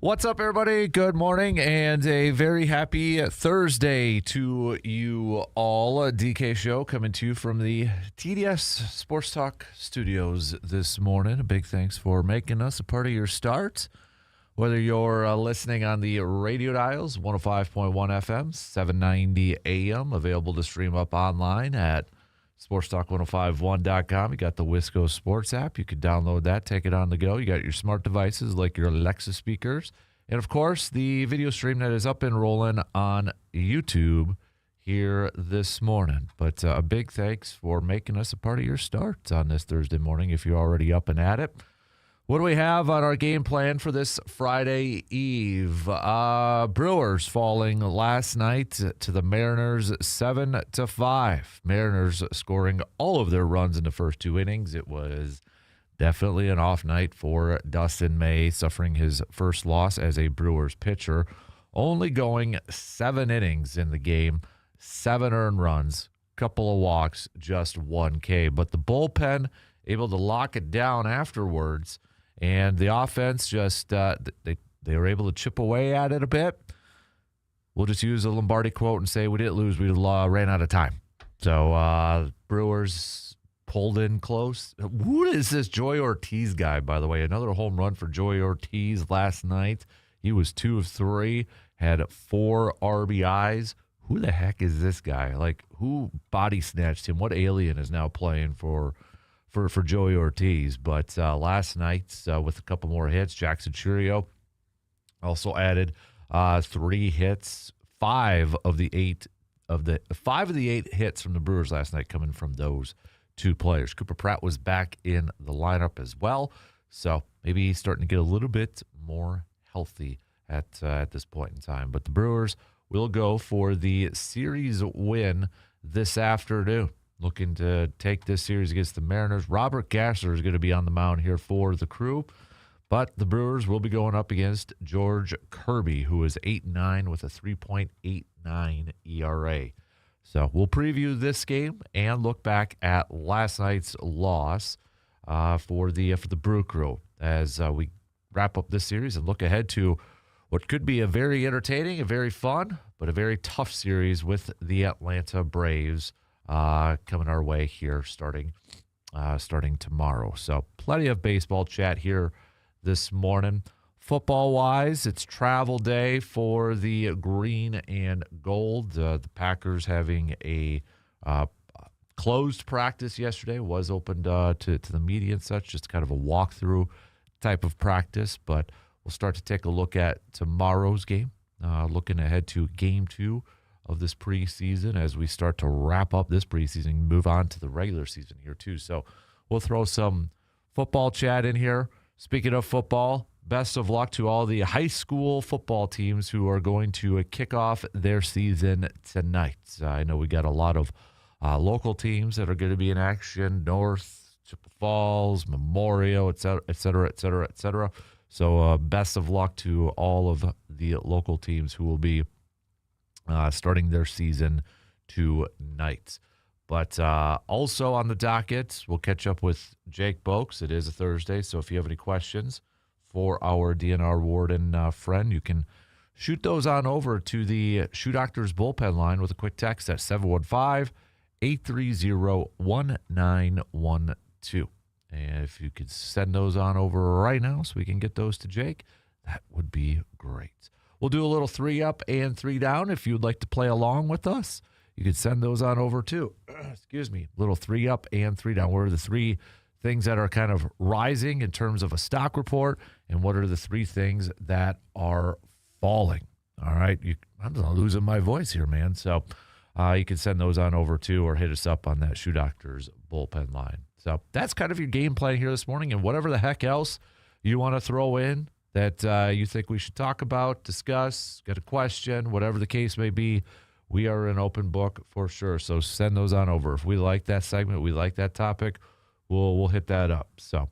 What's up, everybody? Good morning and a very happy Thursday to you all. A DK Show coming to you from the TDS Sports Talk studios this morning. A big thanks for making us a part of your start. Whether you're listening on the radio dials, 105.1 FM, 790 AM, available to stream up online at sportstalk1051.com. You got the Wisco Sports App. You can download that, take it on the go. You got your smart devices like your Alexa speakers. And, of course, the video stream that is up and rolling on YouTube here this morning. But a big thanks for making us a part of your start on this Thursday morning if you're already up and at it. What do we have on our game plan for this Friday Eve? Brewers falling last night to the Mariners 7-5. Mariners scoring all of their runs in the first two innings. It was definitely an off night for Dustin May, suffering his first loss as a Brewers pitcher. Only going 7 innings in the game, 7 earned runs, couple of walks, just 1 K. But the bullpen able to lock it down afterwards. And the offense just, they were able to chip away at it a bit. We'll just use a Lombardi quote and say we didn't lose, we ran out of time. So Brewers pulled in close. Who is this Joey Ortiz guy, by the way? Another home run for Joey Ortiz last night. He was 2 of 3, had 4 RBIs. Who the heck is this guy? Like, who body snatched him? What alien is now playing for Joey Ortiz? But last night, with a couple more hits, Jackson Churio also added 3 hits. 5 of the 8 hits from the Brewers last night coming from those 2 players. Cooper Pratt was back in the lineup as well, so maybe he's starting to get a little bit more healthy at this point in time. But the Brewers will go for the series win this afternoon, looking to take this series against the Mariners. Robert Gasser is going to be on the mound here for the Crew, but the Brewers will be going up against George Kirby, who is 8-9 with a 3.89 ERA. So we'll preview this game and look back at last night's loss for the Brew Crew as we wrap up this series and look ahead to what could be a very entertaining, a very fun, but a very tough series with the Atlanta Braves coming our way here starting tomorrow. So plenty of baseball chat here this morning. Football-wise, it's travel day for the green and gold. The Packers having a closed practice yesterday, was opened to the media and such, just kind of a walkthrough type of practice. But we'll start to take a look at tomorrow's game, looking ahead to Game 2 of this preseason as we start to wrap up this preseason and move on to the regular season here too. So we'll throw some football chat in here. Speaking of football, best of luck to all the high school football teams who are going to kick off their season tonight. I know we got a lot of local teams that are going to be in action, North, Chippewa Falls, Memorial, et cetera, et cetera, et cetera, et cetera. So best of luck to all of the local teams who will be starting their season tonight. But also on the docket, we'll catch up with Jake Boakes. It is a Thursday, so if you have any questions for our DNR Warden friend, you can shoot those on over to the Shoe Doctors bullpen line with a quick text at 715-830-1912. And if you could send those on over right now so we can get those to Jake, that would be great. We'll do a little 3-up and 3-down. If you'd like to play along with us, you could send those on over too. Excuse me. Little 3-up and 3-down. What are the 3 things that are kind of rising in terms of a stock report, and what are the 3 things that are falling? All right. I'm losing my voice here, man. So you can send those on over too, or hit us up on that Shoe Doctors bullpen line. So that's kind of your game plan here this morning, and whatever the heck else you want to throw in that you think we should talk about, discuss, get a question, whatever the case may be, we are an open book for sure. So send those on over. If we like that segment, we like that topic, we'll hit that up. So,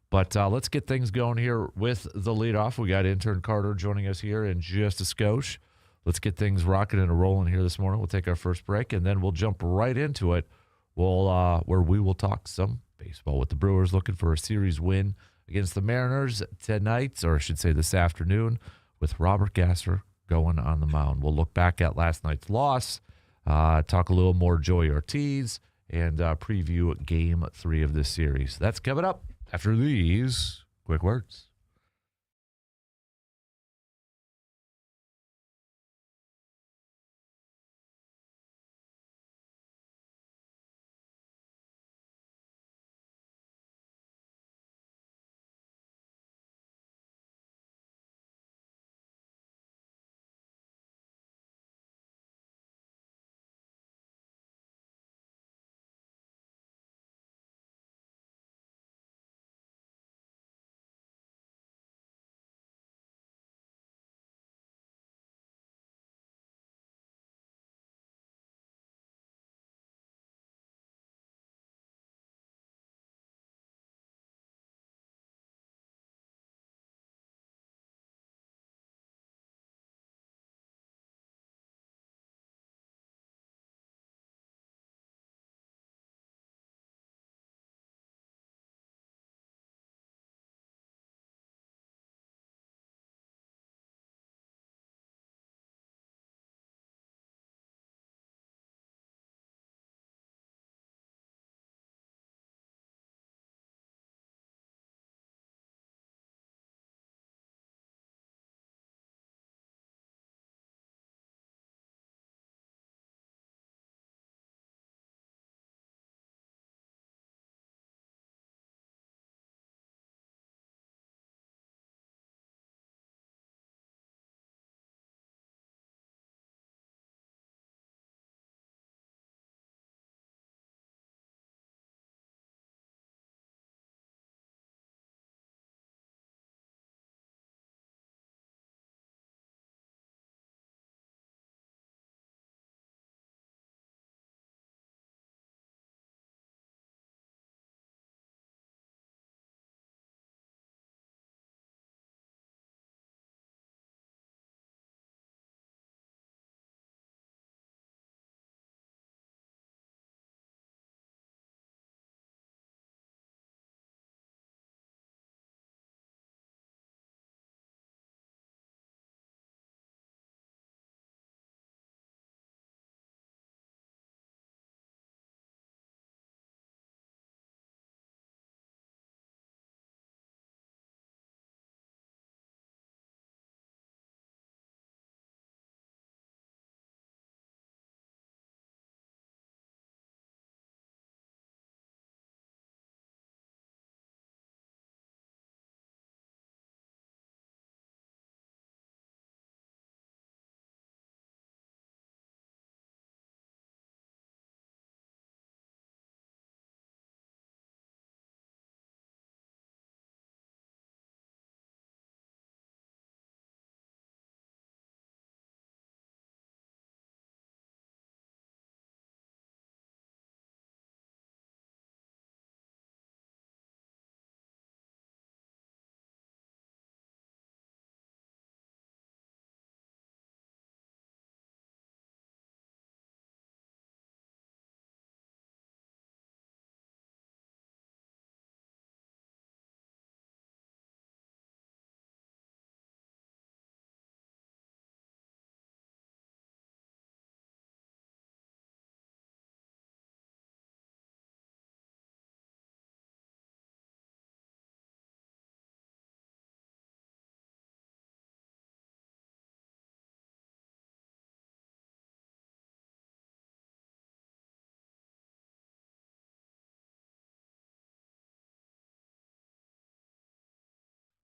but let's get things going here with the leadoff. We got intern Carter joining us here in just a skosh. Let's get things rocking and rolling here this morning. We'll take our first break, and then we'll jump right into it. Where we will talk some baseball with the Brewers looking for a series win against the Mariners tonight, or I should say this afternoon, with Robert Gasser going on the mound. We'll look back at last night's loss, talk a little more Joey Ortiz, and preview Game 3 of this series. That's coming up after these quick words.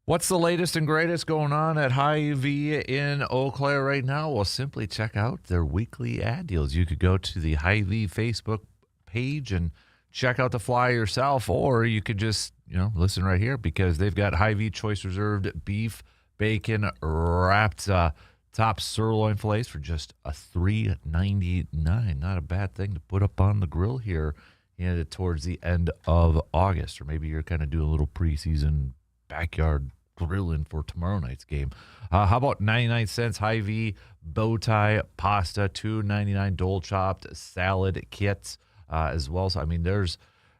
What's the latest and greatest going on at Hy-Vee in Eau Claire right now? Well, simply check out their weekly ad deals. You could go to the Hy-Vee Facebook page and check out the flyer yourself, or you could just, listen right here because they've got Hy-Vee Choice Reserved beef, bacon, wrapped top sirloin fillets for just a $3.99. Not a bad thing to put up on the grill here towards the end of August, or maybe you're kind of doing a little preseason backyard grilling for tomorrow night's game. How about 99 cents Hy-Vee bow tie pasta, $2.99 Dole chopped salad kits as well. So, there's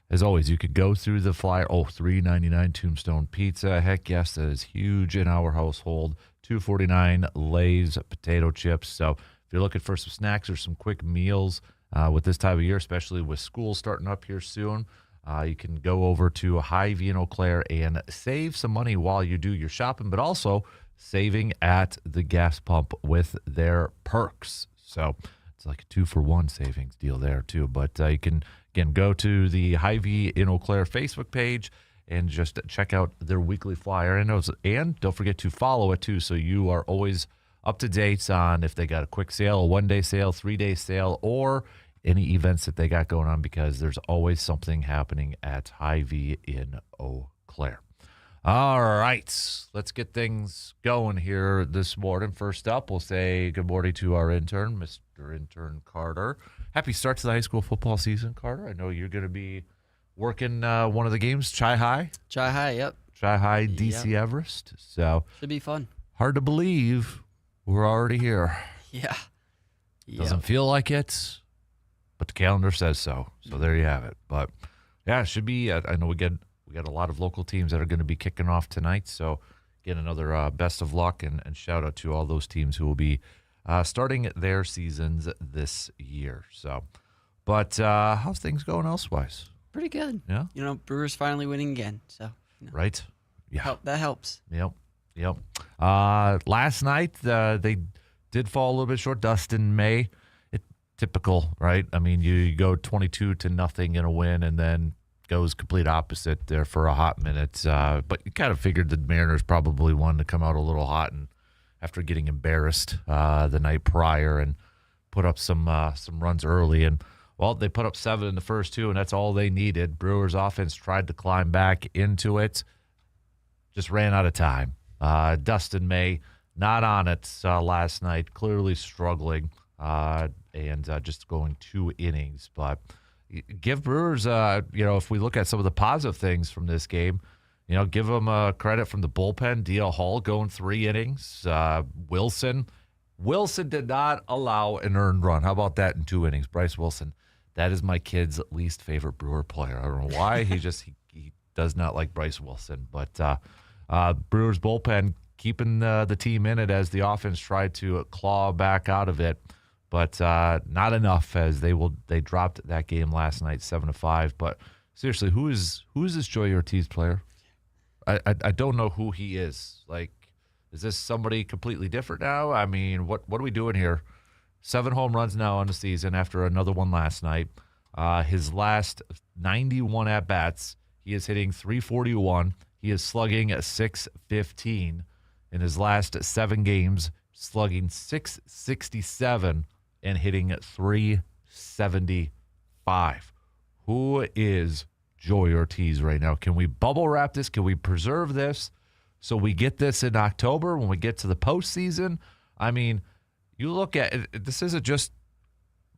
As always, you could go through the flyer. Oh, $3.99 Tombstone Pizza. Heck yes, that is huge in our household. $2.49 Lay's potato chips. So if you're looking for some snacks or some quick meals with this time of year, especially with school starting up here soon, you can go over to Hy-Vee in Eau Claire and save some money while you do your shopping, but also saving at the gas pump with their perks. So it's like a 2-for-1 savings deal there too. But you can, again, go to the Hy-Vee in Eau Claire Facebook page and just check out their weekly flyer. And don't forget to follow it too, so you are always up to date on if they got a quick sale, a 1-day sale, 3-day sale, or any events that they got going on, because there's always something happening at Hy-Vee in Eau Claire. All right, let's get things going here this morning. First up, we'll say good morning to our intern, Mr. Intern Carter. Happy start to the high school football season, Carter. I know you're going to be working one of the games, Chi-High. Chi-High, yep. Chi-High, DC Everest. So should be fun. Hard to believe we're already here. Yeah. Doesn't feel like it, but the calendar says so. So there you have it. But yeah, it should be. I know we got a lot of local teams that are going to be kicking off tonight. So again, another best of luck and shout out to all those teams who will be starting their seasons this year. So, but how's things going elsewise? Pretty good. Yeah. Brewers finally winning again. So right. Yeah. That helps. Yep. Last night they did fall a little bit short. Dustin May, typical, right? I mean, you go 22-0 in a win, and then goes complete opposite there for a hot minute. But you kind of figured the Mariners probably wanted to come out a little hot, and after getting embarrassed the night prior and put up some runs early, and well, they put up 7 in the first 2, and that's all they needed. Brewers offense tried to climb back into it, just ran out of time. Dustin May not on it last night, clearly struggling and just going 2 innings. But give Brewers, if we look at some of the positive things from this game, give them credit from the bullpen. D.L. Hall going 3 innings. Wilson did not allow an earned run. How about that in 2 innings? Bryce Wilson, that is my kid's least favorite Brewer player. I don't know why. he does not like Bryce Wilson. But Brewers bullpen keeping the team in it as the offense tried to claw back out of it, but not enough, as they dropped that game last night 7-5. But seriously, who is this Joey Ortiz player? I don't know who he is. Like, is this somebody completely different now? I mean, what are we doing here? 7 home runs now on the season after another one last night. His last 91 at bats, he is hitting .341. He is slugging at .615. In his last 7 games, slugging .667 and hitting .375. Who is Joey Ortiz right now? Can we bubble wrap this? Can we preserve this so we get this in October when we get to the postseason? I mean, you look at it, this isn't just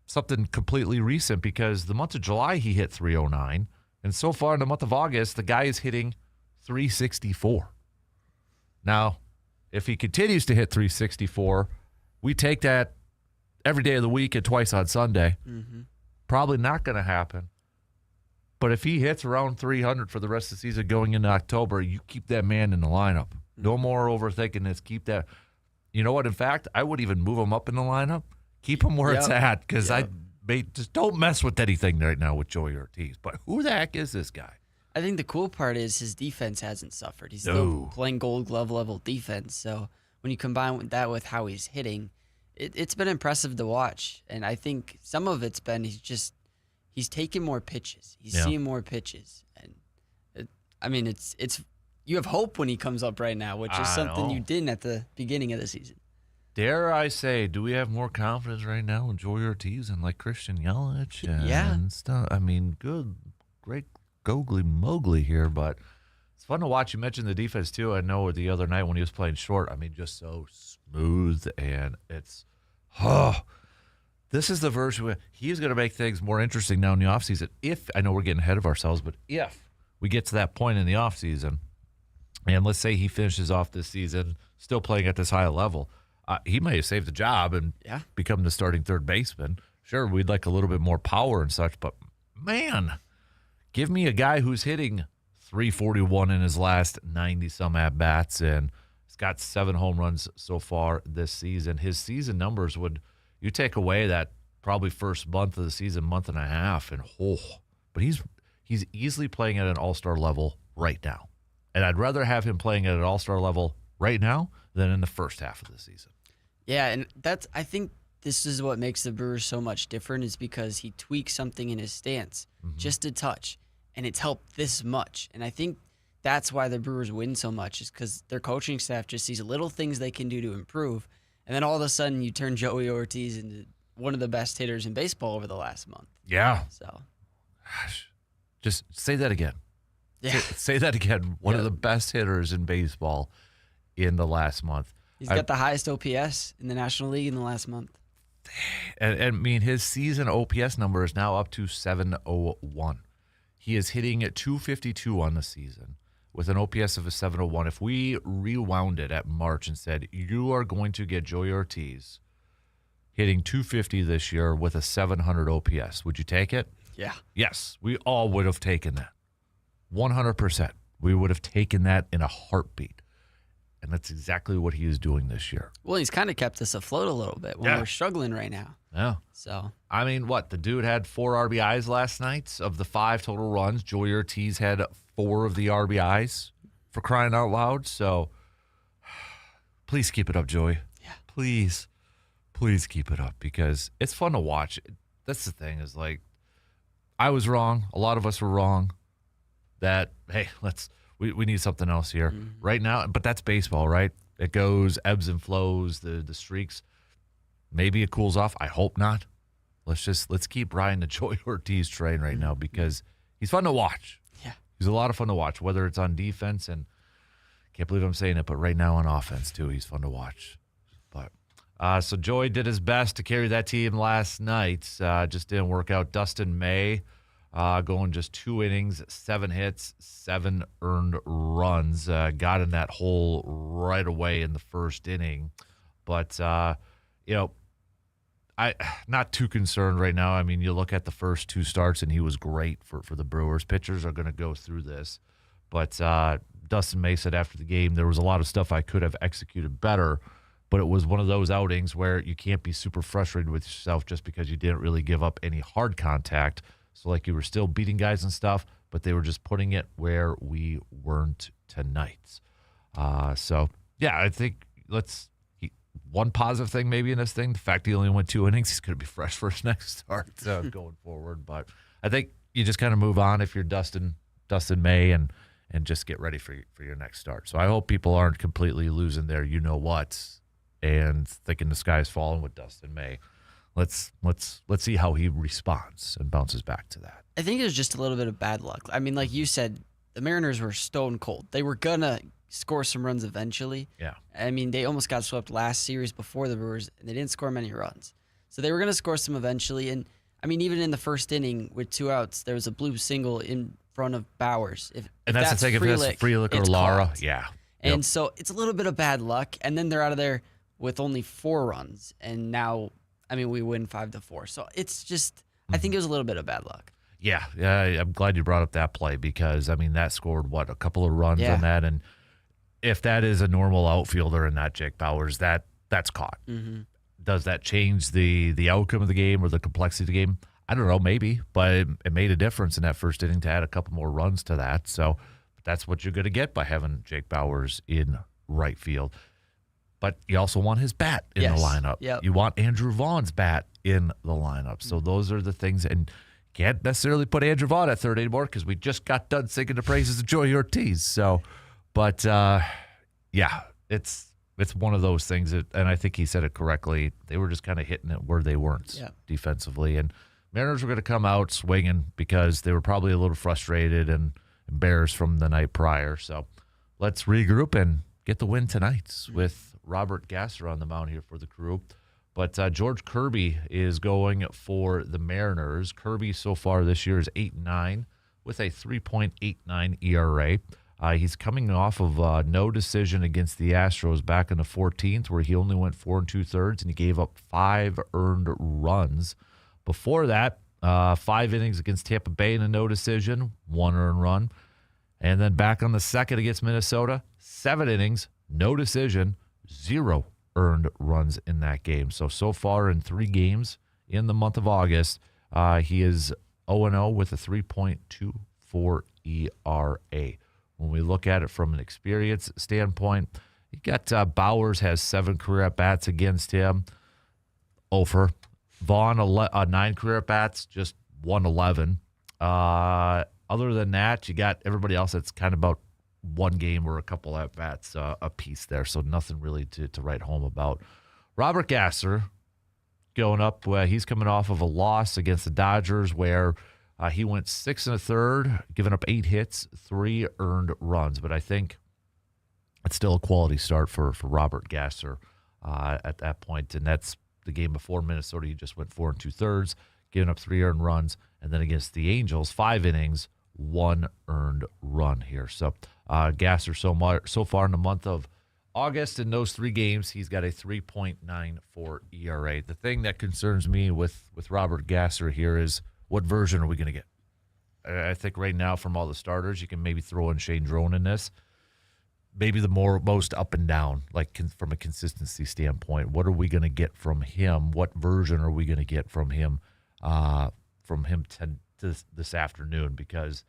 something completely recent, because the month of July he hit .309, and so far in the month of August, the guy is hitting .364. Now, if he continues to hit .364, we take that every day of the week and twice on Sunday. Mm-hmm. Probably not going to happen. But if he hits around 300 for the rest of the season going into October, you keep that man in the lineup. No more overthinking this. Keep that. You know what? In fact, I would even move him up in the lineup. Keep him where it's at, because just don't mess with anything right now with Joey Ortiz. But who the heck is this guy? I think the cool part is his defense hasn't suffered. He's still playing Gold Glove level defense. So when you combine that with how he's hitting, it's been impressive to watch. And I think some of it's been he's taking more pitches. He's seeing more pitches. And it's you have hope when he comes up right now, which is something you didn't at the beginning of the season. Dare I say, do we have more confidence right now in Joey Ortiz and like Christian Yelich and stuff? I mean, great googly mogly here, but it's fun to watch. You mentioned the defense too. I know the other night when he was playing short, I mean, just so smooth, and it's this is the version where he's going to make things more interesting now in the offseason. If I know we're getting ahead of ourselves, but if we get to that point in the offseason, and let's say he finishes off this season still playing at this high level, he may have saved the job and become the starting third baseman. Sure, we'd like a little bit more power and such, but man, give me a guy who's hitting .341 in his last 90-some at-bats, and he's got 7 home runs so far this season. His season numbers you take away that probably first month of the season, month and a half, and but he's easily playing at an all-star level right now. And I'd rather have him playing at an all-star level right now than in the first half of the season. Yeah, and I think this is what makes the Brewers so much different, is because he tweaks something in his stance just a touch, and it's helped this much. And I think that's why the Brewers win so much, is because their coaching staff just sees little things they can do to improve, and then all of a sudden you turn Joey Ortiz into one of the best hitters in baseball over the last month. Yeah. So, gosh, just say that again. Yeah. Say that again. One of the best hitters in baseball in the last month. He's got the highest OPS in the National League in the last month. And I mean, his season OPS number is now up to 701. He is hitting at .252 on the season with an OPS of a 701. If we rewound it at March and said, you are going to get Joey Ortiz hitting .250 this year with a 700 OPS, would you take it? Yeah. Yes, we all would have taken that. 100%. We would have taken that in a heartbeat. And that's exactly what he is doing this year. Well, he's kind of kept us afloat a little bit when we're struggling right now. Yeah. So, I mean, the dude had 4 RBIs last night. Of the 5 total runs, Joey Ortiz had 4 of the RBIs, for crying out loud. So, please keep it up, Joey. Yeah. Please Keep it up, because it's fun to watch. That's the thing, is I was wrong. A lot of us were wrong that, hey, we need something else here right now. But that's baseball, right? It goes ebbs and flows, the streaks. Maybe it cools off. I hope not. Let's keep riding the Joey Ortiz train right now, because he's fun to watch. Yeah. He's a lot of fun to watch, whether it's on defense, and can't believe I'm saying it, but right now on offense too, he's fun to watch. But so Joey did his best to carry that team last night. Just didn't work out. Dustin May going just 2 innings, 7 hits, 7 earned runs. Got in that hole right away in the first inning. But, I not too concerned right now. I mean, you look at the first 2 starts, and he was great for the Brewers. Pitchers are going to go through this. But Dustin May said after the game, there was a lot of stuff I could have executed better, but it was one of those outings where you can't be super frustrated with yourself just because you didn't really give up any hard contact. So, you were still beating guys and stuff, but they were just putting it where we weren't tonight. So, yeah, I think one positive thing maybe in this thing, the fact he only went 2 innings, he's going to be fresh for his next start going forward. But I think you just kind of move on if you're Dustin May and just get ready for your next start. So I hope people aren't completely losing their you-know-whats and thinking the sky's falling with Dustin May. Let's see how he responds and bounces back to that. I think it was just a little bit of bad luck. I mean, like you said, the Mariners were stone cold. They were going to score some runs eventually. Yeah. I mean, they almost got swept last series before the Brewers, and they didn't score many runs. So they were going to score some eventually. And, I mean, even in the first inning with 2 outs, there was a blue single in front of Bowers. If that's the thing, if that's Frelick or Lara. Caught. Yeah. And so it's a little bit of bad luck. And then they're out of there with only 4 runs. And now, I mean, we win 5-4. So it's just, I think it was a little bit of bad luck. Yeah. I'm glad you brought up that play, because, I mean, that scored, a couple of runs on that. And if that is a normal outfielder and not Jake Bowers, that's caught. Mm-hmm. Does that change the outcome of the game or the complexity of the game? I don't know, maybe, but it made a difference in that first inning to add a couple more runs to that. So that's what you're going to get by having Jake Bowers in right field. But you also want his bat in the lineup. Yep. You want Andrew Vaughn's bat in the lineup. So those are the things, and can't necessarily put Andrew Vaughn at third anymore because we just got done singing the praises of Joey Ortiz. So, but it's one of those things that, and I think he said it correctly, they were just kind of hitting it where they weren't defensively. And Mariners were going to come out swinging because they were probably a little frustrated and embarrassed from the night prior. So let's regroup and get the win tonight with Robert Gasser on the mound here for the Crew. But George Kirby is going for the Mariners. Kirby so far this year is 8-9 with a 3.89 ERA. He's coming off of no decision against the Astros back in the 14th, where he only went 4 2/3, and he gave up 5 earned runs. Before that, 5 innings against Tampa Bay in a no decision, 1 earned run. And then back on the second against Minnesota, 7 innings, no decision, 0 earned runs in that game. So far in 3 games in the month of August, he is 0-0 with a 3.24 ERA. When we look at it from an experience standpoint, you got Bowers has 7 career at-bats against him. Over. Vaughn, 9 career at-bats, just 111. Other than that, you got everybody else that's kind of about 1 game or a couple at-bats a piece there, so nothing really to write home about. Robert Gasser going up. He's coming off of a loss against the Dodgers where he went 6 1/3, giving up 8 hits, 3 earned runs. But I think it's still a quality start for Robert Gasser at that point, and that's the game before Minnesota. He just went 4 2/3, giving up 3 earned runs, and then against the Angels, 5 innings, 1 earned run here. So Gasser so far in the month of August in those 3 games, he's got a 3.94 ERA. The thing that concerns me with Robert Gasser here is what version are we going to get? I think right now from all the starters, you can maybe throw in Shane Drone in this. Maybe the most up and down, like from a consistency standpoint. What are we going to get from him? What version are we going to get from him this afternoon? Because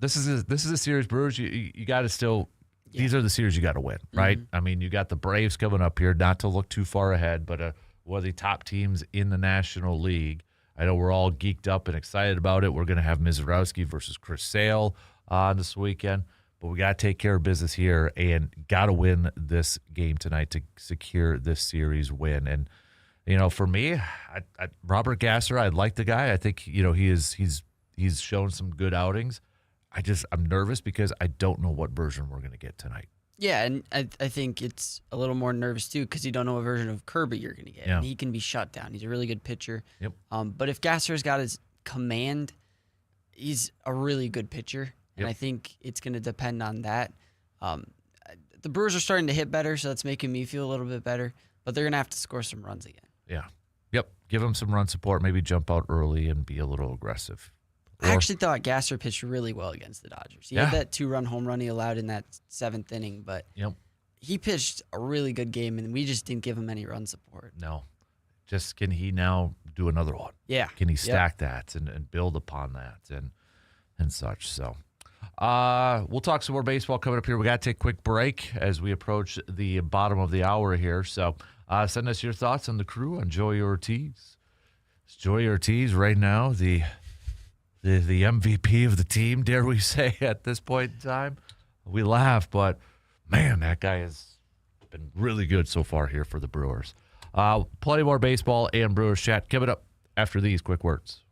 this is a series, Brewers. You got to still. Yeah. These are the series you got to win, right? Mm-hmm. I mean, you got the Braves coming up here. Not to look too far ahead, but one of the top teams in the National League. I know we're all geeked up and excited about it. We're going to have Mizorowski versus Chris Sale this weekend. But we got to take care of business here and got to win this game tonight to secure this series win. And, for me, Robert Gasser, I like the guy. I think, he's shown some good outings. I'm nervous because I don't know what version we're going to get tonight. Yeah, and I think it's a little more nervous, too, because you don't know what version of Kirby you're going to get. Yeah. And he can be shut down. He's a really good pitcher. Yep. But if Gasser's got his command, he's a really good pitcher. And I think it's going to depend on that. The Brewers are starting to hit better, so that's making me feel a little bit better. But they're going to have to score some runs again. Yeah. Yep. Give them some run support. Maybe jump out early and be a little aggressive. I actually thought Gasser pitched really well against the Dodgers. He had that 2-run home run he allowed in that 7th inning, but he pitched a really good game, and we just didn't give him any run support. No. Just can he now do another one? Yeah. Can he stack that and build upon that and such? So. We'll talk some more baseball coming up here. We got to take a quick break as we approach the bottom of the hour here. So send us your thoughts on the crew on Joey Ortiz. It's Joey Ortiz right now, the MVP of the team, dare we say, at this point in time. We laugh, but, man, that guy has been really good so far here for the Brewers. Plenty more baseball and Brewers chat coming up after these quick words.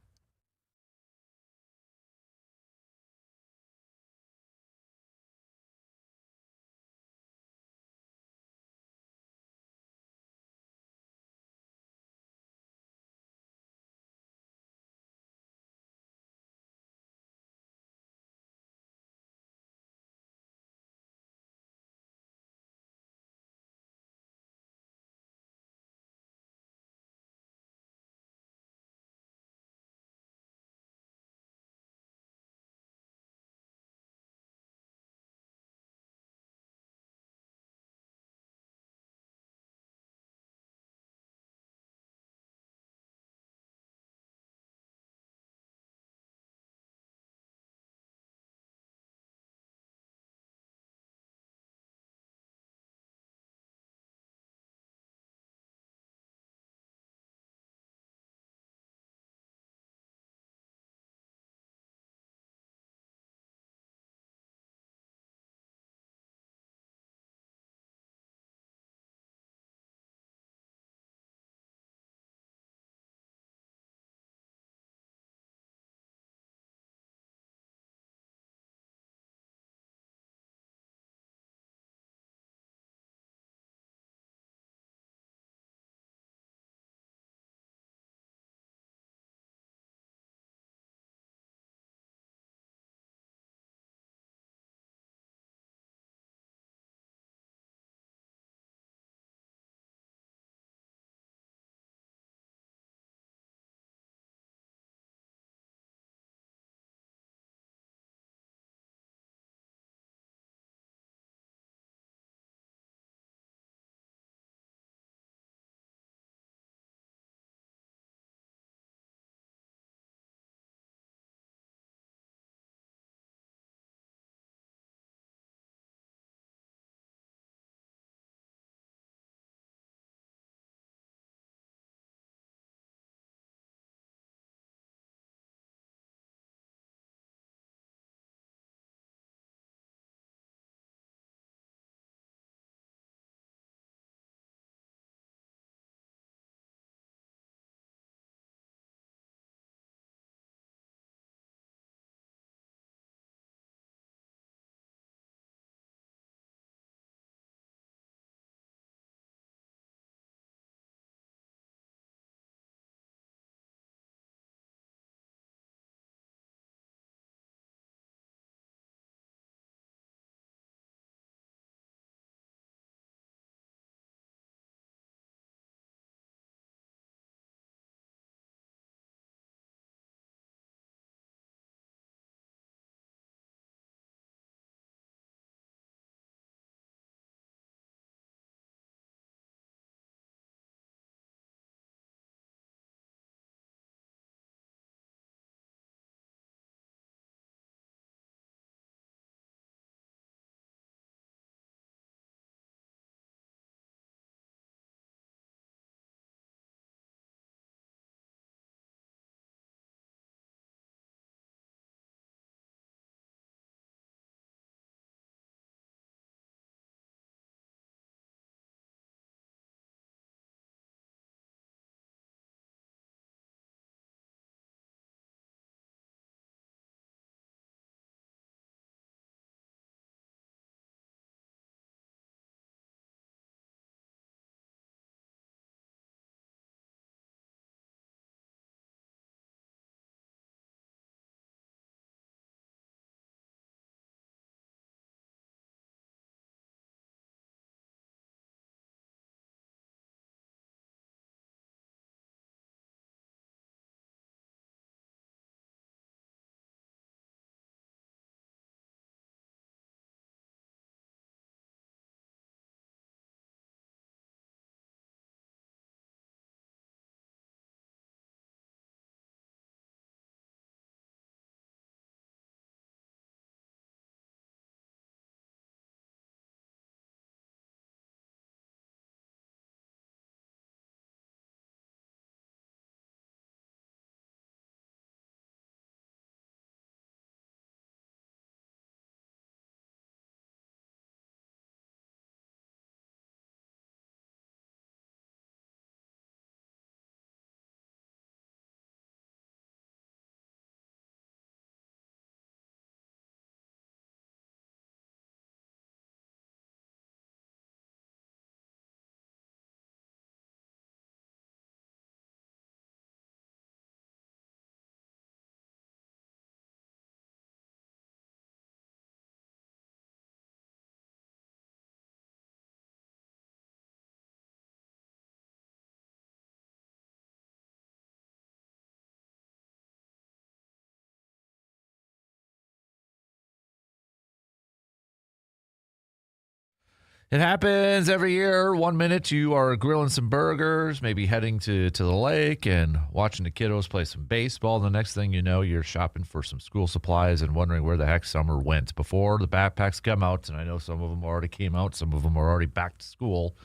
It happens every year. 1 minute you are grilling some burgers, maybe heading to the lake and watching the kiddos play some baseball. The next thing you know, you're shopping for some school supplies and wondering where the heck summer went. Before the backpacks come out, and I know some of them already came out, some of them are already back to school.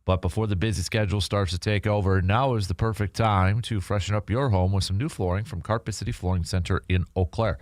But before the busy schedule starts to take over, now is the perfect time to freshen up your home with some new flooring from Carpet City Flooring Center in Eau Claire.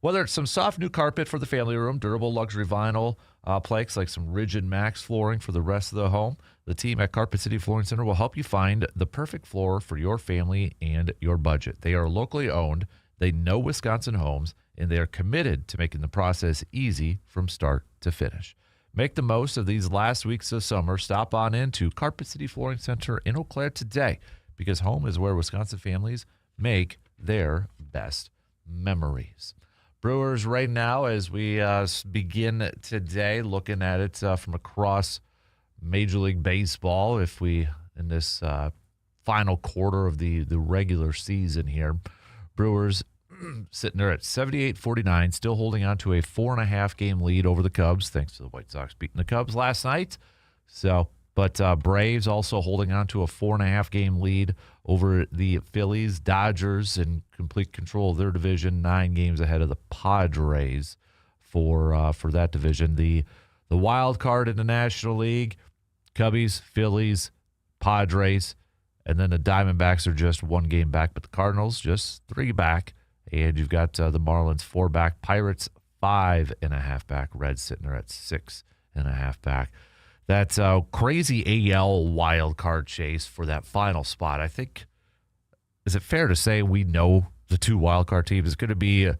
Whether it's some soft new carpet for the family room, durable luxury vinyl planks like some rigid max flooring for the rest of the home, the team at Carpet City Flooring Center will help you find the perfect floor for your family and your budget. They are locally owned, they know Wisconsin homes, and they are committed to making the process easy from start to finish. Make the most of these last weeks of summer. Stop on into Carpet City Flooring Center in Eau Claire today, because home is where Wisconsin families make their best memories. Brewers right now, as we begin today, looking at it from across Major League Baseball, if we, in this final quarter of the regular season here, Brewers sitting there at 78-49, still holding on to a 4.5-game lead over the Cubs, thanks to the White Sox beating the Cubs last night. But Braves also holding on to a 4.5-game lead over the Phillies. Dodgers in complete control of their division, 9 games ahead of the Padres for that division. The wild card in the National League, Cubbies, Phillies, Padres, and then the Diamondbacks are just 1 game back, but the Cardinals just 3 back. And you've got the Marlins 4 back, Pirates 5.5 back, Reds sitting there at 6.5 back. That's a crazy AL wild card chase for that final spot. I think, is it fair to say we know the 2 wild card teams? It's going to be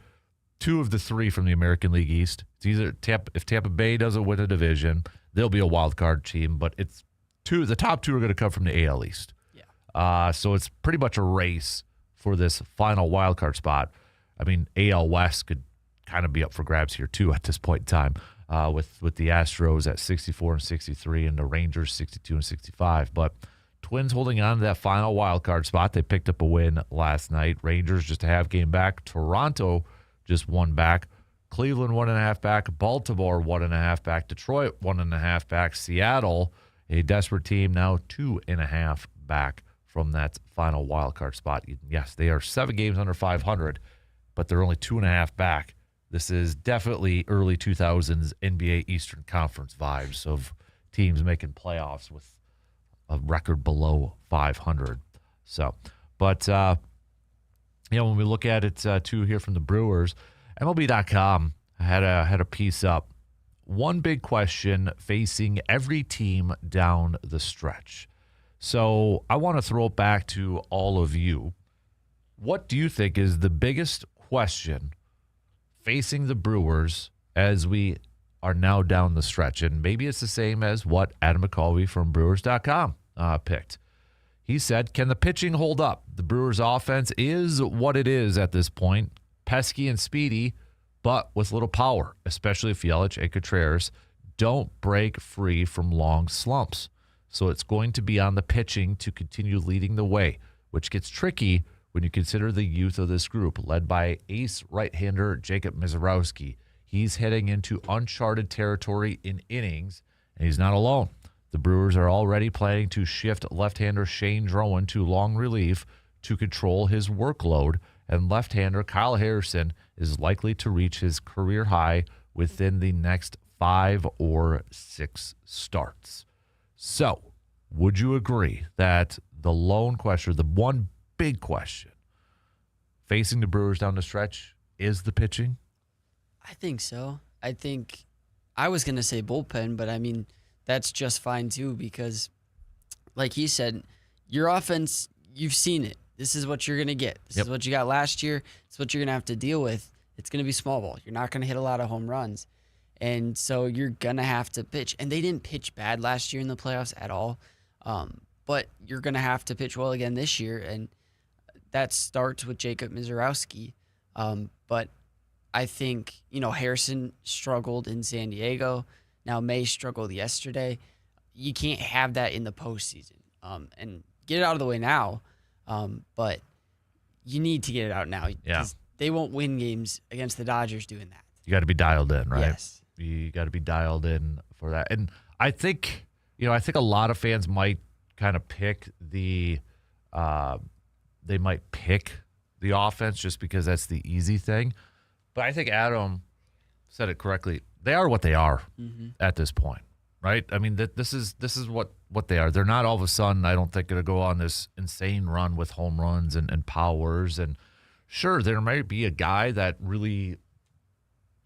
2 of the 3 from the American League East. It's either if Tampa Bay doesn't win a division, there'll be a wild card team, but it's 2. The top 2 are going to come from the AL East. Yeah. So it's pretty much a race for this final wild card spot. I mean, AL West could kind of be up for grabs here too at this point in time, with the Astros at 64-63 and the Rangers 62-65. But Twins holding on to that final wild card spot. They picked up a win last night. Rangers just a half game back. Toronto just 1 back. Cleveland 1.5 back. Baltimore 1.5 back. Detroit 1.5 back. Seattle, a desperate team, now 2.5 back from that final wild card spot. Yes, they are 7 games under 500, but they're only 2.5 back. This is definitely early 2000s NBA Eastern Conference vibes of teams making playoffs with a record below 500. So, but when we look at it too here from the Brewers, MLB.com had a piece up. One big question facing every team down the stretch. So I want to throw it back to all of you. What do you think is the biggest question facing the Brewers as we are now down the stretch? And maybe it's the same as what Adam McCalvey from Brewers.com picked. He said, can the pitching hold up? The Brewers offense is what it is at this point, pesky and speedy, but with little power, especially if Yelich and Contreras don't break free from long slumps. So it's going to be on the pitching to continue leading the way, which gets tricky when you consider the youth of this group, led by ace right-hander Jacob Misiorowski. He's heading into uncharted territory in innings, and he's not alone. The Brewers are already planning to shift left-hander Shane Drowan to long relief to control his workload, and left-hander Kyle Harrison is likely to reach his career high within the next 5 or 6 starts. So, would you agree that the lone question, the one big question facing the Brewers down the stretch is the pitching? I think so. I think I was going to say bullpen, but I mean, that's just fine too, because like he said, your offense, you've seen it. This is what you're going to get. This is what you got last year. It's what you're going to have to deal with. It's going to be small ball. You're not going to hit a lot of home runs. And so you're going to have to pitch. And they didn't pitch bad last year in the playoffs at all. But you're going to have to pitch well again this year. And that starts with Jacob Misiorowski. But I think, Harrison struggled in San Diego. Now May struggled yesterday. You can't have that in the postseason. And get it out of the way now. But you need to get it out now. Yeah. They won't win games against the Dodgers doing that. You got to be dialed in, right? Yes. You got to be dialed in for that. And I think a lot of fans might kind of pick they might pick the offense just because that's the easy thing. But I think Adam said it correctly. They are what they are at this point, right? I mean, this is what they are. They're not all of a sudden, I don't think, going to go on this insane run with home runs and powers. And sure, there might be a guy that really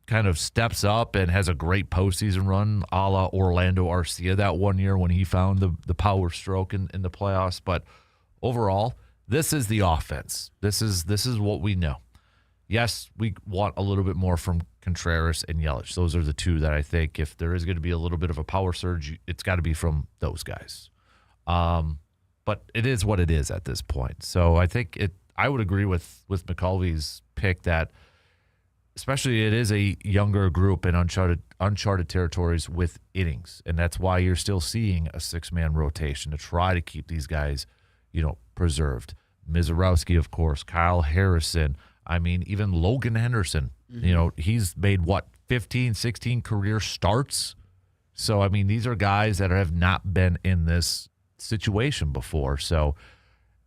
kind of steps up and has a great postseason run, a la Orlando Arcia that one year when he found the power stroke in the playoffs. But overall, this is the offense. This is what we know. Yes, we want a little bit more from Contreras and Yelich. Those are the two that I think if there is going to be a little bit of a power surge, it's got to be from those guys. But it is what it is at this point. So I think I would agree with McCulvey's pick that especially it is a younger group in uncharted territories with innings. And that's why you're still seeing a 6-man rotation to try to keep these guys, preserved. Mizorowski, of course, Kyle Harrison. I mean, even Logan Henderson, he's made 15, 16 career starts. So, I mean, these are guys that have not been in this situation before. So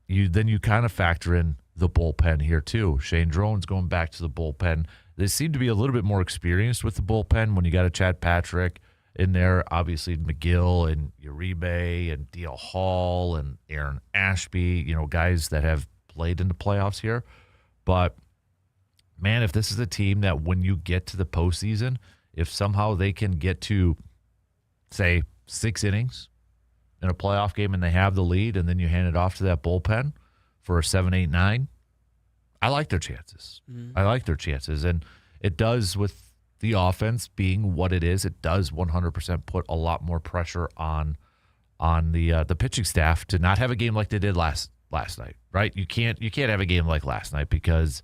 you kind of factor in the bullpen here too. Shane Drone's going back to the bullpen. They seem to be a little bit more experienced with the bullpen when you got a Chad Patrick in there, obviously McGill and Uribe and D.L. Hall and Aaron Ashby, guys that have played in the playoffs here. But, man, if this is a team that when you get to the postseason, if somehow they can get to, say, 6 innings in a playoff game and they have the lead and then you hand it off to that bullpen for a 7, 8, 9, I like their chances. I like their chances. And it does, with the offense being what it is, it does 100% put a lot more pressure on the pitching staff to not have a game like they did last night, right? You can't have a game like last night because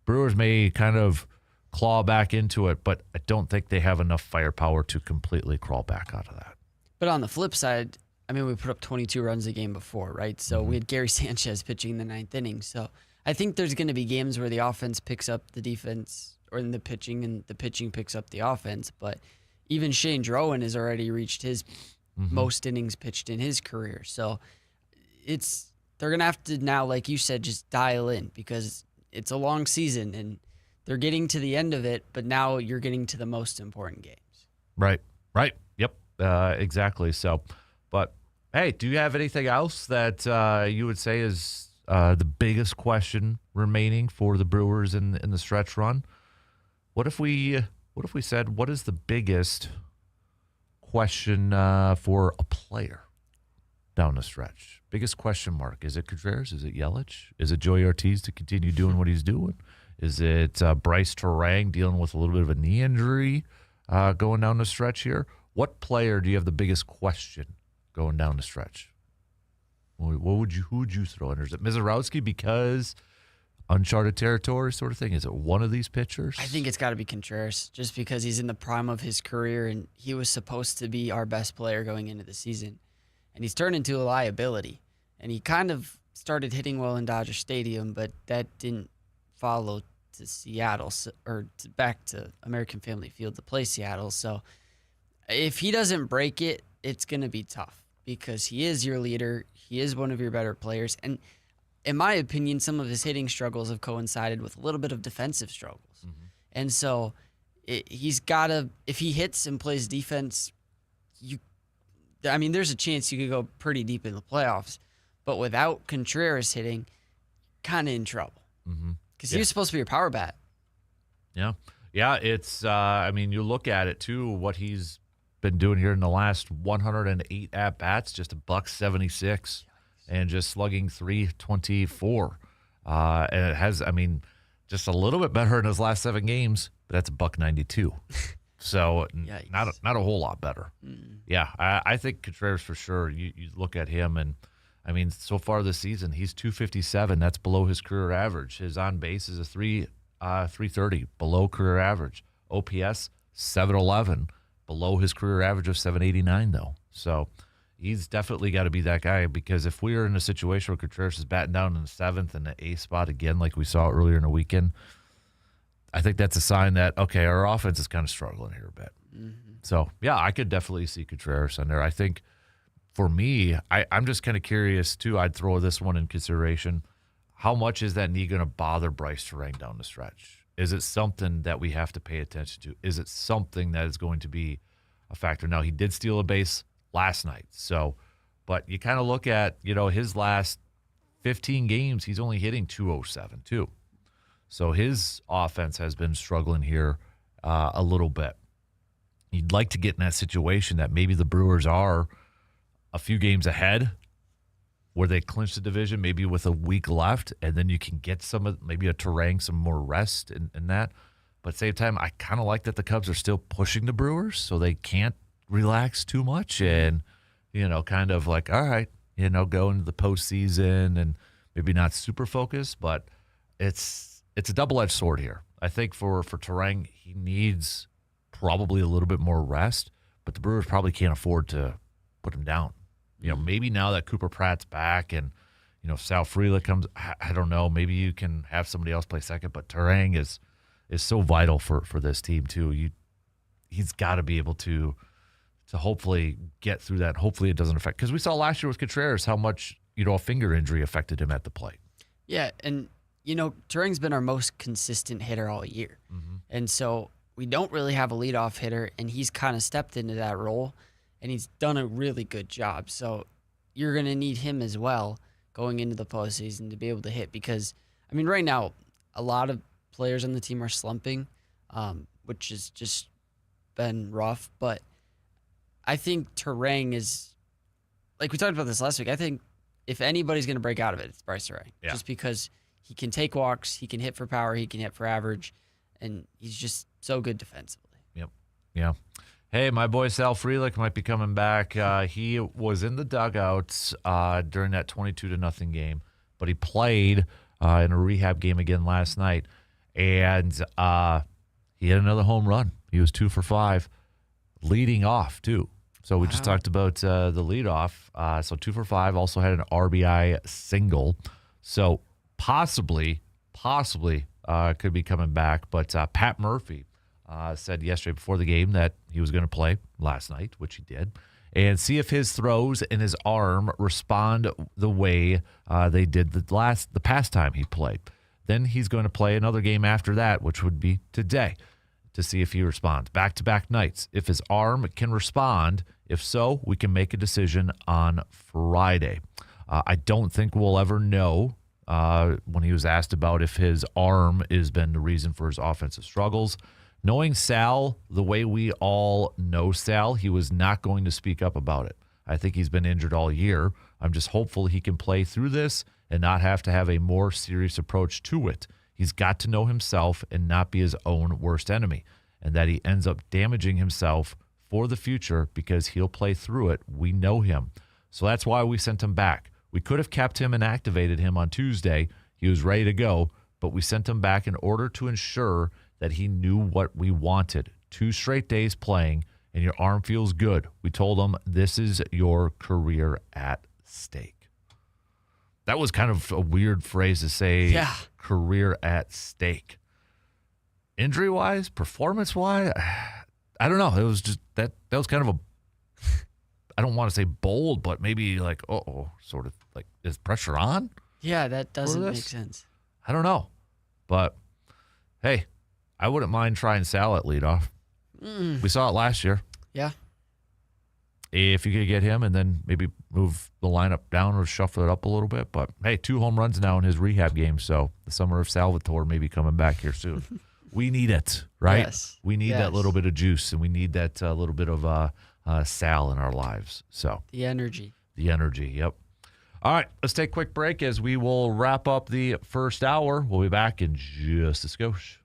Brewers may kind of claw back into it, but I don't think they have enough firepower to completely crawl back out of that. But on the flip side, I mean, we put up 22 runs a game before, right? So we had Gary Sanchez pitching in the 9th inning. So I think there's going to be games where the offense picks up the defense or in the pitching and the pitching picks up the offense. But even Shane Drowen has already reached his most innings pitched in his career. So they're going to have to now, like you said, just dial in because it's a long season and they're getting to the end of it, but now you're getting to the most important games. Right. Yep. Exactly. So, but hey, do you have anything else that you would say is the biggest question remaining for the Brewers in the stretch run? What if we said, what is the biggest question for a player down the stretch? Biggest question mark. Is it Contreras? Is it Yelich? Is it Joey Ortiz to continue doing what he's doing? Is it Bryce Terang dealing with a little bit of a knee injury going down the stretch here? What player do you have the biggest question going down the stretch? Who would you throw in? Is it Mizorowski because uncharted territory sort of thing? Is it one of these pitchers? I think it's got to be Contreras just because he's in the prime of his career and he was supposed to be our best player going into the season. And he's turned into a liability. And he kind of started hitting well in Dodger Stadium, but that didn't follow to Seattle back to American Family Field to play Seattle. So if he doesn't break it, it's going to be tough because he is your leader. He is one of your better players. And in my opinion, some of his hitting struggles have coincided with a little bit of defensive struggles. And so he's got to, if he hits and plays defense, there's a chance you could go pretty deep in the playoffs. But without Contreras hitting, kind of in trouble. Because he was supposed to be your power bat. Yeah. It's, you look at it, too, what he's been doing here in the last 108 at-bats, just $176 and just slugging .324. And it has, just a little bit better in his last 7 games, but that's $192. So not a whole lot better. Yeah, I think Contreras for sure. You look at him and, so far this season, he's .257. That's below his career average. His on base is a 330, below career average. OPS, 711, below his career average of 789, though. So he's definitely got to be that guy because if we are in a situation where Contreras is batting down in the 7th and the 8th spot again, like we saw earlier in the weekend, I think that's a sign that, okay, our offense is kind of struggling here a bit. So, yeah, I could definitely see Contreras in there. I think for me, I'm just kind of curious, too. I'd throw this one in consideration. How much is that knee going to bother Bryce Terang down the stretch? Is it something that we have to pay attention to? Is it something that is going to be a factor? Now, he did steal a base last night. So, but you kind of look at, his last 15 games, he's only hitting 207 too. So his offense has been struggling here a little bit. You'd like to get in that situation that maybe the Brewers are a few games ahead where they clinch the division maybe with a week left, and then you can get maybe a Terang, some more rest in that. But at the same time, I kind of like that the Cubs are still pushing the Brewers so they can't relax too much and, kind of like, all right, go into the postseason and maybe not super focused, but it's a double-edged sword here. I think for Terang, he needs probably a little bit more rest, but the Brewers probably can't afford to put him down. Maybe now that Cooper Pratt's back and, Sal Frelick comes, I don't know, maybe you can have somebody else play second, but Terang is so vital for this team too. He's got to be able to hopefully get through that. Hopefully it doesn't affect, because we saw last year with Contreras how much, a finger injury affected him at the plate. Yeah, and, Terang's been our most consistent hitter all year. And so we don't really have a leadoff hitter, and he's kind of stepped into that role, and he's done a really good job. So you're going to need him as well going into the postseason to be able to hit, because, right now, a lot of players on the team are slumping, which has just been rough. But I think Terang is, like we talked about this last week, I think if anybody's going to break out of it, it's Bryce Terang. Yeah. Just because he can take walks, he can hit for power, he can hit for average, and he's just so good defensively. Yep. Yeah. Hey, my boy Sal Frelick might be coming back. He was in the dugouts during that 22-0 game, but he played in a rehab game again last night, and he hit another home run. He was 2 for 5, leading off too. So we just talked about the leadoff. So 2 for 5, also had an RBI single. So possibly could be coming back. But Pat Murphy said yesterday before the game that he was going to play last night, which he did, and see if his throws and his arm respond the way they did the past time he played. Then he's going to play another game after that, which would be today, to see if he responds. Back-to-back nights. If his arm can respond, if so, we can make a decision on Friday. I don't think we'll ever know when he was asked about if his arm has been the reason for his offensive struggles. Knowing Sal the way we all know Sal, he was not going to speak up about it. I think he's been injured all year. I'm just hopeful he can play through this and not have to have a more serious approach to it. He's got to know himself and not be his own worst enemy, and that he ends up damaging himself for the future because he'll play through it. We know him. So that's why we sent him back. We could have kept him and activated him on Tuesday. He was ready to go, but we sent him back in order to ensure that he knew what we wanted. 2 straight days playing, and your arm feels good. We told him this is your career at stake. That was kind of a weird phrase to say, career at stake. Injury-wise, performance-wise, I don't know. It was just that was kind of a, I don't want to say bold, but maybe like, sort of like, is pressure on? Yeah, that doesn't make sense. I don't know. But, hey, I wouldn't mind trying Sal at leadoff. We saw it last year. Yeah. If you could get him and then maybe move the lineup down or shuffle it up a little bit. But, hey, 2 home runs now in his rehab game, so the summer of Salvatore may be coming back here soon. We need it, right? Yes. We need that little bit of juice, and we need that little bit of Sal in our lives. So The energy, yep. All right, let's take a quick break as we will wrap up the first hour. We'll be back in just a skosh.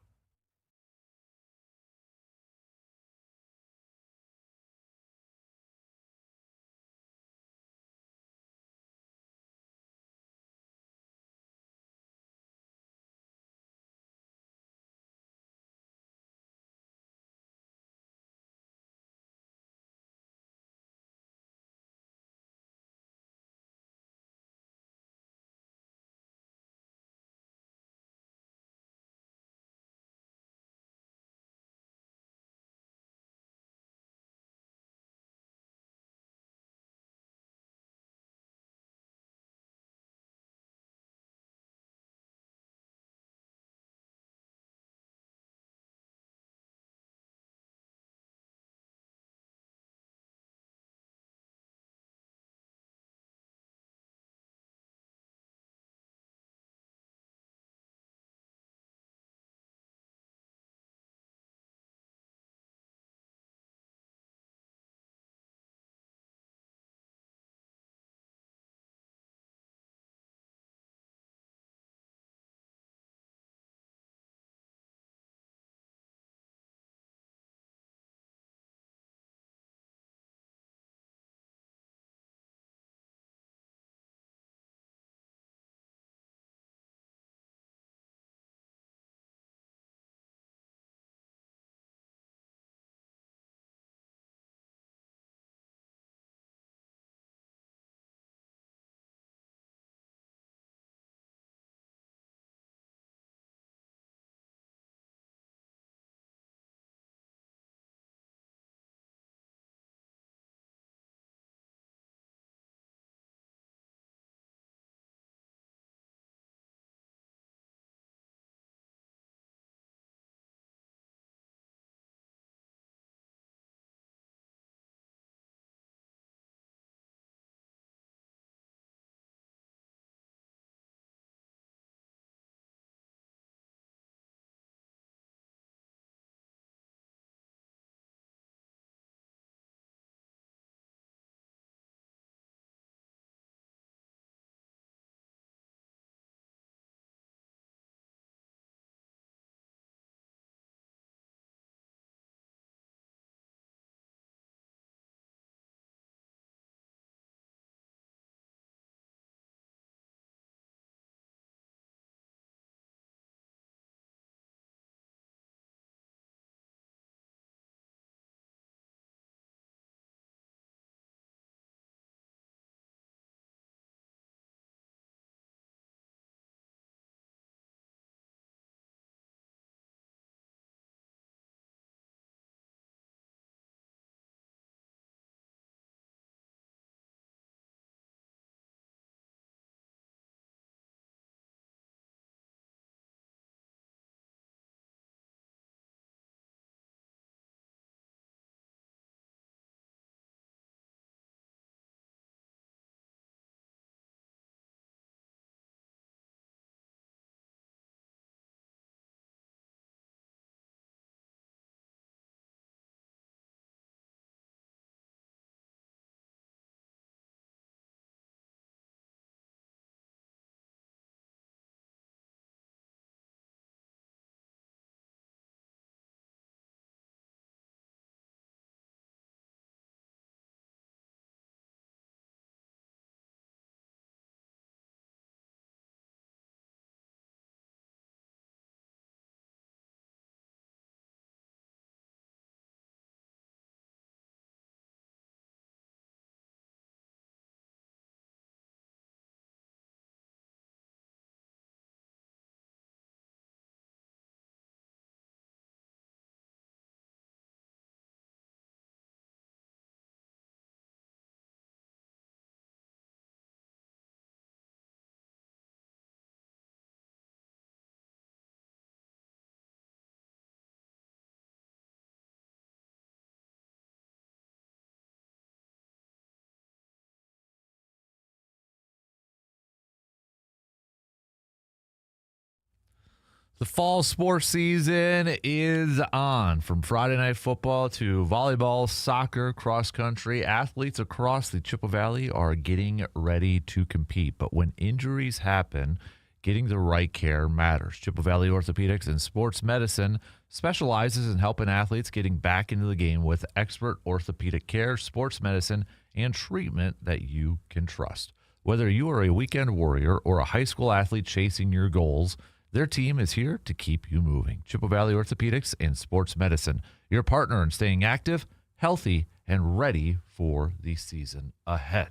The fall sports season is on. From Friday night football to volleyball, soccer, cross country, athletes across the Chippewa Valley are getting ready to compete. But when injuries happen, getting the right care matters. Chippewa Valley Orthopedics and Sports Medicine specializes in helping athletes getting back into the game with expert orthopedic care, sports medicine, and treatment that you can trust. Whether you are a weekend warrior or a high school athlete chasing your goals, their team is here to keep you moving. Chippewa Valley Orthopedics and Sports Medicine, your partner in staying active, healthy, and ready for the season ahead.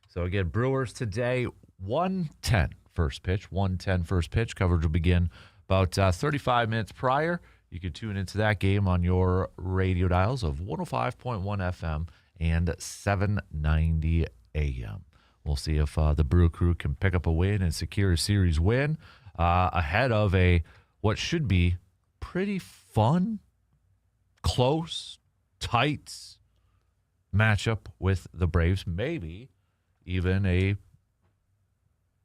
So again, Brewers today, 1:10 first pitch. 1:10 first pitch. Coverage will begin about 35 minutes prior. You can tune into that game on your radio dials of 105.1 FM and 790 AM. We'll see if the Brew Crew can pick up a win and secure a series win ahead of what should be pretty fun, close, tight matchup with the Braves. Maybe even a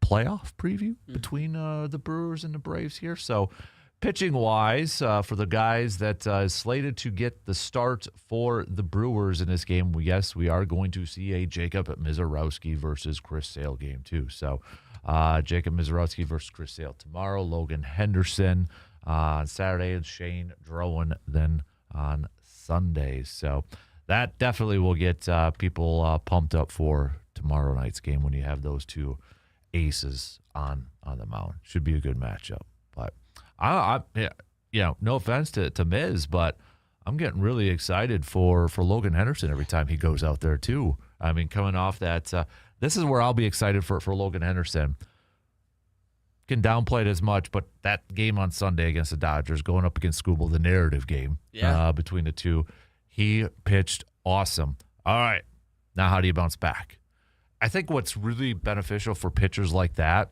playoff preview between the Brewers and the Braves here. So pitching-wise, for the guys that is slated to get the start for the Brewers in this game, yes, we are going to see a Jacob Mizorowski versus Chris Sale game too. So Jacob Mizorowski versus Chris Sale tomorrow, Logan Henderson on Saturday, and Shane Drowan then on Sundays. So that definitely will get people pumped up for tomorrow night's game when you have those two aces on the mound. Should be a good matchup. But no offense to Miz, but I'm getting really excited for Logan Henderson every time he goes out there too. I mean, coming off that, this is where I'll be excited for Logan Henderson. Can downplay it as much, but that game on Sunday against the Dodgers, going up against Skubal, the narrative game between the two, he pitched awesome. All right, now how do you bounce back? I think what's really beneficial for pitchers like that,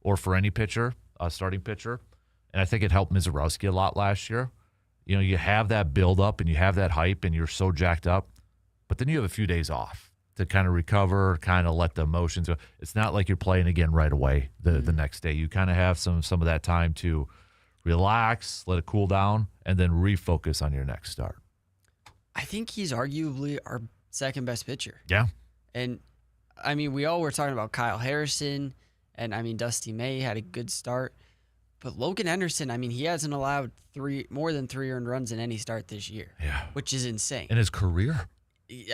or for any pitcher, a starting pitcher, and I think it helped Mizorowski a lot last year. You know, you have that build-up and you have that hype and you're so jacked up, but then you have a few days off to kind of recover, kind of let the emotions go. It's not like you're playing again right away the next day. You kind of have some of that time to relax, let it cool down, and then refocus on your next start. I think he's arguably our second-best pitcher. Yeah. And, I mean, we all were talking about Kyle Harrison, and, I mean, Dusty May had a good start. But Logan Henderson, I mean, he hasn't allowed more than 3 earned runs in any start this year. Yeah. Which is insane. In his career?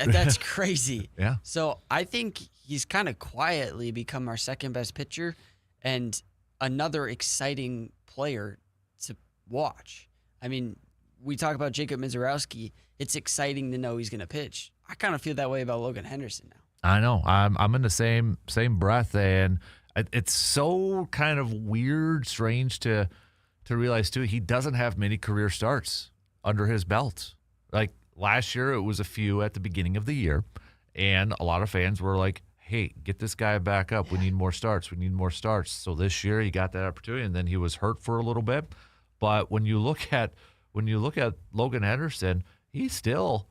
That's crazy. Yeah. So I think he's kind of quietly become our second-best pitcher and another exciting player to watch. I mean, we talk about Jacob Mizorowski. It's exciting to know he's going to pitch. I kind of feel that way about Logan Henderson now. I know. I'm in the same breath, and it's so kind of weird, strange to realize too. He doesn't have many career starts under his belt. Like last year, it was a few at the beginning of the year, and a lot of fans were like, "Hey, get this guy back up. We need more starts. We need more starts." So this year, he got that opportunity, and then he was hurt for a little bit. But when you look at Logan Henderson, he's still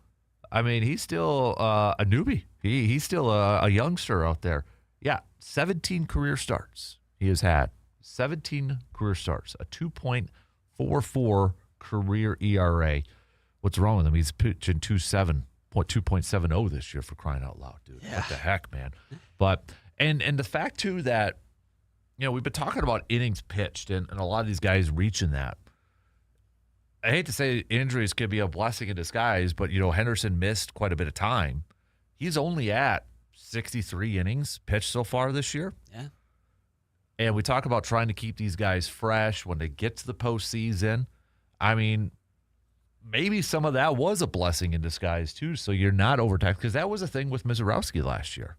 a newbie. He's still a youngster out there. Yeah, 17 career starts he has had. 17 career starts, a 2.44 career ERA. What's wrong with him? He's pitching 2.70 this year, for crying out loud, dude. Yeah. What the heck, man? But and the fact too that, you know, we've been talking about innings pitched and a lot of these guys reaching that. I hate to say injuries could be a blessing in disguise, but, you know, Henderson missed quite a bit of time. He's only at 63 innings pitched so far this year. Yeah. And we talk about trying to keep these guys fresh when they get to the postseason. I mean, maybe some of that was a blessing in disguise too, so you're not overtaxed, because that was a thing with Mizorowski last year.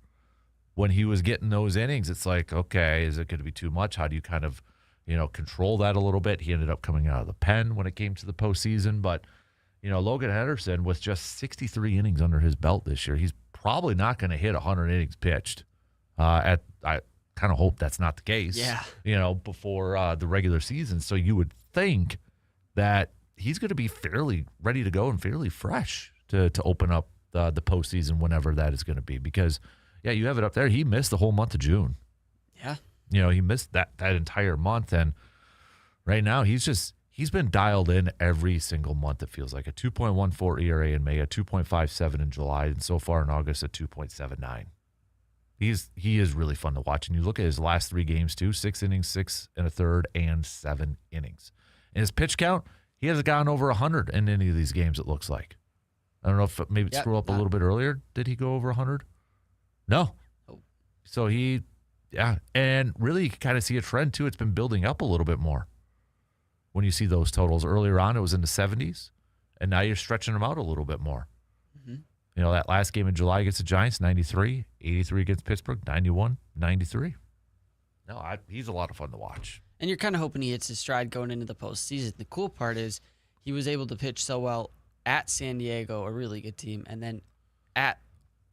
When he was getting those innings, it's like, okay, is it going to be too much? How do you kind of, you know, control that a little bit? He ended up coming out of the pen when it came to the postseason. But, you know, Logan Henderson, with just 63 innings under his belt this year, he's probably not going to hit 100 innings pitched. I kind of hope that's not the case. Yeah. You know, before the regular season. So you would think that he's going to be fairly ready to go and fairly fresh to open up the postseason whenever that is going to be. Because, yeah, you have it up there. He missed the whole month of June. Yeah. You know, he missed that entire month. And right now he's been dialed in every single month. It feels like a 2.14 ERA in May, a 2.57 in July, and so far in August a 2.79. He is really fun to watch. And you look at his last 3 games too: 6 innings, 6 and a third, and 7 innings. And his pitch count, he hasn't gone over 100 in any of these games. It looks like. I don't know if maybe scroll up a little bit earlier. Did he go over 100? No. Oh. So and really you can kind of see a trend too. It's been building up a little bit more. When you see those totals earlier on, it was in the 70s, and now you're stretching them out a little bit more. Mm-hmm. You know, that last game in July against the Giants, 93, 83 against Pittsburgh, 91, 93. No, he's a lot of fun to watch. And you're kind of hoping he hits his stride going into the postseason. The cool part is he was able to pitch so well at San Diego, a really good team, and then at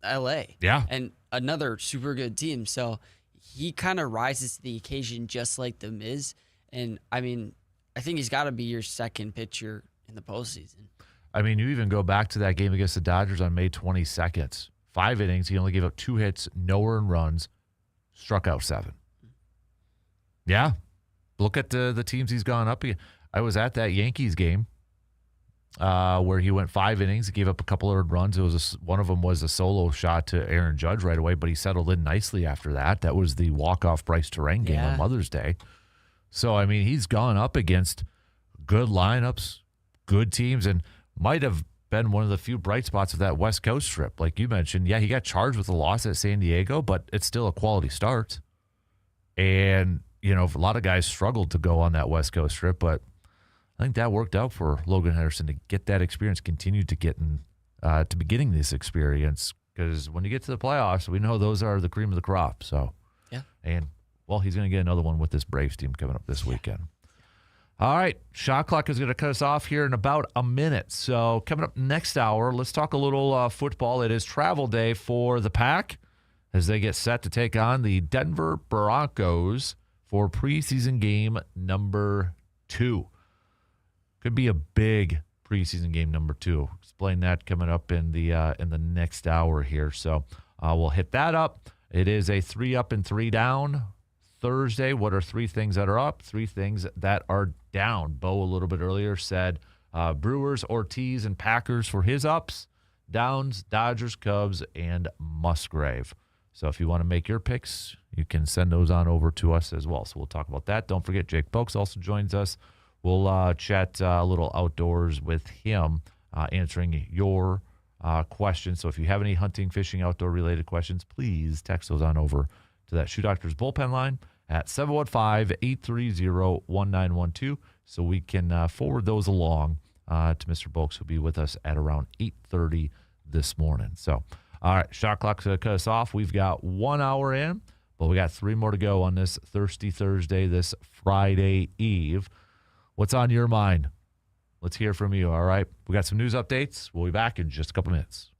L.A. Yeah. And another super good team. So he kind of rises to the occasion just like The Miz. And, I mean, I think he's got to be your second pitcher in the postseason. I mean, you even go back to that game against the Dodgers on May 22nd. 5 innings. He only gave up 2 hits, no earned runs, struck out 7. Yeah. Look at the teams he's gone up against. I was at that Yankees game where he went 5 innings. He gave up a couple earned runs. One of them was a solo shot to Aaron Judge right away, but he settled in nicely after that. That was the walk-off Bryce Terang game on Mother's Day. So, I mean, he's gone up against good lineups, good teams, and might have been one of the few bright spots of that West Coast trip. Like you mentioned, he got charged with a loss at San Diego, but it's still a quality start. And, you know, a lot of guys struggled to go on that West Coast trip, but I think that worked out for Logan Henderson to get that experience, continue to be getting this experience, because when you get to the playoffs, we know those are the cream of the crop. So, and well, he's going to get another one with this Braves team coming up this weekend. All right, shot clock is going to cut us off here in about a minute. So coming up next hour, let's talk a little football. It is travel day for the Pack as they get set to take on the Denver Broncos for preseason game number 2. Could be a big preseason game number 2. Explain that coming up in the next hour here. So we'll hit that up. It is a 3 up and 3 down Thursday. What are 3 things that are up? 3 things that are down. Bo a little bit earlier said Brewers, Ortiz, and Packers for his ups. Downs, Dodgers, Cubs, and Musgrave. So if you want to make your picks, you can send those on over to us as well. So we'll talk about that. Don't forget, Jake Pokes also joins us. We'll chat a little outdoors with him, answering your questions. So if you have any hunting, fishing, outdoor-related questions, please text those on over to that Shoe Doctors bullpen line at 715-830-1912 so we can forward those along to Mr. Bolks, who'll be with us at around 8:30 this morning. So, all right, shot clock's going to cut us off. We've got 1 hour in, but we got 3 more to go on this Thirsty Thursday, this Friday Eve. What's on your mind? Let's hear from you, all right? We got some news updates. We'll be back in just a couple minutes.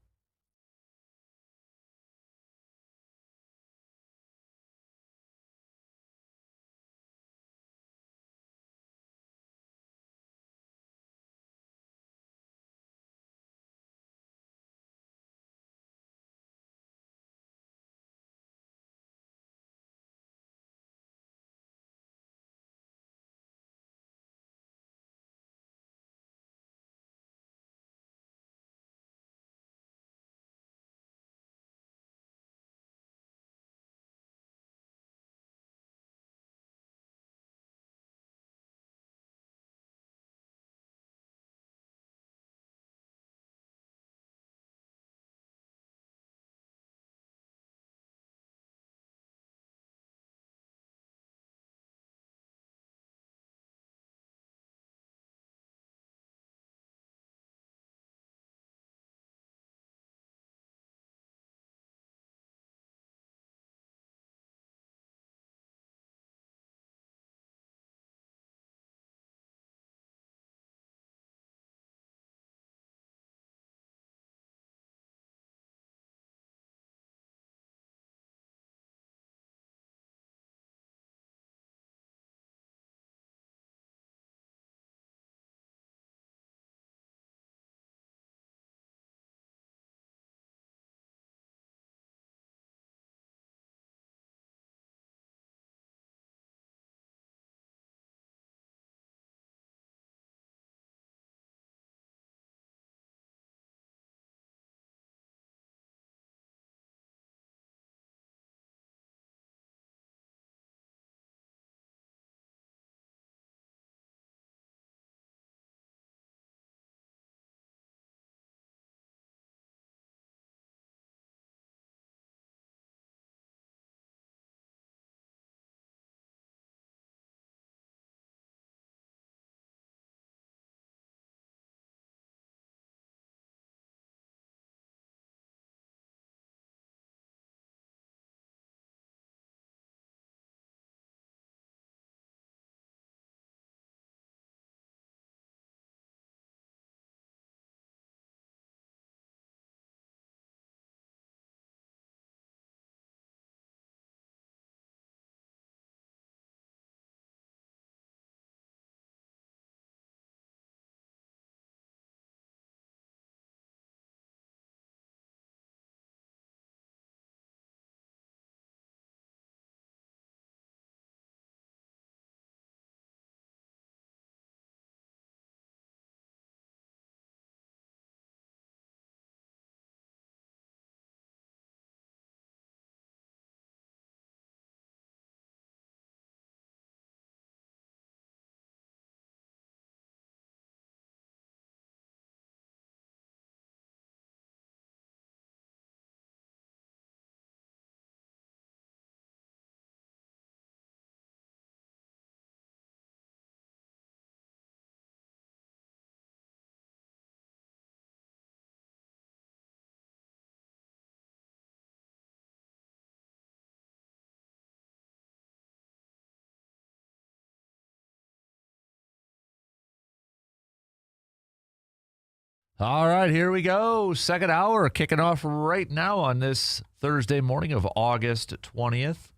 All right, here we go. Second hour kicking off right now on this Thursday morning of August 20th.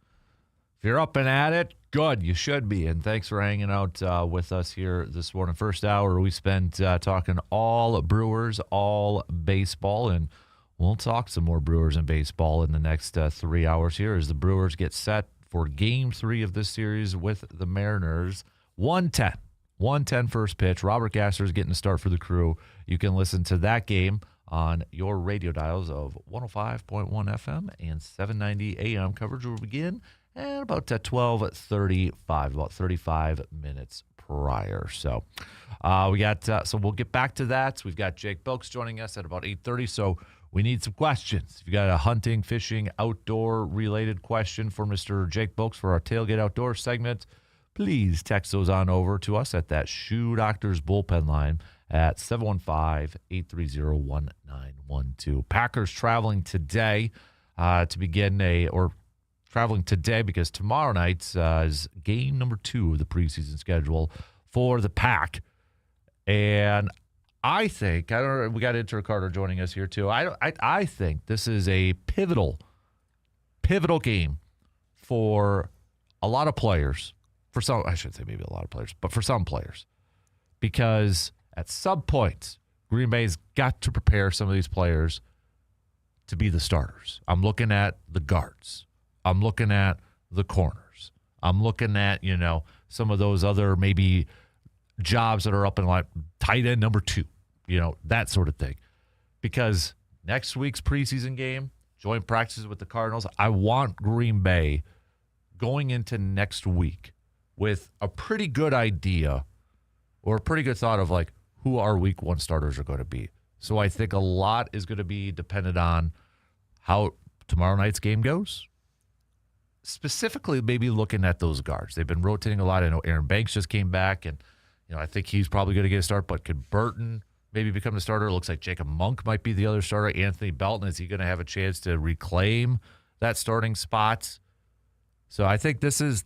If you're up and at it, good. You should be. And thanks for hanging out with us here this morning. First hour, we spent talking all Brewers, all baseball, and we'll talk some more Brewers and baseball in the next 3 hours here as the Brewers get set for Game 3 of this series with the Mariners. 1:10 first pitch. Robert Gasser is getting a start for the Crew. You can listen to that game on your radio dials of 105.1 FM and 790 AM. Coverage will begin at about 12:35, about 35 minutes prior. So we'll get back to that. We've got Jake Bilks joining us at about 8:30. So we need some questions. If you got a hunting, fishing, outdoor related question for Mr. Jake Bilks for our Tailgate Outdoor segment, please text those on over to us at that Shoe Doctors bullpen line at 715-830-1912. Packers traveling today traveling today because tomorrow night is game number 2 of the preseason schedule for the Pack. And I think, we got Inter Carter joining us here too. I think this is a pivotal game for a lot of players. For some, I shouldn't say maybe a lot of players, but for some players. Because at some point, Green Bay's got to prepare some of these players to be the starters. I'm looking at the guards. I'm looking at the corners. I'm looking at, some of those other maybe jobs that are up in like tight end number 2, that sort of thing. Because next week's preseason game, joint practices with the Cardinals, I want Green Bay going into next week with a pretty good idea or a pretty good thought of like who our week 1 starters are going to be. So I think a lot is going to be dependent on how tomorrow night's game goes. Specifically, maybe looking at those guards. They've been rotating a lot. I know Aaron Banks just came back, and I think he's probably going to get a start, but could Burton maybe become the starter? It looks like Jacob Monk might be the other starter. Anthony Belton, is he going to have a chance to reclaim that starting spot? So I think this is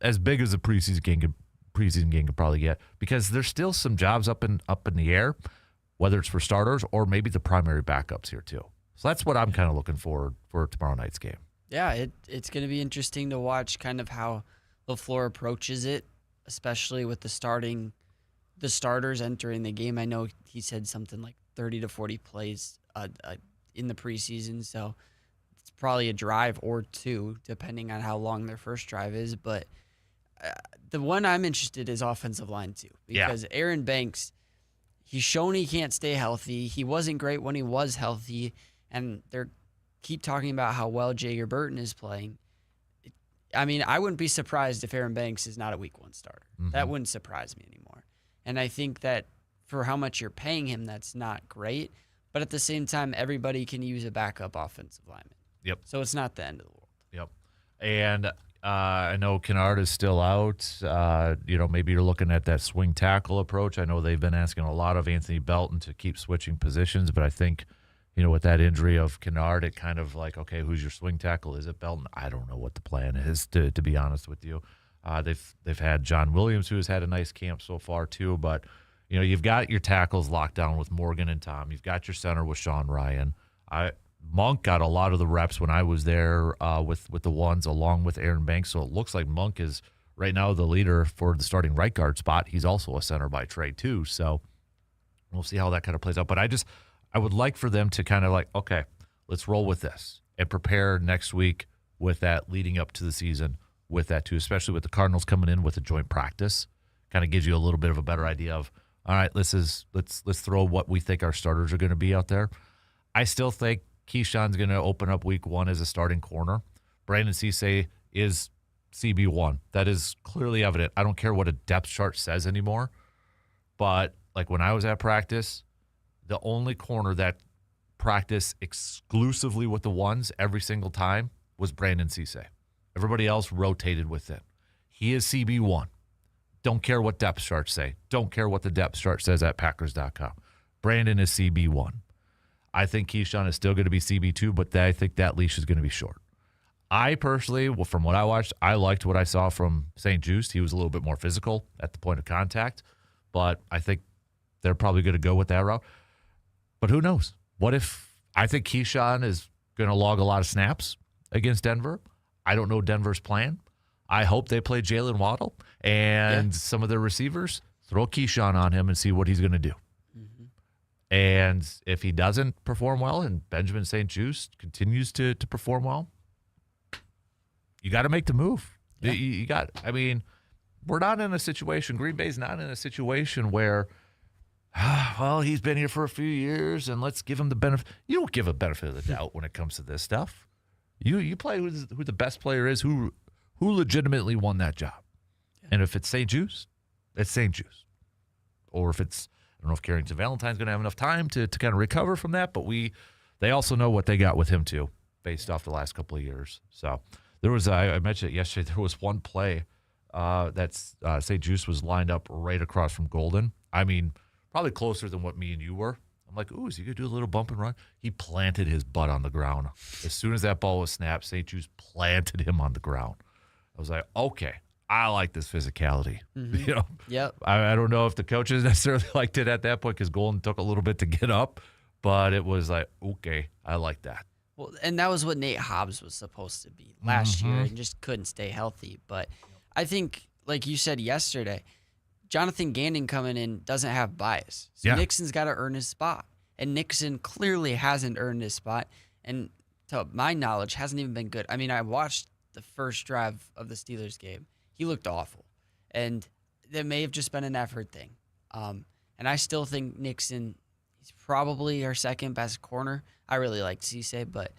as big as a preseason game could probably get, because there's still some jobs up in the air, whether it's for starters or maybe the primary backups here too. So that's what I'm kind of looking for tomorrow night's game. Yeah, it's going to be interesting to watch kind of how LaFleur approaches it, especially with the starters entering the game. I know he said something like 30 to 40 plays in the preseason, so it's probably a drive or 2, depending on how long their first drive is. But the one I'm interested in is offensive line too, because Aaron Banks, he's shown he can't stay healthy. He wasn't great when he was healthy, and they're keep talking about how well Jager Burton is playing. I mean, I wouldn't be surprised if Aaron Banks is not a week 1 starter. Mm-hmm. That wouldn't surprise me anymore. And I think that for how much you're paying him, that's not great. But at the same time, everybody can use a backup offensive lineman. Yep. So it's not the end of the world. Yep. And I know Kennard is still out. Maybe you're looking at that swing tackle approach. I know they've been asking a lot of Anthony Belton to keep switching positions, but I think, with that injury of Kennard, it kind of like, okay, who's your swing tackle? Is it Belton? I don't know what the plan is, to be honest with you. They've had John Williams, who has had a nice camp so far too, but you've got your tackles locked down with Morgan and Tom. You've got your center with Sean Ryan. Monk got a lot of the reps when I was there with the ones along with Aaron Banks, so it looks like Monk is right now the leader for the starting right guard spot. He's also a center by trade too, so we'll see how that kind of plays out. But I would like for them to kind of like, okay, let's roll with this and prepare next week with that leading up to the season with that too, especially with the Cardinals coming in with a joint practice. Kind of gives you a little bit of a better idea of, all right, let's throw what we think our starters are going to be out there. I still think Keyshawn's going to open up week 1 as a starting corner. Brandon Cisse is CB1. That is clearly evident. I don't care what a depth chart says anymore. But like when I was at practice, the only corner that practiced exclusively with the ones every single time was Brandon Cisse. Everybody else rotated with it. He is CB1. Don't care what depth charts say. Don't care what the depth chart says at Packers.com. Brandon is CB1. I think Keyshawn is still going to be CB2, but I think that leash is going to be short. I personally, from what I watched, I liked what I saw from St. Juste. He was a little bit more physical at the point of contact, but I think they're probably going to go with that route. But who knows? What if I think Keyshawn is going to log a lot of snaps against Denver? I don't know Denver's plan. I hope they play Jalen Waddle and some of their receivers. Throw Keyshawn on him and see what he's going to do. Mm-hmm. And if he doesn't perform well and Benjamin St-Juste continues to perform well, you got to make the move. Yeah. We're not in a situation, Green Bay's not in a situation where, well, he's been here for a few years and let's give him the benefit. You don't give a benefit of the doubt when it comes to this stuff. You play who the best player is, who legitimately won that job. Yeah. And if it's St-Juste, it's St-Juste. Or if it's, I don't know if Carrington Valentine's going to have enough time to kind of recover from that, but they also know what they got with him too, based off the last couple of years. So there was, I mentioned it yesterday, there was one play that St-Juste was lined up right across from Golden. I mean, probably closer than what me and you were. I'm like, ooh, is he going to do a little bump and run? He planted his butt on the ground. As soon as that ball was snapped, St-Juste planted him on the ground. I was like, okay, I like this physicality. Mm-hmm. Yep. I don't know if the coaches necessarily liked it at that point because Golden took a little bit to get up, but it was like, okay, I like that. Well, and that was what Nate Hobbs was supposed to be last year and just couldn't stay healthy. But I think, like you said yesterday, Jonathan Gannon coming in doesn't have bias. So Nixon's got to earn his spot. And Nixon clearly hasn't earned his spot. And to my knowledge, hasn't even been good. I mean, I watched the first drive of the Steelers game. He looked awful. And that may have just been an effort thing. And I still think Nixon, he's probably our second best corner. I really like Cisse, but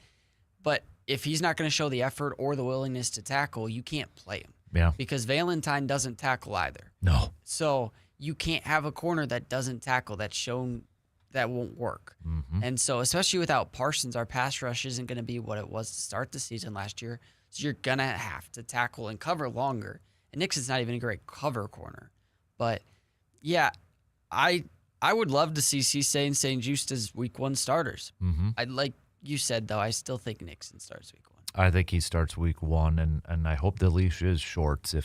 if he's not going to show the effort or the willingness to tackle, you can't play him. Yeah. Because Valentine doesn't tackle either. No. So you can't have a corner that doesn't tackle, that's shown that won't work. Mm-hmm. And so especially without Parsons, our pass rush isn't going to be what it was to start the season last year. So you're going to have to tackle and cover longer. And Nixon's not even a great cover corner. But, yeah, I would love to see Cisse and St-Juste as week one starters. Mm-hmm. Like you said, though, I still think Nixon starts week one. I think he starts week one, and I hope the leash is shorts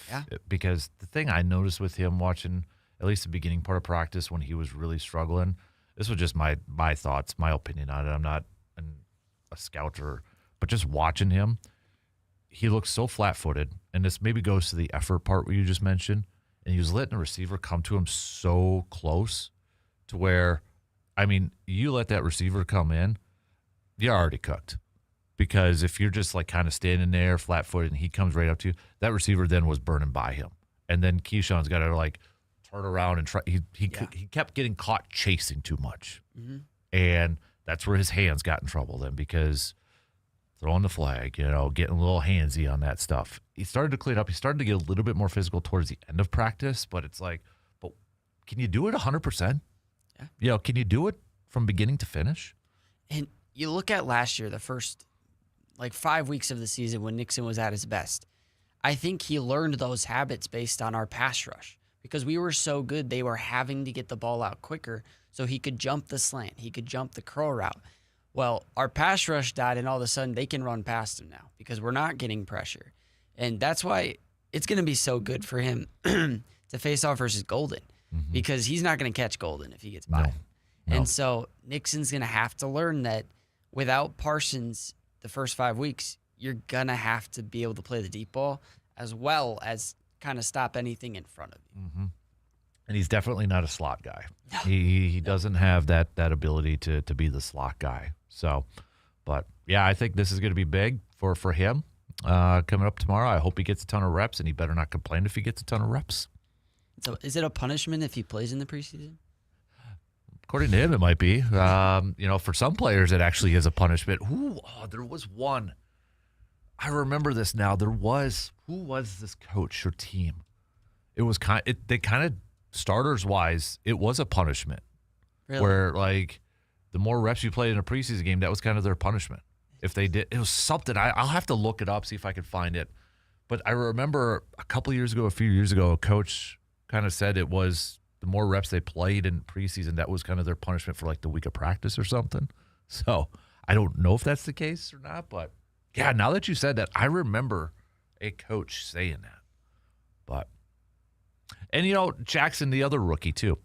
because the thing I noticed with him watching at least the beginning part of practice when he was really struggling, this was just my thoughts, my opinion on it. I'm not a scouter, but just watching him, he looks so flat-footed, and this maybe goes to the effort part where you just mentioned, and he was letting the receiver come to him so close to where, I mean, you let that receiver come in, you're already cooked. Because if you're just like kind of standing there flat-footed and he comes right up to you, that receiver then was burning by him. And then Keyshawn's got to like turn around and try. He kept getting caught chasing too much. Mm-hmm. And that's where his hands got in trouble then because throwing the flag, getting a little handsy on that stuff. He started to clean up. He started to get a little bit more physical towards the end of practice, but it's like, but can you do it 100%? Yeah. Can you do it from beginning to finish? And you look at last year, the first 5 weeks of the season when Nixon was at his best. I think he learned those habits based on our pass rush because we were so good. They were having to get the ball out quicker so he could jump the slant. He could jump the curl route. Well, our pass rush died, and all of a sudden they can run past him now because we're not getting pressure. And that's why it's going to be so good for him to face off versus Golden because he's not going to catch Golden if he gets by. No. And so Nixon's going to have to learn that without Parsons the first 5 weeks, you're going to have to be able to play the deep ball as well as kind of stop anything in front of you. Mm-hmm. And he's definitely not a slot guy. No. He doesn't have that ability to be the slot guy. So, but, yeah, I think this is going to be big for him coming up tomorrow. I hope he gets a ton of reps, and he better not complain if he gets a ton of reps. So is it a punishment if he plays in the preseason? According to him, it might be. For some players, it actually is a punishment. There was one. I remember this now. Who was this coach or team? It was starters-wise, it was a punishment. Really? Where, the more reps you played in a preseason game, that was kind of their punishment. If they did, it was something. I'll have to look it up, see if I can find it. But I remember a few years ago, a coach kind of said it was the more reps they played in preseason, that was kind of their punishment for the week of practice or something. So I don't know if that's the case or not, but yeah, now that you said that, I remember a coach saying that. And Jackson, the other rookie too,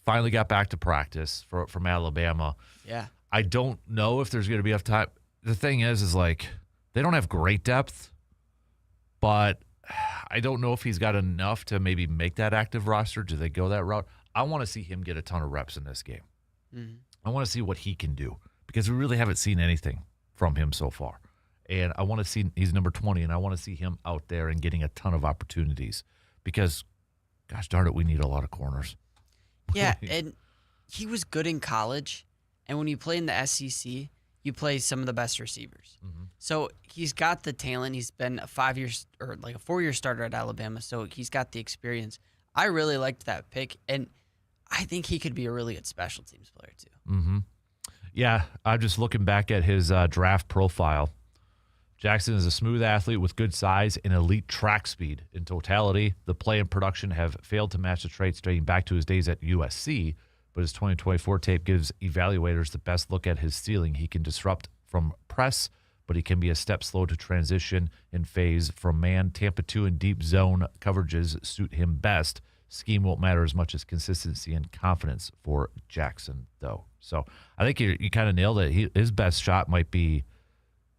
finally got back to practice from Alabama. Yeah. I don't know if there's going to be enough time. The thing is like they don't have great depth, but I don't know if he's got enough to maybe make that active roster. Do they go that route? I want to see him get a ton of reps in this game. Mm-hmm. I want to see what he can do because we really haven't seen anything from him so far. And I want to see he's number 20, and I want to see him out there and getting a ton of opportunities because, gosh darn it, we need a lot of corners. Yeah, and he was good in college, and when you play in the SEC, you play some of the best receivers. Mm-hmm. So he's got the talent. He's been a 4-year starter at Alabama, so he's got the experience. I really liked that pick, and I think he could be a really good special teams player too. Mm-hmm. Yeah, I'm just looking back at his draft profile. Jackson is a smooth athlete with good size and elite track speed. In totality, the play and production have failed to match the traits dating back to his days at USC, but his 2024 tape gives evaluators the best look at his ceiling. He can disrupt from press, but he can be a step slow to transition in phase from man. Tampa 2 and deep zone coverages suit him best. Scheme won't matter as much as consistency and confidence for Jackson, though. So I think you kind of nailed it. His best shot might be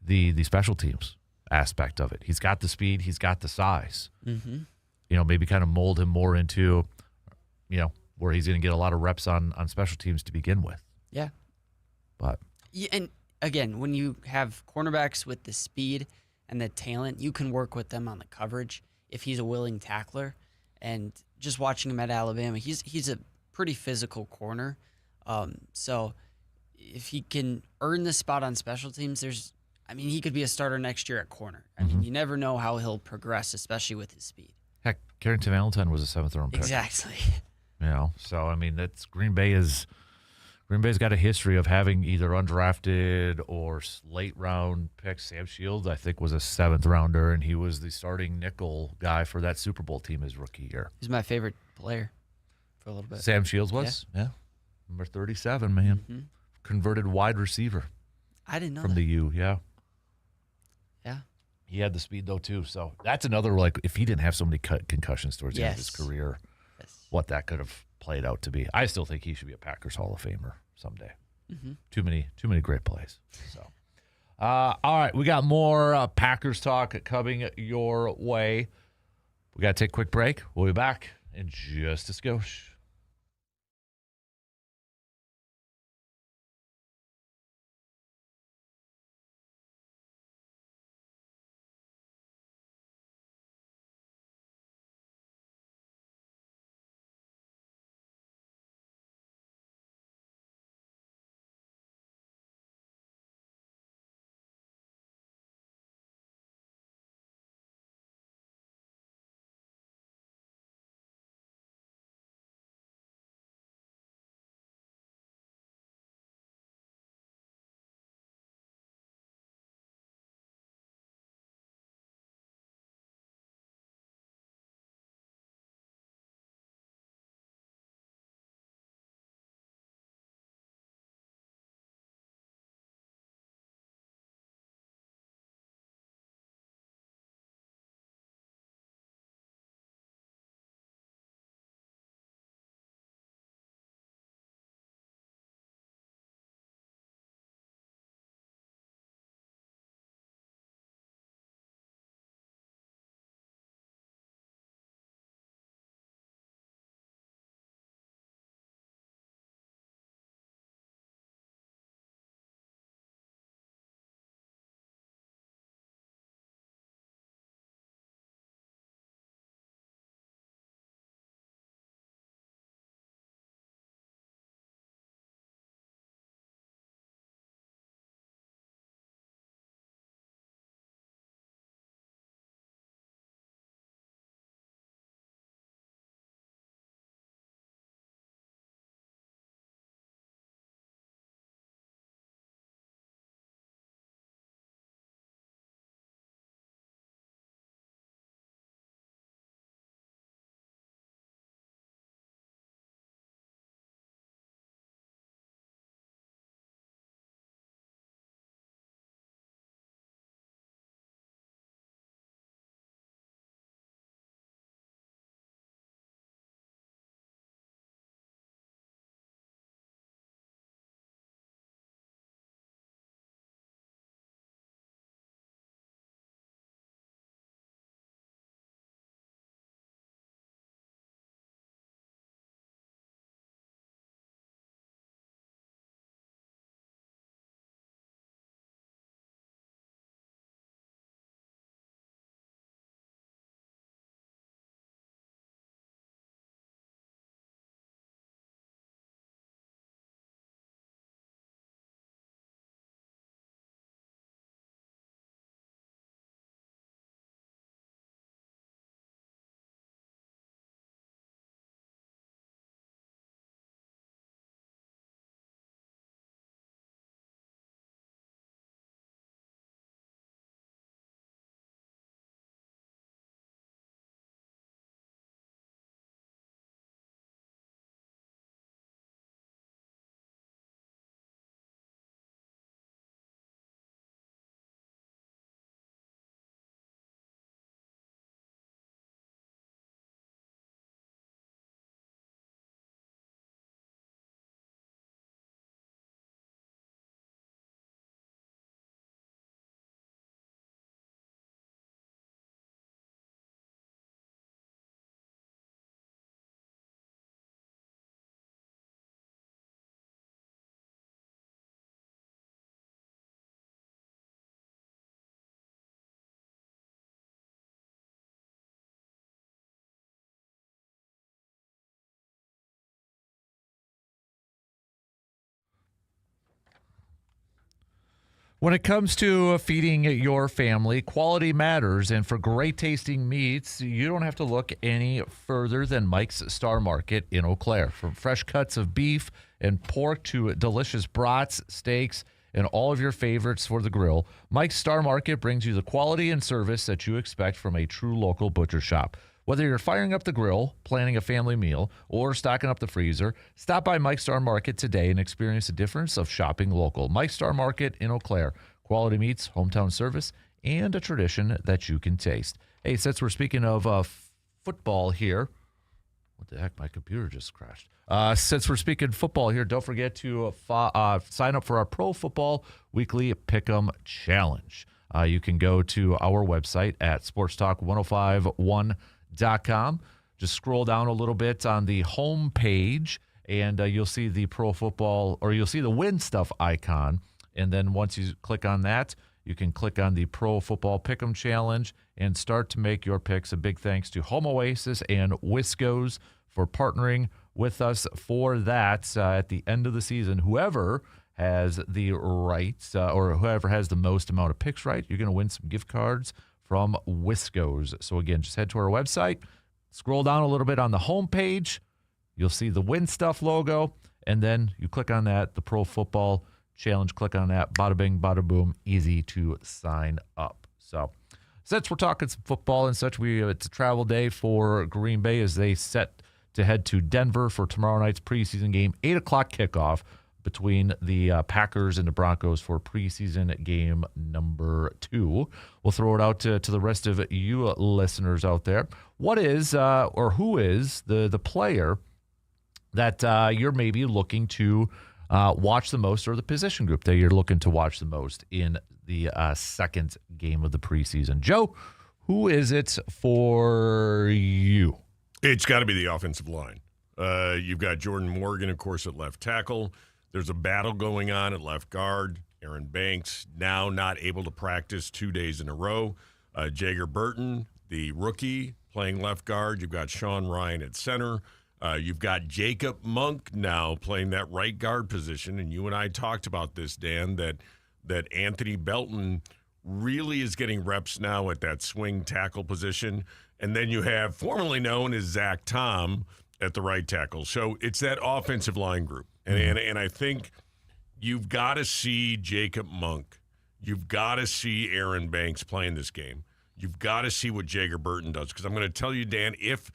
the special teams aspect of it. He's got the speed. He's got the size. Mm-hmm. Maybe kind of mold him more into, where he's going to get a lot of reps on special teams to begin with. Yeah. But yeah, and again, when you have cornerbacks with the speed and the talent, you can work with them on the coverage if he's a willing tackler. And just watching him at Alabama, he's a pretty physical corner. So if he can earn the spot on special teams, he could be a starter next year at corner. I mean, you never know how he'll progress, especially with his speed. Heck, Carrington Valentine was a 7th-round pick. Exactly. So that's Green Bay's got a history of having either undrafted or late round picks. Sam Shields, I think, was a 7th-rounder, and he was the starting nickel guy for that Super Bowl team his rookie year. He's my favorite player for a little bit. Sam Shields was? Yeah. Number 37, man. Mm-hmm. Converted wide receiver. I didn't know from that. the U, yeah. Yeah. He had the speed, though, too. So that's another, if he didn't have so many concussions towards the end of his career, what that could have played out to be. I still think he should be a Packers Hall of Famer someday. Mm-hmm. Too many great plays. So, all right, we got more Packers talk coming your way. We got to take a quick break. We'll be back in just a skosh. When it comes to feeding your family, quality matters, and for great tasting meats, you don't have to look any further than Mike's Star Market in Eau Claire. From fresh cuts of beef and pork to delicious brats, steaks, and all of your favorites for the grill, Mike's Star Market brings you the quality and service that you expect from a true local butcher shop. Whether you're firing up the grill, planning a family meal, or stocking up the freezer, stop by Mike's Star Market today and experience the difference of shopping local. Mike's Star Market in Eau Claire. Quality meats, hometown service, and a tradition that you can taste. Hey, since we're speaking of football here, what the heck? My computer just crashed. Since we're speaking football here, don't forget to sign up for our Pro Football Weekly Pick'em Challenge. You can go to our website at sportstalk1051.com. Just scroll down a little bit on the home page, and you'll see the Pro Football, or you'll see the Win Stuff icon. And then once you click on that, you can click on the Pro Football Pick'em Challenge and start to make your picks. A big thanks to Home Oasis and Wisco's for partnering with us for that. At the end of the season, whoever has the right or whoever has the most amount of picks right, you're going to win some gift cards from Wisco's. So again, just head to our website, scroll down a little bit on the homepage. You'll see the Win Stuff logo, and then you click on that, the Pro Football Challenge. Click on that. Bada bing, bada boom. Easy to sign up. So since we're talking some football and such, it's a travel day for Green Bay as they set to head to Denver for tomorrow night's preseason game. 8 o'clock kickoff between the Packers and the Broncos for preseason game number 2. We'll throw it out to the rest of you listeners out there. What is or who is the player that you're maybe looking to watch the most, or the position group that you're looking to watch the most in the second game of the preseason? Joe, who is it for you? It's got to be the offensive line. You've got Jordan Morgan, of course, at left tackle. There's a battle going on at left guard. Aaron Banks now not able to practice 2 days in a row. Jager Burton, the rookie, playing left guard. You've got Sean Ryan at center. You've got Jacob Monk now playing that right guard position. And you and I talked about this, Dan, that Anthony Belton really is getting reps now at that swing tackle position. And then you have formerly known as Zach Tom at the right tackle. So it's that offensive line group. And I think you've got to see Jacob Monk. You've got to see Aaron Banks playing this game. You've got to see what Jager Burton does. Because I'm going to tell you, Dan, if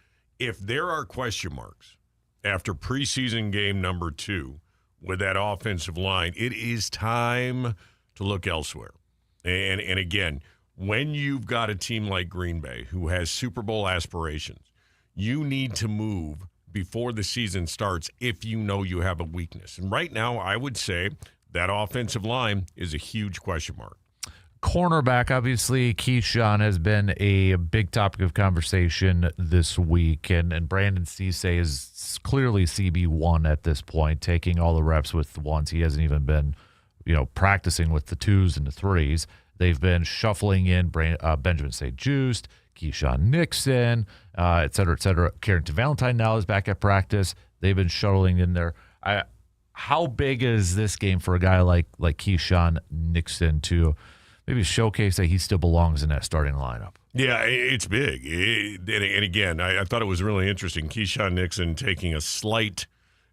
there are question marks after preseason game number 2 with that offensive line, it is time to look elsewhere. And again, when you've got a team like Green Bay who has Super Bowl aspirations, you need to move before the season starts if you know you have a weakness. And right now, I would say that offensive line is a huge question mark. Cornerback, obviously, Keyshawn has been a big topic of conversation this week, and Brandon Cisse is clearly CB1 at this point, taking all the reps with the ones. He hasn't even been, practicing with the 2s and the 3s. They've been shuffling in Benjamin St. Juste, Keyshawn Nixon, et cetera, et cetera. Carrington Valentine now is back at practice. They've been shuttling in there. How big is this game for a guy like Keyshawn Nixon to maybe showcase that he still belongs in that starting lineup? Yeah, it's big. And again, I thought it was really interesting. Keyshawn Nixon taking a slight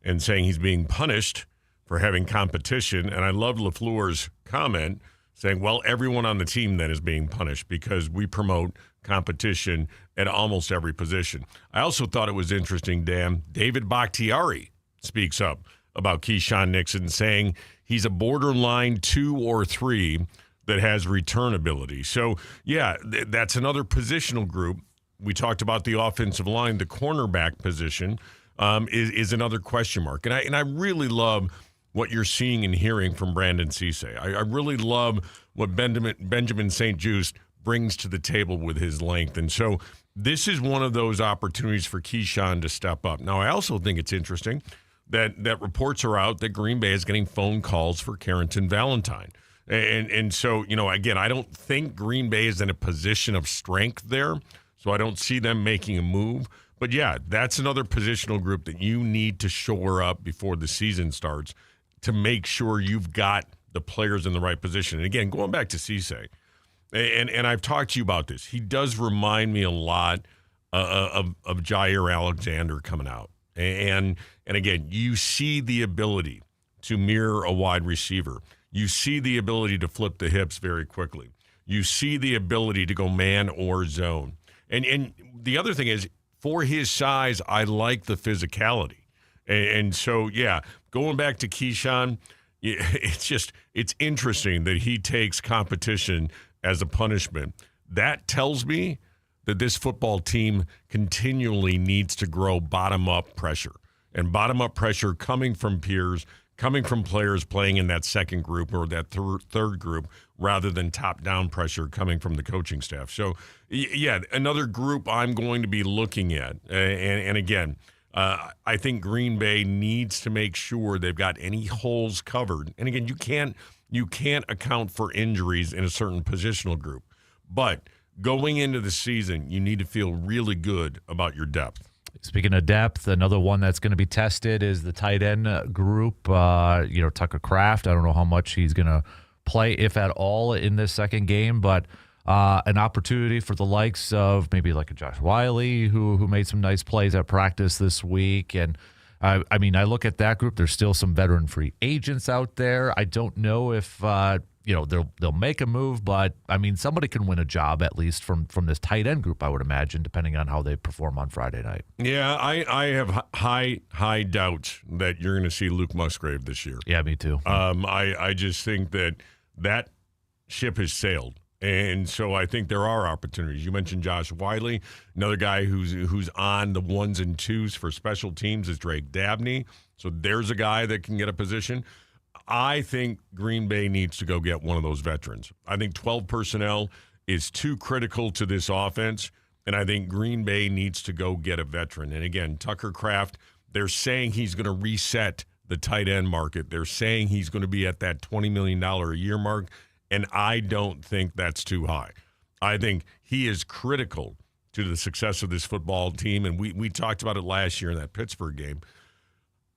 and saying he's being punished for having competition. And I love LaFleur's comment saying, well, everyone on the team then is being punished because we promote competition at almost every position. I also thought it was interesting, Dan, David Bakhtiari speaks up about Keyshawn Nixon, saying he's a borderline 2 or 3 that has return ability. So, yeah, that's another positional group. We talked about the offensive line. The cornerback position is another question mark. And I really love what you're seeing and hearing from Brandon Cisse. I really love what Benjamin St. Juste brings to the table with his length. And so this is one of those opportunities for Keyshawn to step up. Now, I also think it's interesting that reports are out that Green Bay is getting phone calls for Carrington Valentine. And so, again, I don't think Green Bay is in a position of strength there, so I don't see them making a move. But, yeah, that's another positional group that you need to shore up before the season starts to make sure you've got the players in the right position. And again, going back to Cisse, and I've talked to you about this, he does remind me a lot of Jair Alexander coming out. And again, you see the ability to mirror a wide receiver. You see the ability to flip the hips very quickly. You see the ability to go man or zone. And the other thing is, for his size, I like the physicality. And so, yeah, going back to Keyshawn, it's interesting that he takes competition as a punishment. That tells me that this football team continually needs to grow bottom-up pressure. And bottom-up pressure coming from peers, coming from players playing in that second group or that third group, rather than top-down pressure coming from the coaching staff. So, yeah, another group I'm going to be looking at. And again, I think Green Bay needs to make sure they've got any holes covered. And again, you can't account for injuries in a certain positional group. But going into the season, you need to feel really good about your depth. Speaking of depth, another one that's going to be tested is the tight end group. Tucker Kraft. I don't know how much he's going to play, if at all, in this second game, but an opportunity for the likes of maybe like a Josh Wiley, who made some nice plays at practice this week. And I look at that group. There's still some veteran free agents out there. I don't know if they'll make a move, but somebody can win a job at least from this tight end group, I would imagine, depending on how they perform on Friday night. Yeah, I have high doubts that you're going to see Luke Musgrave this year. Yeah, me too. I just think that ship has sailed. And so I think there are opportunities. You mentioned Josh Wiley. Another guy who's on the ones and twos for special teams is Drake Dabney. So there's a guy that can get a position. I think Green Bay needs to go get one of those veterans. I think 12 personnel is too critical to this offense, and I think Green Bay needs to go get a veteran. And again, Tucker Kraft, they're saying he's going to reset the tight end market. They're saying he's going to be at that $20 million a year mark, and I don't think that's too high. I think he is critical to the success of this football team, and we talked about it last year in that Pittsburgh game,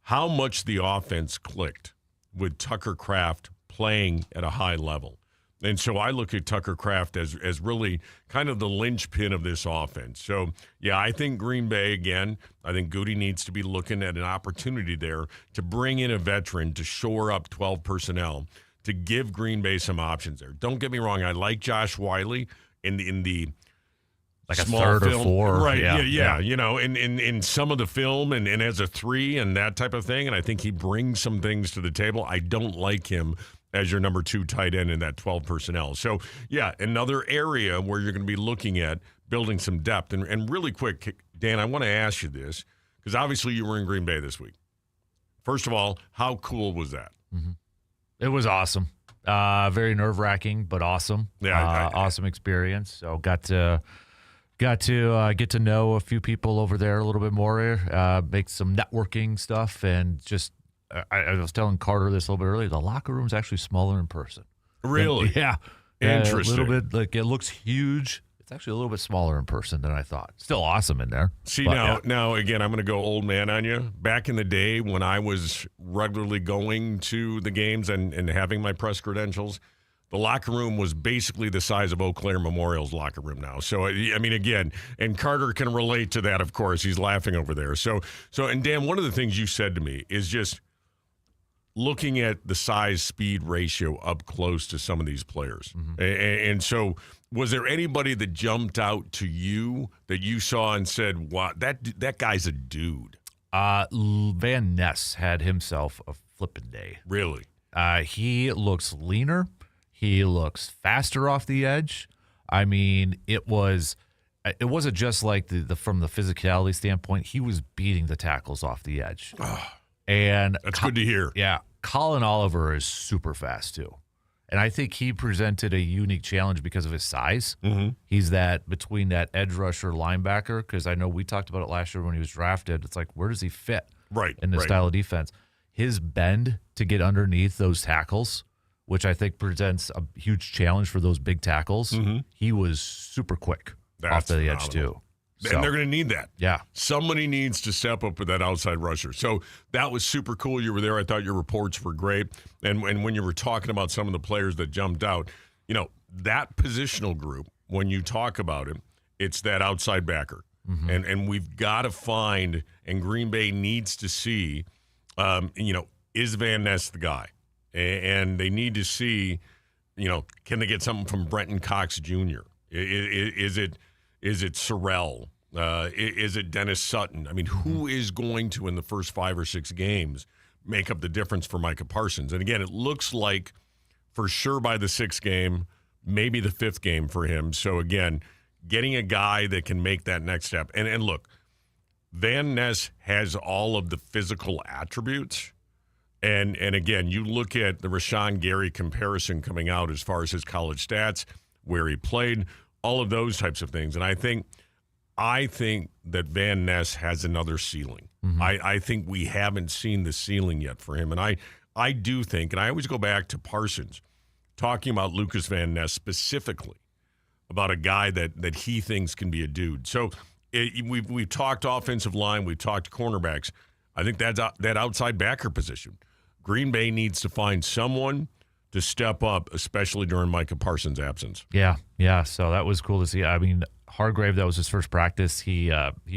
how much the offense clicked with Tucker Kraft playing at a high level. And so I look at Tucker Kraft as really kind of the linchpin of this offense. So, yeah, I think Green Bay, again, I think Goody needs to be looking at an opportunity there to bring in a veteran to shore up 12 personnel, to give Green Bay some options there. Don't get me wrong, I like Josh Wiley in the like small a third film. or four. Right, yeah. In some of the film and as a 3 and that type of thing, and I think he brings some things to the table. I don't like him as your number 2 tight end in that 12 personnel. So, yeah, another area where you're going to be looking at building some depth. And really quick, Dan, I want to ask you this, because obviously you were in Green Bay this week. First of all, how cool was that? Mm-hmm. It was awesome. Very nerve-wracking, but awesome. Yeah, awesome experience. So got to get to know a few people over there a little bit more, make some networking stuff, and just I was telling Carter this a little bit earlier. The locker room's actually smaller in person. Really? Yeah. Interesting. A little bit, like, it looks huge. It's actually a little bit smaller in person than I thought. Still awesome in there. See, now again, I'm going to go old man on you. Back in the day when I was regularly going to the games and having my press credentials, the locker room was basically the size of Eau Claire Memorial's locker room now. So, again, and Carter can relate to that, of course. He's laughing over there. So, and Dan, one of the things you said to me is just looking at the size-speed ratio up close to some of these players. Mm-hmm. And so was there anybody that jumped out to you that you saw and said, wow, that guy's a dude? Van Ness had himself a flippin' day. Really? He looks leaner. He looks faster off the edge. I mean, it wasn't just like the from the physicality standpoint. He was beating the tackles off the edge. And that's good to hear. Yeah. Colin Oliver is super fast too. And I think he presented a unique challenge because of his size. Mm-hmm. He's that between that edge rusher linebacker, because I know we talked about it last year when he was drafted. It's like, where does he fit in this style of defense? His bend to get underneath those tackles, which I think presents a huge challenge for those big tackles. Mm-hmm. He was super quick off the edge too. So, and they're going to need that. Yeah. Somebody needs to step up with that outside rusher. So that was super cool. You were there. I thought your reports were great. And when you were talking about some of the players that jumped out, that positional group, when you talk about it, it's that outside backer. Mm-hmm. And we've got to find, and Green Bay needs to see, is Van Ness the guy? And they need to see, can they get something from Brenton Cox Jr.? Is it Sorrell? Is it Dennis Sutton? I mean, who is going to, in the first 5 or 6 games, make up the difference for Micah Parsons? And again, it looks like for sure by the 6th game, maybe the 5th game for him. So again, getting a guy that can make that next step. And look, Van Ness has all of the physical attributes. And again, you look at the Rashawn Gary comparison coming out as far as his college stats, where he played, all of those types of things. And I think that Van Ness has another ceiling. Mm-hmm. I think we haven't seen the ceiling yet for him. And I do think, and I always go back to Parsons, talking about Lucas Van Ness specifically, about a guy that he thinks can be a dude. So we've talked offensive line, we've talked cornerbacks. I think that's that outside backer position. Green Bay needs to find someone to step up, especially during Micah Parsons' absence. Yeah. So that was cool to see. I mean, Hargrave, that was his first practice. He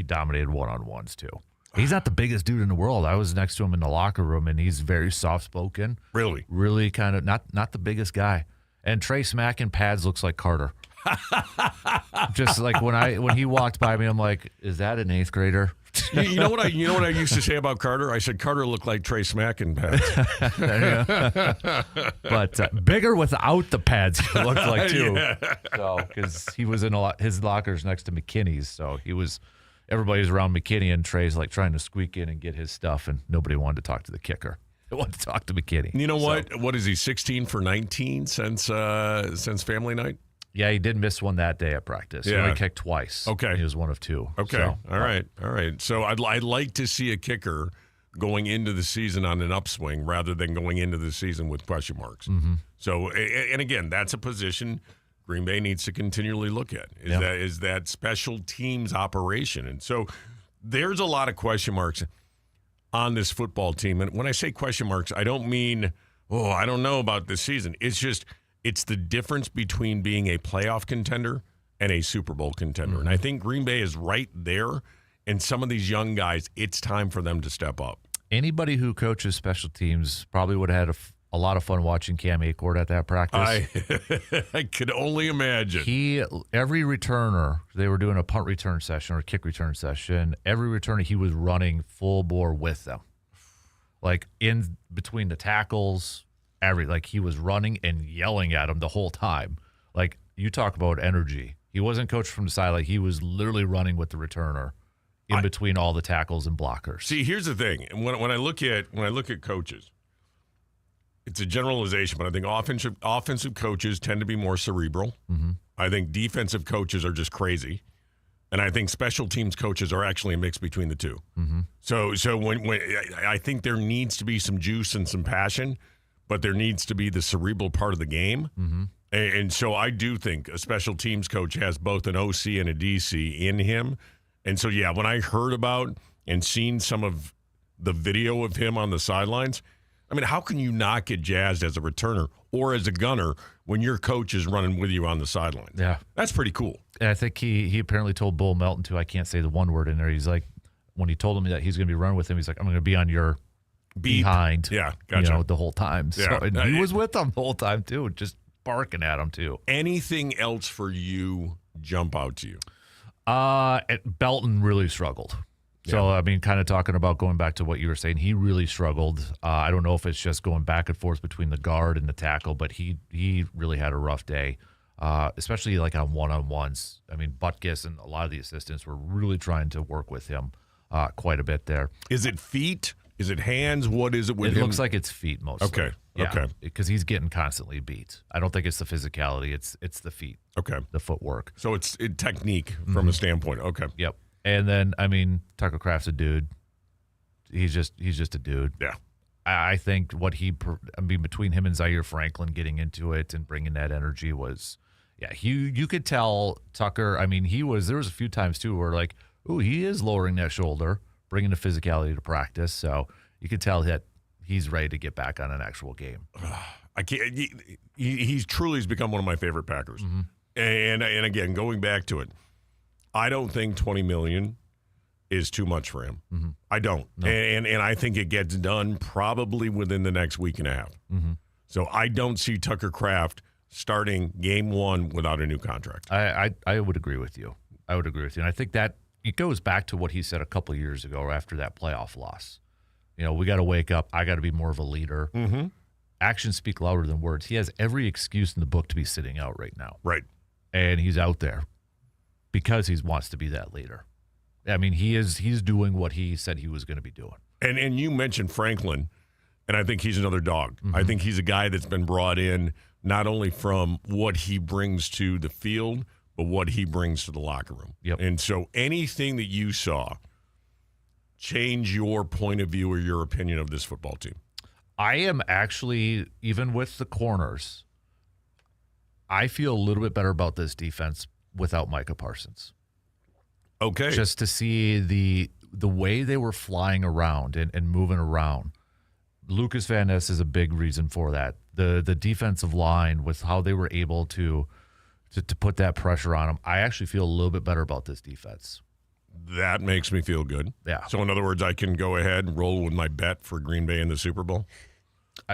dominated one-on-ones too. He's not the biggest dude in the world. I was next to him in the locker room, and he's very soft-spoken. Really kind of not the biggest guy. And Trey Smack in pads looks like Carter. Just like when he walked by me, I'm like, is that an 8th grader? You know what I used to say about Carter? I said Carter looked like Trey Smack in pads. But bigger without the pads, he looked like too. Yeah. So because he was in his lockers next to McKinney's, so everybody was around McKinney, and Trey's like trying to squeak in and get his stuff, and nobody wanted to talk to the kicker. They wanted to talk to McKinney. You know what? So, what is he? 16 for 19 since family night. Yeah, he did miss one that day at practice. Yeah. He only kicked twice. Okay. He was 1 of 2. Okay. So, All right. So I'd like to see a kicker going into the season on an upswing rather than going into the season with question marks. Mm-hmm. So, and again, that's a position Green Bay needs to continually look at, is that special teams operation. And so there's a lot of question marks on this football team. And when I say question marks, I don't mean, I don't know about this season. It's just, it's the difference between being a playoff contender and a Super Bowl contender. Mm-hmm. And I think Green Bay is right there. And some of these young guys, it's time for them to step up. Anybody who coaches special teams probably would have had a lot of fun watching Cam Akord at that practice. I could only imagine. Every returner, they were doing a punt return session or kick return session. Every returner, he was running full bore with them. Like in between the tackles, he was running and yelling at him the whole time. Like, you talk about energy. He wasn't coached from the side. Like, he was literally running with the returner in between all the tackles and blockers. See, here's the thing. When I look at coaches, it's a generalization, but I think offensive coaches tend to be more cerebral. Mm-hmm. I think defensive coaches are just crazy. And I think special teams coaches are actually a mix between the two. Mm-hmm. So when I think there needs to be some juice and some passion, but there needs to be the cerebral part of the game. Mm-hmm. And so I do think a special teams coach has both an OC and a DC in him. And so, yeah, when I heard about and seen some of the video of him on the sidelines, I mean, how can you not get jazzed as a returner or as a gunner when your coach is running with you on the sidelines? Yeah. That's pretty cool. And I think he apparently told Bull Melton, too, I can't say the one word in there. He's like, when he told him that he's going to be running with him, he's like, I'm going to be on your behind, gotcha. The whole time. So, and he was with them the whole time too, just barking at him too. Anything else for you jump out to you? Belton really struggled. So, I mean, kind of talking about going back to what you were saying, he really struggled. I don't know if it's just going back and forth between the guard and the tackle, but he really had a rough day, especially like on one-on-ones. I mean, Butkus and a lot of the assistants were really trying to work with him quite a bit there. Is it feet? Is it hands? What is it with him? It looks like it's feet mostly. Okay. Yeah, okay. Because he's getting constantly beat. I don't think it's the physicality. It's the feet. Okay. The footwork. So it's technique from a standpoint. Okay. Yep. And then, I mean, Tucker Kraft's a dude. He's just a dude. Yeah. I think between him and Zaire Franklin getting into it and bringing that energy was Yeah, you could tell Tucker. I mean, there was a few times too where like, ooh, he is lowering that shoulder, bringing the physicality to practice. So you could tell that he's ready to get back on an actual game. I can't. He's truly has become one of my favorite Packers. And again, going back to it, I don't think $20 million is too much for him. I don't, no. and I think it gets done probably within the next week and a half. So I don't see Tucker Kraft starting game one without a new contract. I would agree with you. And I think that it goes back to what he said a couple of years ago after that playoff loss. We got to wake up. I got to be more of a leader. Actions speak louder than words. He has every excuse in the book to be sitting out right now. Right. And he's out there because he wants to be that leader. I mean, he's doing what he said he was going to be doing. And you mentioned Franklin, and I think he's another dog. I think he's a guy that's been brought in not only from what he brings to the field, but what he brings to the locker room. Yep. And so anything that you saw change your point of view or your opinion of this football team? I am actually, even with the corners, I feel a little bit better about this defense without Micah Parsons. Okay. Just to see the way they were flying around and moving around. Lucas Van Ness is a big reason for that. The defensive line with how they were able to put that pressure on them. I actually feel a little bit better about this defense. That makes me feel good. Yeah. So in other words, I can go ahead and roll with my bet for Green Bay in the Super Bowl?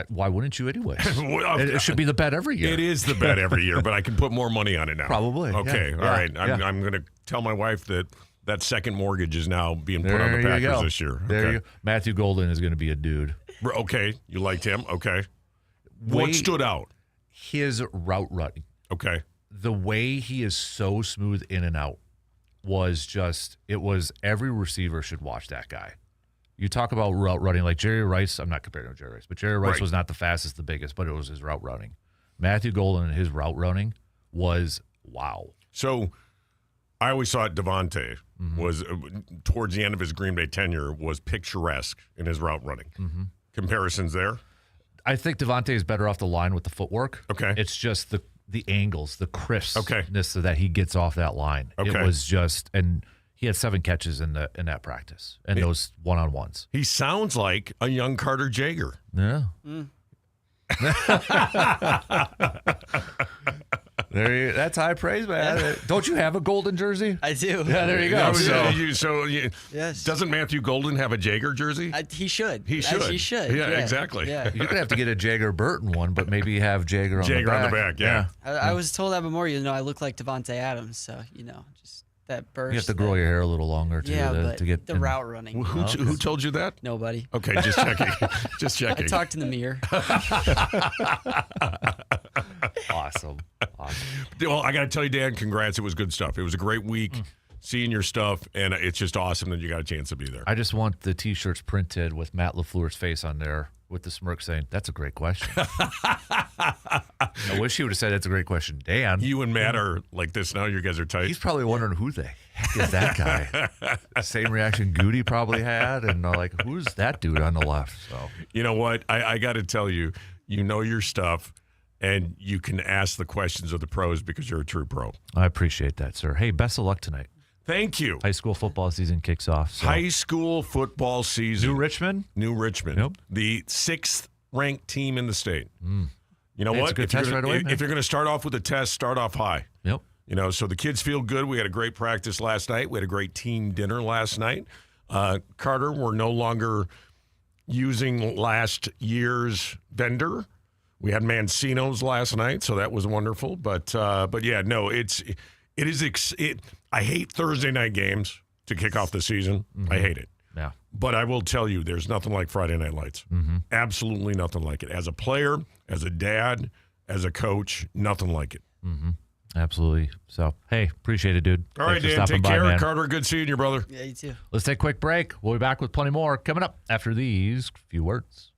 Why wouldn't you anyway? It should be the bet every year. It is the bet every year, but I can put more money on it now. Probably. Okay. Yeah. All right. I'm going to tell my wife that second mortgage is now being put on the Packers this year. There you go. Matthew Golden is going to be a dude. Okay. You liked him? Okay. What stood out? His route running. Okay. The way he is so smooth in and out was every receiver should watch that guy. You talk about route running like Jerry Rice. I'm not comparing to Jerry Rice, but Jerry Rice was not the fastest, the biggest, but it was his route running. Matthew Golden and his route running was wow. So I always thought Devontae was, towards the end of his Green Bay tenure, was picturesque in his route running. Comparisons there? I think Devontae is better off the line with the footwork. Okay. It's just the angles, the crispness that he gets off that line. Okay. It was just, and he had 7 catches in that practice and those one-on-ones. He sounds like a young Carter Jaeger. Yeah. That's high praise, man. Don't you have a Golden jersey? I do. Yeah, there you go. Yes. Doesn't Matthew Golden have a Jaeger jersey? He should. He should. He should. Yeah, exactly. Yeah. You're going to have to get a Jagger Burton one, but maybe have Jagger on the back. on the back, yeah. I was told that before, I look like Devontae Adams, so, just that burst. You have to grow your hair a little longer, too, to get the route running. Who told you that? Nobody. Okay, just checking. Just checking. I talked in the mirror. Awesome. Well, I got to tell you, Dan, congrats. It was good stuff. It was a great week seeing your stuff, and it's just awesome that you got a chance to be there. I just want the T-shirts printed with Matt LaFleur's face on there with the smirk saying, "That's a great question." I wish he would have said, "That's a great question, Dan." You and Matt are like this now. You guys are tight. He's probably wondering who the heck is that guy. Same reaction Goody probably had, and like, who's that dude on the left? So you know what? I got to tell you, you know your stuff. And you can ask the questions of the pros because you're a true pro. I appreciate that, sir. Hey, best of luck tonight. Thank you. High school football season kicks off. So. High school football season. New Richmond? New Richmond. Yep. The 6th ranked team in the state. You know Hey, what? It's a good test right away, man. If you're going to start off with a test, start off high. Yep. So the kids feel good. We had a great practice last night. We had a great team dinner last night. Carter, we're no longer using last year's vendor. We had Mancino's last night, so that was wonderful. But yeah, no, it is. I hate Thursday night games to kick off the season. I hate it. Yeah. But I will tell you, there's nothing like Friday Night Lights. Absolutely nothing like it. As a player, as a dad, as a coach, nothing like it. Absolutely. So, hey, appreciate it, dude. All right, Thanks Dan, take care. man. Carter, good seeing you, brother. Yeah, you too. Let's take a quick break. We'll be back with plenty more coming up after these few words.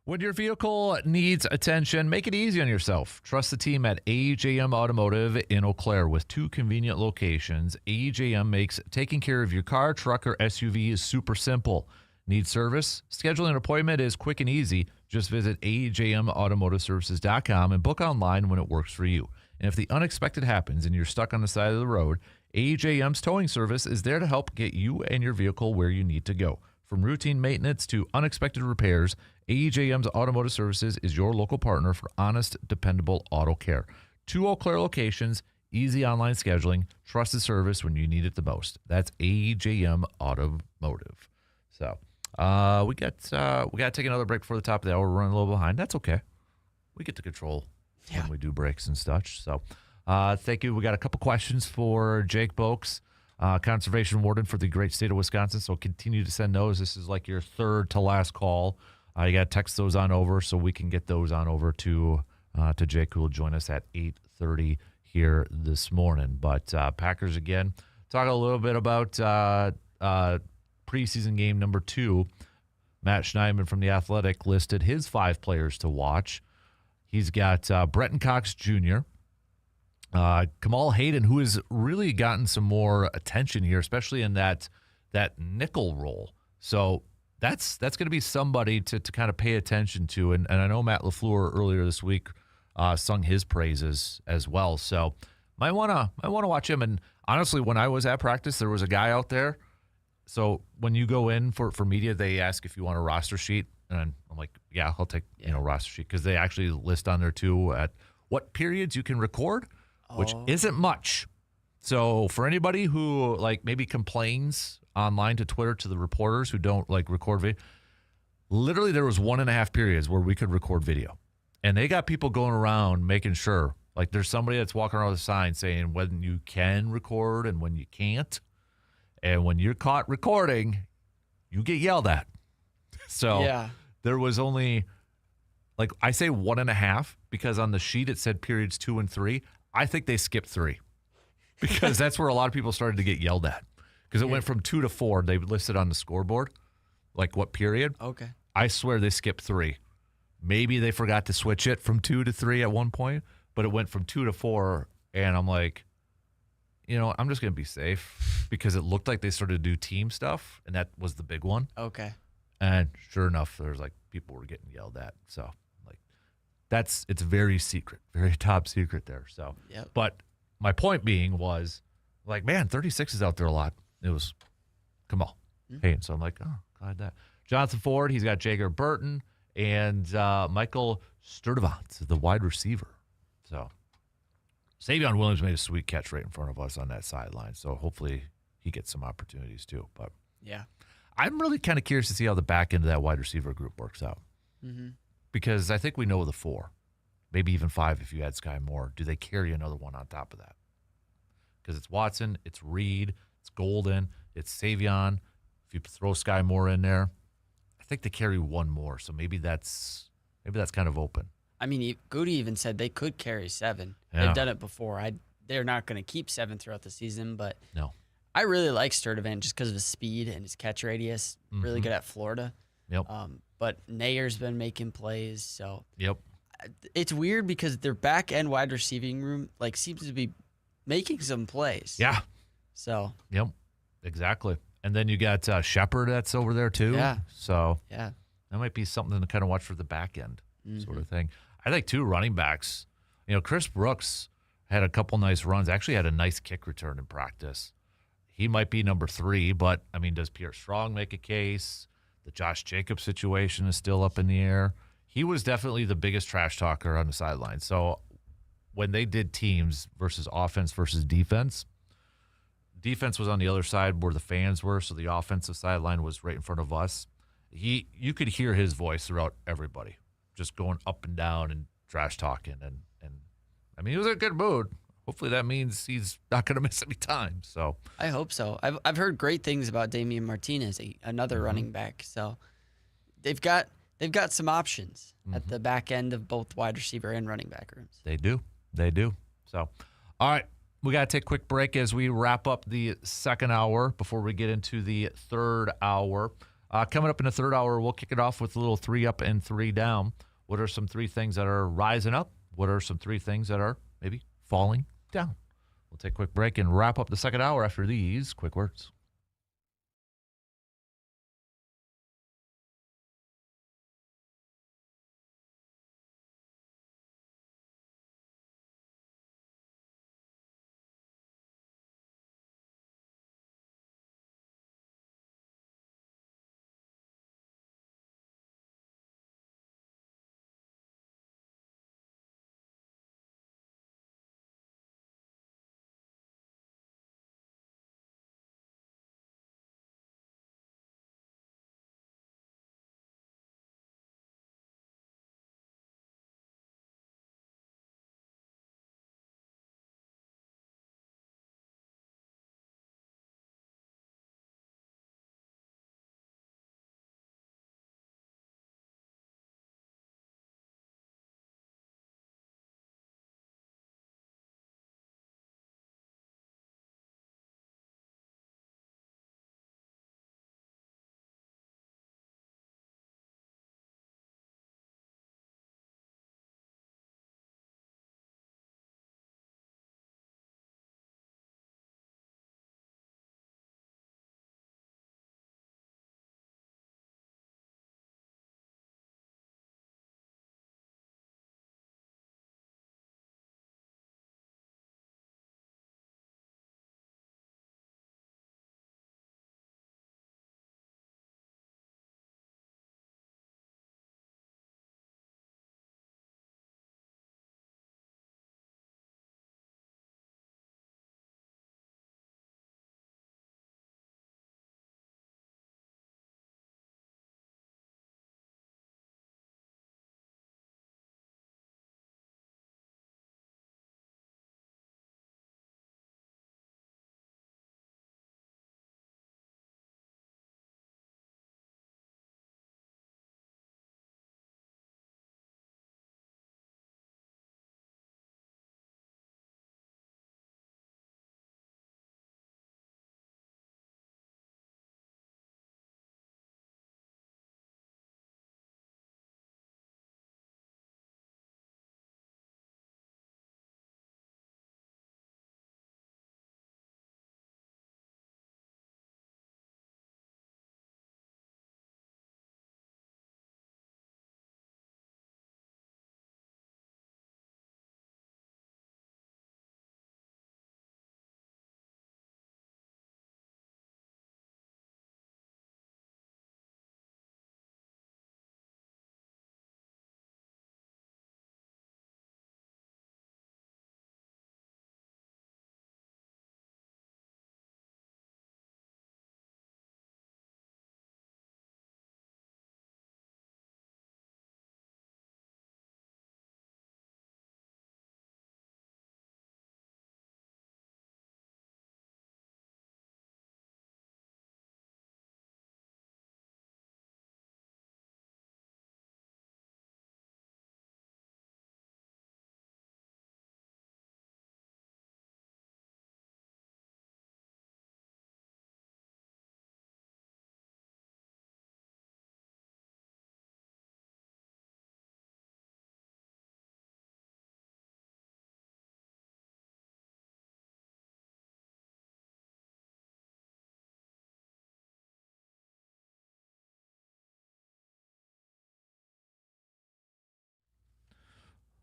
When your vehicle needs attention, make it easy on yourself. Trust the team at AJM Automotive in Eau Claire with 2 convenient locations. AJM makes taking care of your car, truck, or SUV is super simple. Need service? Scheduling an appointment is quick and easy. Just visit ajmautomotiveservices.com and book online when it works for you. And if the unexpected happens and you're stuck on the side of the road, AJM's towing service is there to help get you and your vehicle where you need to go. From routine maintenance to unexpected repairs, AJM's Automotive Services is your local partner for honest, dependable auto care. 2 Eau Claire locations, easy online scheduling, trusted service when you need it the most. That's AJM Automotive. So we got to take another break before the top of the hour. We're running a little behind. That's okay. We get to control when we do breaks and such. So thank you. We got a couple questions for Jake Boakes, conservation warden for the great state of Wisconsin. So continue to send those. This is like your third to last call. You got to text those on over so we can get those on over to Jake, who will join us at 8:30 here this morning. But Packers again, talk a little bit about preseason game number 2. Matt Schneidman from The Athletic listed his 5 players to watch. He's got Bretton Cox Jr., Kamal Hayden, who has really gotten some more attention here, especially in that nickel role. So that's going to be somebody to kind of pay attention to. And I know Matt LaFleur earlier this week sung his praises as well. So might want to watch him. And honestly, when I was at practice, there was a guy out there. So when you go in for media, they ask if you want a roster sheet. And I'm like, yeah, I'll take roster sheet, because they actually list on there too at what periods you can record, which isn't much. So for anybody who like maybe complains online to Twitter to the reporters who don't like record video, literally there was 1.5 periods where we could record video, and they got people going around making sure, like there's somebody that's walking around with a sign saying when you can record and when you can't, and when you're caught recording, you get yelled at. So there was only, like, I say 1.5 because on the sheet it said periods 2 and 3. I think they skipped 3 because that's where a lot of people started to get yelled at, because it went from 2 to 4. They listed on the scoreboard, like what period. Okay. I swear they skipped 3. Maybe they forgot to switch it from 2 to 3 at one point, but it went from 2 to 4. And I'm like, I'm just going to be safe, because it looked like they started to do team stuff, and that was the big one. Okay. And sure enough, there's like people were getting yelled at. So like it's very secret, very top secret there. So, but my point being was like, man, 36 is out there a lot. It was Kamal. Hey, and so I'm like, oh, glad that. Jonathan Ford, he's got Jager Burton and Michael Sturdivant, the wide receiver. So Savion Williams made a sweet catch right in front of us on that sideline. So hopefully he gets some opportunities too. But I'm really kind of curious to see how the back end of that wide receiver group works out. Because I think we know the 4, maybe even 5 if you add Sky Moore. Do they carry another one on top of that? Because it's Watson, it's Reed, it's Golden, it's Savion. If you throw Sky Moore in there, I think they carry one more. So maybe that's kind of open. I mean, Goody even said they could carry 7. Yeah. They've done it before. They're not going to keep 7 throughout the season, but no. I really like Sturdivant just because of his speed and his catch radius. Really good at Florida. Yep. But Nayer's been making plays, so it's weird because their back end wide receiving room like seems to be making some plays. Yeah. So. Yep. Exactly. And then you got Shepard that's over there too. Yeah. So that might be something to kind of watch for the back end sort of thing. I think too, running backs. Chris Brooks had a couple nice runs. Actually had a nice kick return in practice. He might be number 3, but I mean, does Pierre Strong make a case? The Josh Jacobs situation is still up in the air. He was definitely the biggest trash talker on the sideline. So when they did teams versus offense versus defense was on the other side where the fans were. So the offensive sideline was right in front of us. You could hear his voice throughout everybody, just going up and down and trash talking. And I mean, he was in a good mood. Hopefully that means he's not going to miss any time. So I hope so. I've heard great things about Damian Martinez, another running back. So they've got some options at the back end of both wide receiver and running back rooms. They do. So, all right, we got to take a quick break as we wrap up the second hour before we get into the third hour. Coming up in the third hour, we'll kick it off with a little 3 up and 3 down. What are some 3 things that are rising up? What are some 3 things that are maybe falling down? We'll take a quick break and wrap up the second hour after these quick words.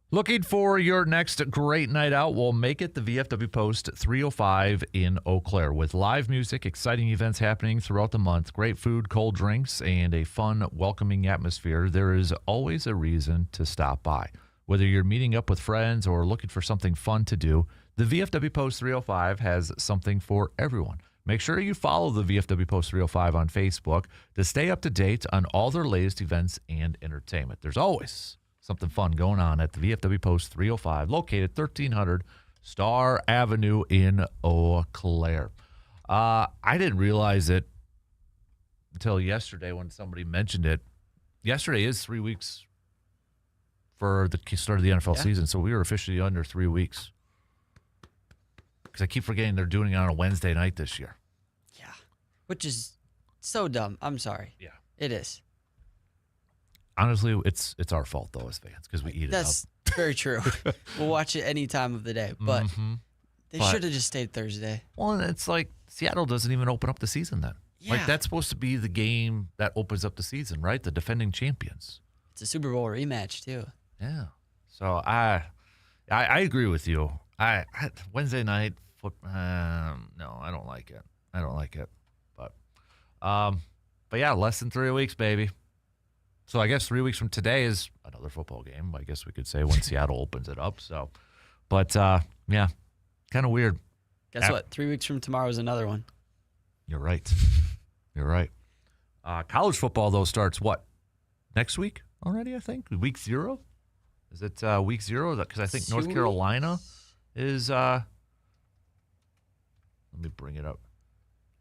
Looking for your next great night out? Well, make it the VFW Post 305 in Eau Claire with live music, exciting events happening throughout the month, great food, cold drinks, and a fun, welcoming atmosphere. There is always a reason to stop by. Whether you're meeting up with friends or looking for something fun to do, the VFW Post 305 has something for everyone. Make sure you follow the VFW Post 305 on Facebook to stay up to date on all their latest events and entertainment. There's always something fun going on at the VFW Post 305, located 1300 Star Avenue in Eau Claire. I didn't realize it until yesterday when somebody mentioned it. Yesterday is 3 weeks for the start of the NFL season, so we were officially under 3 weeks. Because I keep forgetting they're doing it on a Wednesday night this year. Yeah, which is So dumb. I'm sorry. Yeah. It is. Honestly, it's our fault, though, as fans, because we eat That's it up. very true. We'll watch it any time of the day, but they But- should have just stayed Thursday. Well, and it's like Seattle doesn't even open up the season then. Yeah. Like, that's supposed to be the game that opens up the season, right? The defending champions. It's a Super Bowl rematch, too. Yeah. So I agree with you. I Wednesday night no, I don't like it. I don't like it. But yeah, less than 3 weeks, baby. So I guess 3 weeks from today is another football game. I guess we could say when Seattle opens it up. So, but yeah, kind of weird. Guess what? 3 weeks from tomorrow is another one. You're right. You're right. College football though starts what? Next week already? I think week 0. Is it week 0? Because I think North Carolina is. Let me bring it up.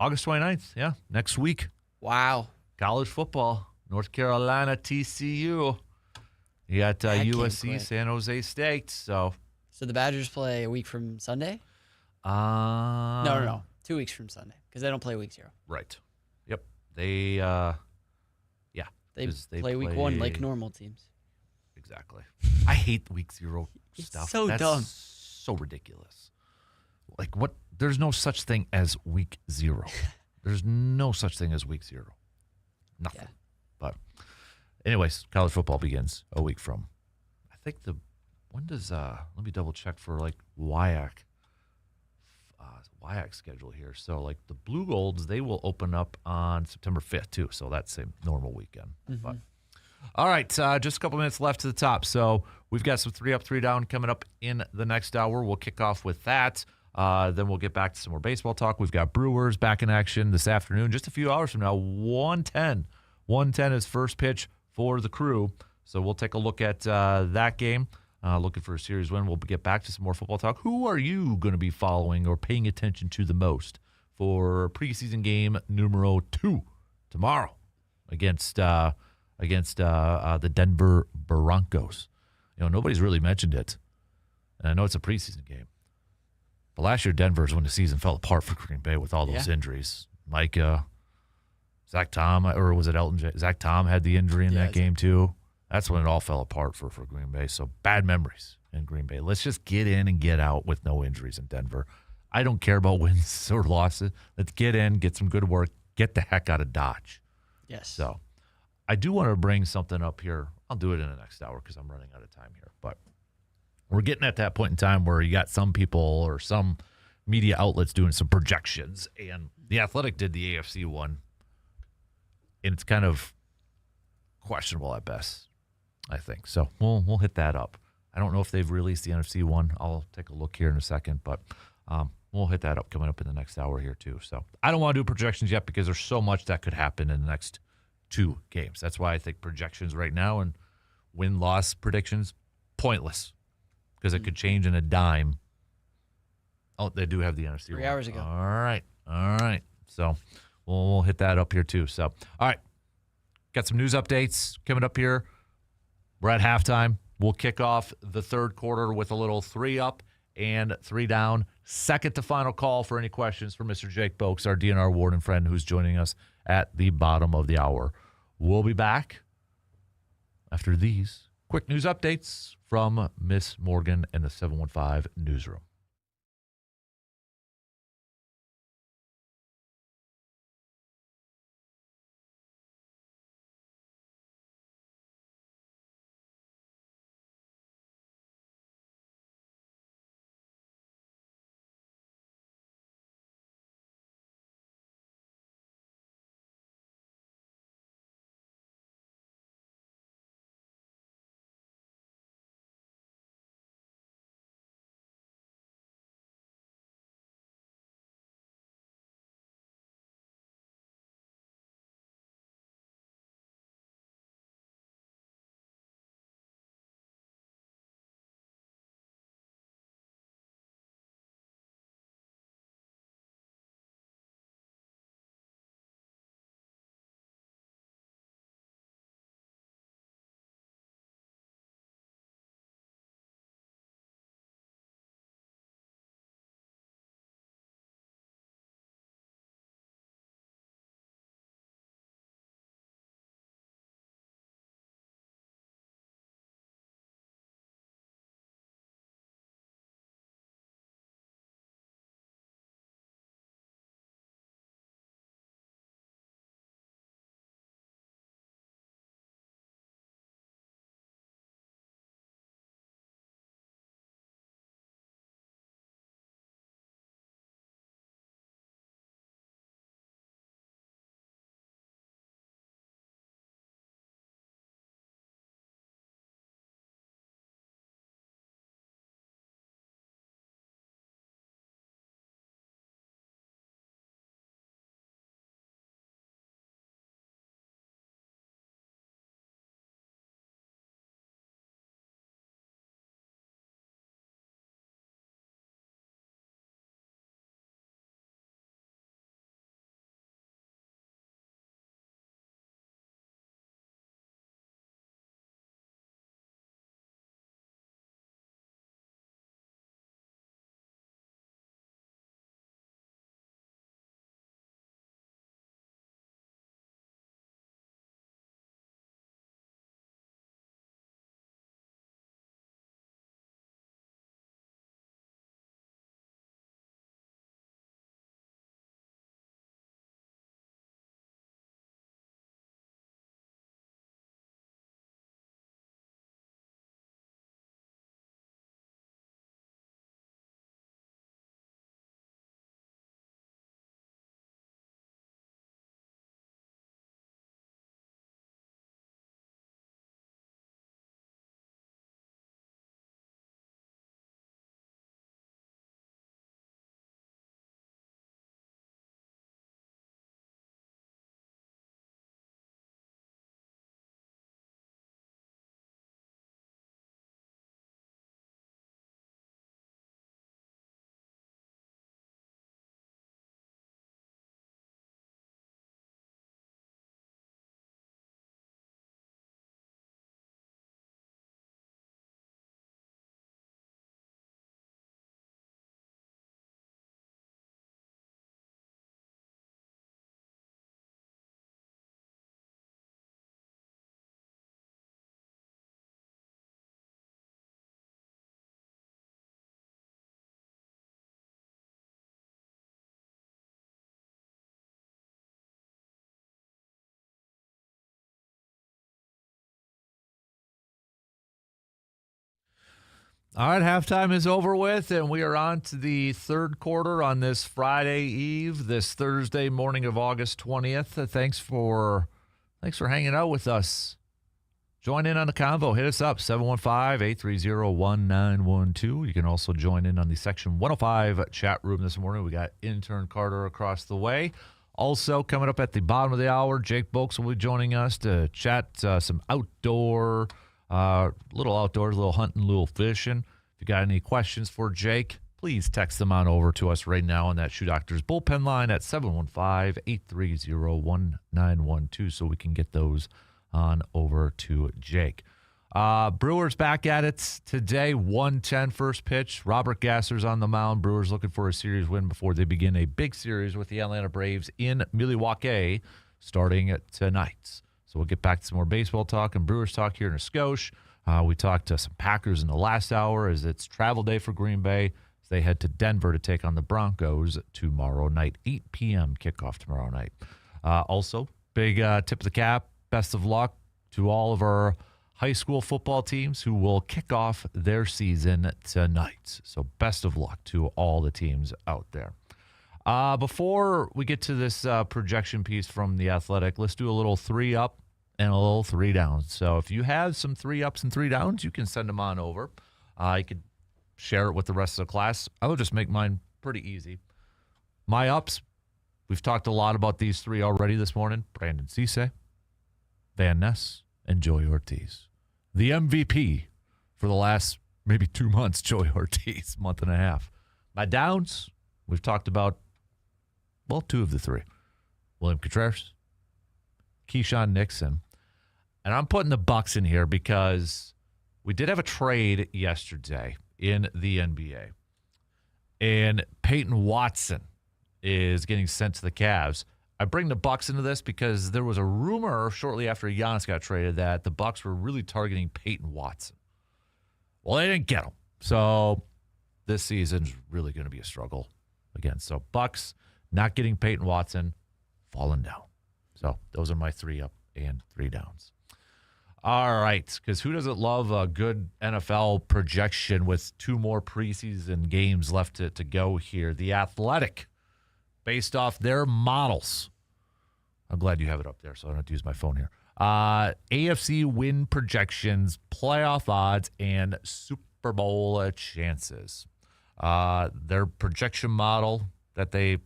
August 29th. Yeah, next week. Wow. College football. North Carolina, TCU. You got That came USC, quick. San Jose State. So So the Badgers play a week from Sunday? No. No. 2 weeks from Sunday because they don't play week 0. Right. Yep. They They 'Cause they play week 1 like play- normal teams. exactly. I hate week 0 It's stuff. so That's dumb. so ridiculous. Like what? There's no such thing as week 0. There's no such thing as week 0. Nothing. Yeah. But anyways, college football begins a week from. I think when does let me double check for like WIAC schedule here. So like the Blue Golds, they will open up on September 5th too. So that's same normal weekend. But all right, just a couple minutes left to the top. So we've got some 3 up, 3 down coming up in the next hour. We'll kick off with that. Then we'll get back to some more baseball talk. We've got Brewers back in action this afternoon, just a few hours from now. 1:10. 1:10 is first pitch for the Crew. So we'll take a look at that game. Looking for a series win. We'll get back to some more football talk. Who are you going to be following or paying attention to the most for preseason game numero 2 tomorrow against the Denver Broncos? You know, nobody's really mentioned it, and I know it's a preseason game. But last year, Denver's when the season fell apart for Green Bay with all those injuries. Micah, Zach Tom, or was it Elton J? Zach Tom had the injury in that game too. That's when it all fell apart for Green Bay. So bad memories in Green Bay. Let's just get in and get out with no injuries in Denver. I don't care about wins or losses. Let's get in, get some good work, get the heck out of Dodge. Yes. So I do want to bring something up here. I'll do it in the next hour because I'm running out of time here. But we're getting at that point in time where you got some people or some media outlets doing some projections. And The Athletic did the AFC one. And it's kind of questionable at best, I think. So we'll hit that up. I don't know if they've released the NFC one. I'll take a look here in a second. But we'll hit that up coming up in the next hour here too. So I don't want to do projections yet because there's so much that could happen in the next 2 games. That's why I think projections right now and win-loss predictions, pointless. Because it could change in a dime. Oh, they do have the NFC 3 one. hours ago. All right. So we'll hit that up here too. So, all right. Got some news updates coming up here. We're at halftime. We'll kick off the third quarter with a little 3 up and 3 down. Second to final call for any questions for Mr. Jake Boakes, our DNR warden friend who's joining us at the bottom of the hour. We'll be back after these quick news updates from Miss Morgan and the 715 newsroom. All right, halftime is over with, and we are on to the third quarter on this Friday eve, this Thursday morning of August 20th. Thanks for hanging out with us. Join in on the convo. Hit us up, 715-830-1912. You can also join in on the Section 105 chat room this morning. We got intern Carter across the way. Also, coming up at the bottom of the hour, Jake Bolks will be joining us to chat some outdoor, little outdoors, little hunting, little fishing. If you got any questions for Jake, please text them on over to us right now on that Shoe Doctors bullpen line at 715-830-1912 so we can get those on over to Jake. Brewers back at it today, 1:10 first pitch. Robert Gasser's on the mound. Brewers looking for a series win before they begin a big series with the Atlanta Braves in Milwaukee starting tonight. So we'll get back to some more baseball talk and Brewers talk here in a skosh. We talked to some Packers in the last hour as it's travel day for Green Bay as they head to Denver to take on the Broncos tomorrow night, 8 p.m. kickoff tomorrow night. Also, big tip of the cap, best of luck to all of our high school football teams who will kick off their season tonight. So best of luck to all the teams out there. Before we get to this projection piece from The Athletic, let's do a little 3-up and a little 3-downs. So if you have some 3-ups and 3-downs, you can send them on over. You could share it with the rest of the class. I will just make mine pretty easy. My ups, we've talked a lot about these three already this morning. Brandon Cisse, Van Ness, and Joey Ortiz. The MVP for the last maybe 2 months, Joey Ortiz, month and a half. My downs, we've talked about, well, two of the three. William Contreras, Keyshawn Nixon. And I'm putting the Bucks in here because we did have a trade yesterday in the NBA. And Peyton Watson is getting sent to the Cavs. I bring the Bucks into this because there was a rumor shortly after Giannis got traded that the Bucks were really targeting Peyton Watson. Well, they didn't get him. So this season's really going to be a struggle again. So Bucks not getting Peyton Watson, falling down. So those are my 3-up and 3-downs. All right, because who doesn't love a good NFL projection with 2 more preseason games left to go here? The Athletic, based off their models. I'm glad you have it up there, so I don't have to use my phone here. AFC win projections, playoff odds, and Super Bowl chances. Their projection model that they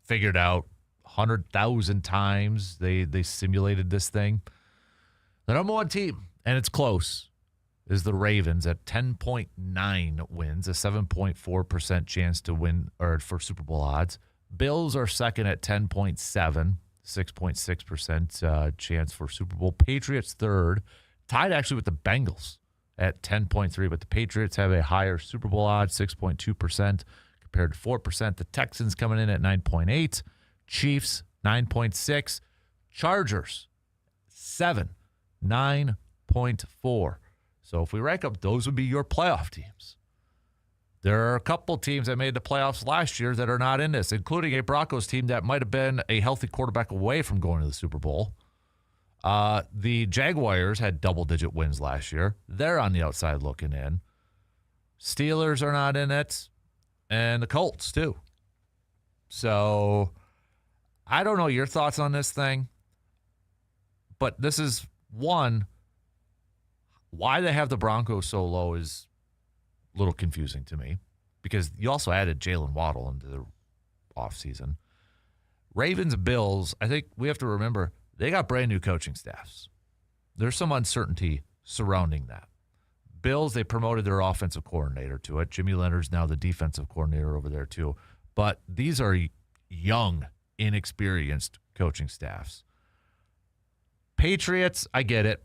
figured out 100,000 times. They simulated this thing. The number one team, and it's close, is the Ravens at 10.9 wins, a 7.4% chance to win or for Super Bowl odds. Bills are second at 10.7, 6.6% chance for Super Bowl. Patriots third, tied actually with the Bengals at 10.3, but the Patriots have a higher Super Bowl odds, 6.2% compared to 4%. The Texans coming in at 9.8, Chiefs 9.6, Chargers 7, 9.4. So if we rank up, those would be your playoff teams. There are a couple teams that made the playoffs last year that are not in this, including a Broncos team that might have been a healthy quarterback away from going to the Super Bowl. The Jaguars had double-digit wins last year. They're on the outside looking in. Steelers are not in it, and the Colts too. So I don't know your thoughts on this thing, but this is one, why they have the Broncos so low is a little confusing to me because you also added Jalen Waddle into the offseason. Ravens, Bills, I think we have to remember they got brand new coaching staffs. There's some uncertainty surrounding that. Bills, they promoted their offensive coordinator to it. Jimmy Leonard's now the defensive coordinator over there too. But these are young, inexperienced coaching staffs. Patriots, I get it.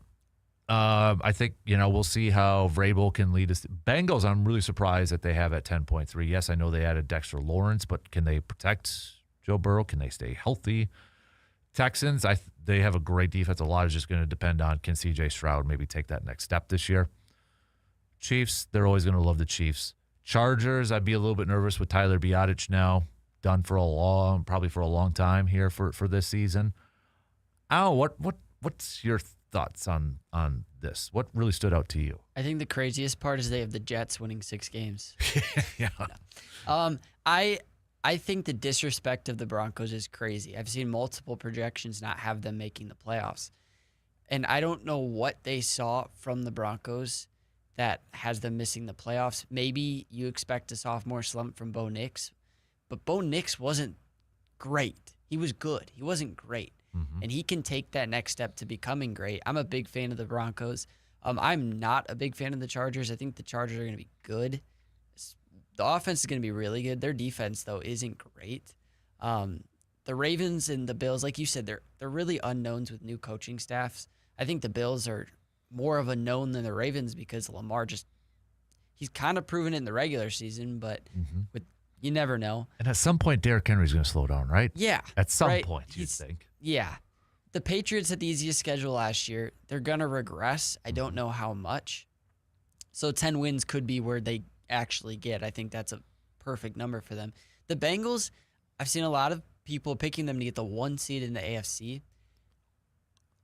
I think, we'll see how Vrabel can lead us. Bengals, I'm really surprised that they have at 10.3. Yes, I know they added Dexter Lawrence, but can they protect Joe Burrow? Can they stay healthy? Texans, they have a great defense. A lot is just going to depend on can C.J. Stroud maybe take that next step this year. Chiefs, they're always going to love the Chiefs. Chargers, I'd be a little bit nervous with Tyler Biadasz now, done for probably for a long time here for this season. I don't know, what's your thoughts on this? What really stood out to you? I think the craziest part is they have the Jets winning 6 games. Yeah. No. I think the disrespect of the Broncos is crazy. I've seen multiple projections not have them making the playoffs. And I don't know what they saw from the Broncos that has them missing the playoffs. Maybe you expect a sophomore slump from Bo Nix, but Bo Nix wasn't great. He was good. He wasn't great. Mm-hmm. And he can take that next step to becoming great. I'm a big fan of the Broncos. I'm not a big fan of the Chargers. I think the Chargers are going to be good. The offense is going to be really good. Their defense, though, isn't great. The Ravens and the Bills, like you said, they're really unknowns with new coaching staffs. I think the Bills are more of a known than the Ravens because Lamar he's kind of proven it in the regular season, but you never know. And at some point, Derrick Henry's going to slow down, right? Yeah. At some point, you'd think. Yeah. The Patriots had the easiest schedule last year. They're going to regress. I don't know how much. So 10 wins could be where they actually get. I think that's a perfect number for them. The Bengals, I've seen a lot of people picking them to get the 1 seed in the AFC.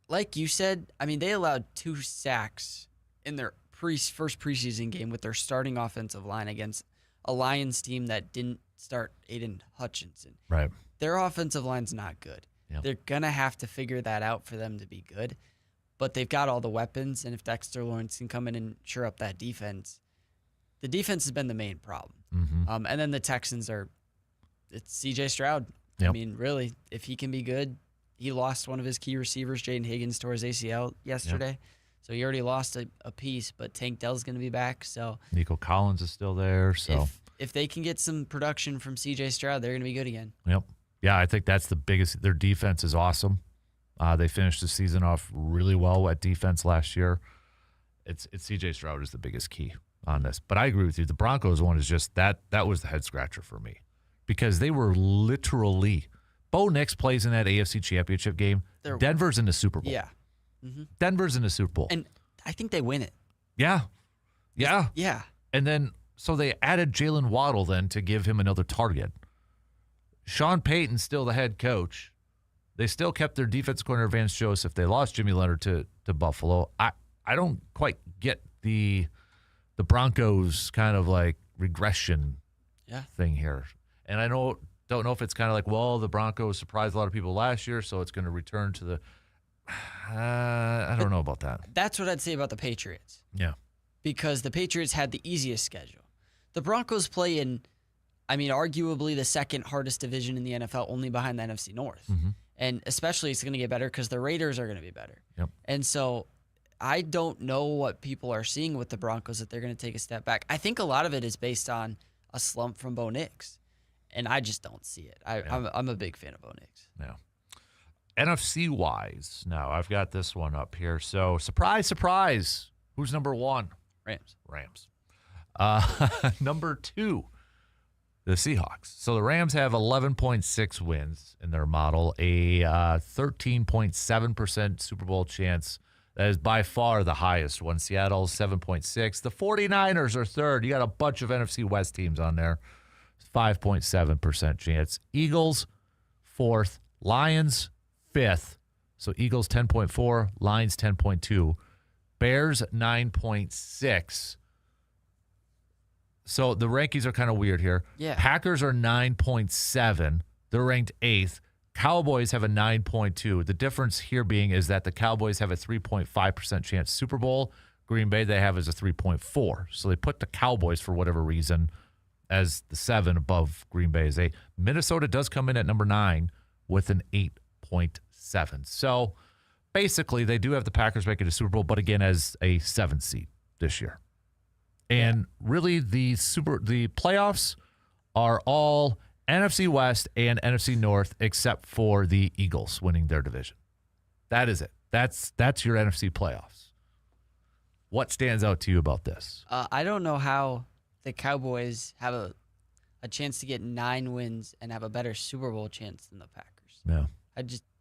Like you said, I mean, they allowed 2 sacks in their first preseason game with their starting offensive line against a Lions team that didn't start Aiden Hutchinson. Right. Their offensive line's not good. Yep. They're going to have to figure that out for them to be good. But they've got all the weapons, and if Dexter Lawrence can come in and shore up that defense, the defense has been the main problem. Mm-hmm. And then the Texans it's C.J. Stroud. Yep. I mean, really, if he can be good, he lost one of his key receivers, Jaden Higgins, tore his ACL yesterday. Yep. So he already lost a piece, but Tank Dell's going to be back. So Nico Collins is still there. So if they can get some production from C.J. Stroud, they're going to be good again. Yep. Yeah, I think that's the biggest. Their defense is awesome. They finished the season off really well at defense last year. It's C.J. Stroud is the biggest key on this. But I agree with you. The Broncos one is just that was the head scratcher for me because they were literally Bo Nix plays in that AFC Championship game. Denver's in the Super Bowl. Yeah. Mm-hmm. Denver's in the Super Bowl. And I think they win it. Yeah. Yeah. Yeah. And then so they added Jalen Waddle then to give him another target. Sean Payton's still the head coach. They still kept their defense coordinator Vance Joseph. They lost Jimmy Leonard to Buffalo. I don't quite get the Broncos kind of like regression thing here. And I don't know if it's kind of like, well, the Broncos surprised a lot of people last year, so it's going to return to the I don't know about that. That's what I'd say about the Patriots. Yeah. Because the Patriots had the easiest schedule. The Broncos play in, I mean, arguably the second hardest division in the NFL, only behind the NFC North. Mm-hmm. And especially it's going to get better because the Raiders are going to be better. Yep. And so I don't know what people are seeing with the Broncos that they're going to take a step back. I think a lot of it is based on a slump from Bo Nix. And I just don't see it. I'm a big fan of Bo Nix. Yeah. NFC-wise, now I've got this one up here. So, surprise, surprise. Who's number 1? Rams. Number 2, the Seahawks. So, the Rams have 11.6 wins in their model, a 13.7% Super Bowl chance. That is by far the highest one. Seattle's 7.6. The 49ers are third. You got a bunch of NFC West teams on there. 5.7% chance. Eagles, 4th. Lions, 5th. So Eagles 10.4, Lions 10.2, Bears 9.6. So the rankings are kind of weird here. Yeah. Packers are 9.7. They're ranked 8th. Cowboys have a 9.2. The difference here being is that the Cowboys have a 3.5% chance Super Bowl. Green Bay they have is a 3.4. So they put the Cowboys for whatever reason as the 7 above Green Bay's 8. Minnesota does come in at number 9 with an 8.7. So basically, they do have the Packers making a Super Bowl, but again, as a 7 seed this year. And really, the playoffs are all NFC West and NFC North, except for the Eagles winning their division. That is it. That's your NFC playoffs. What stands out to you about this? I don't know how the Cowboys have a chance to get 9 wins and have a better Super Bowl chance than the Packers. Yeah.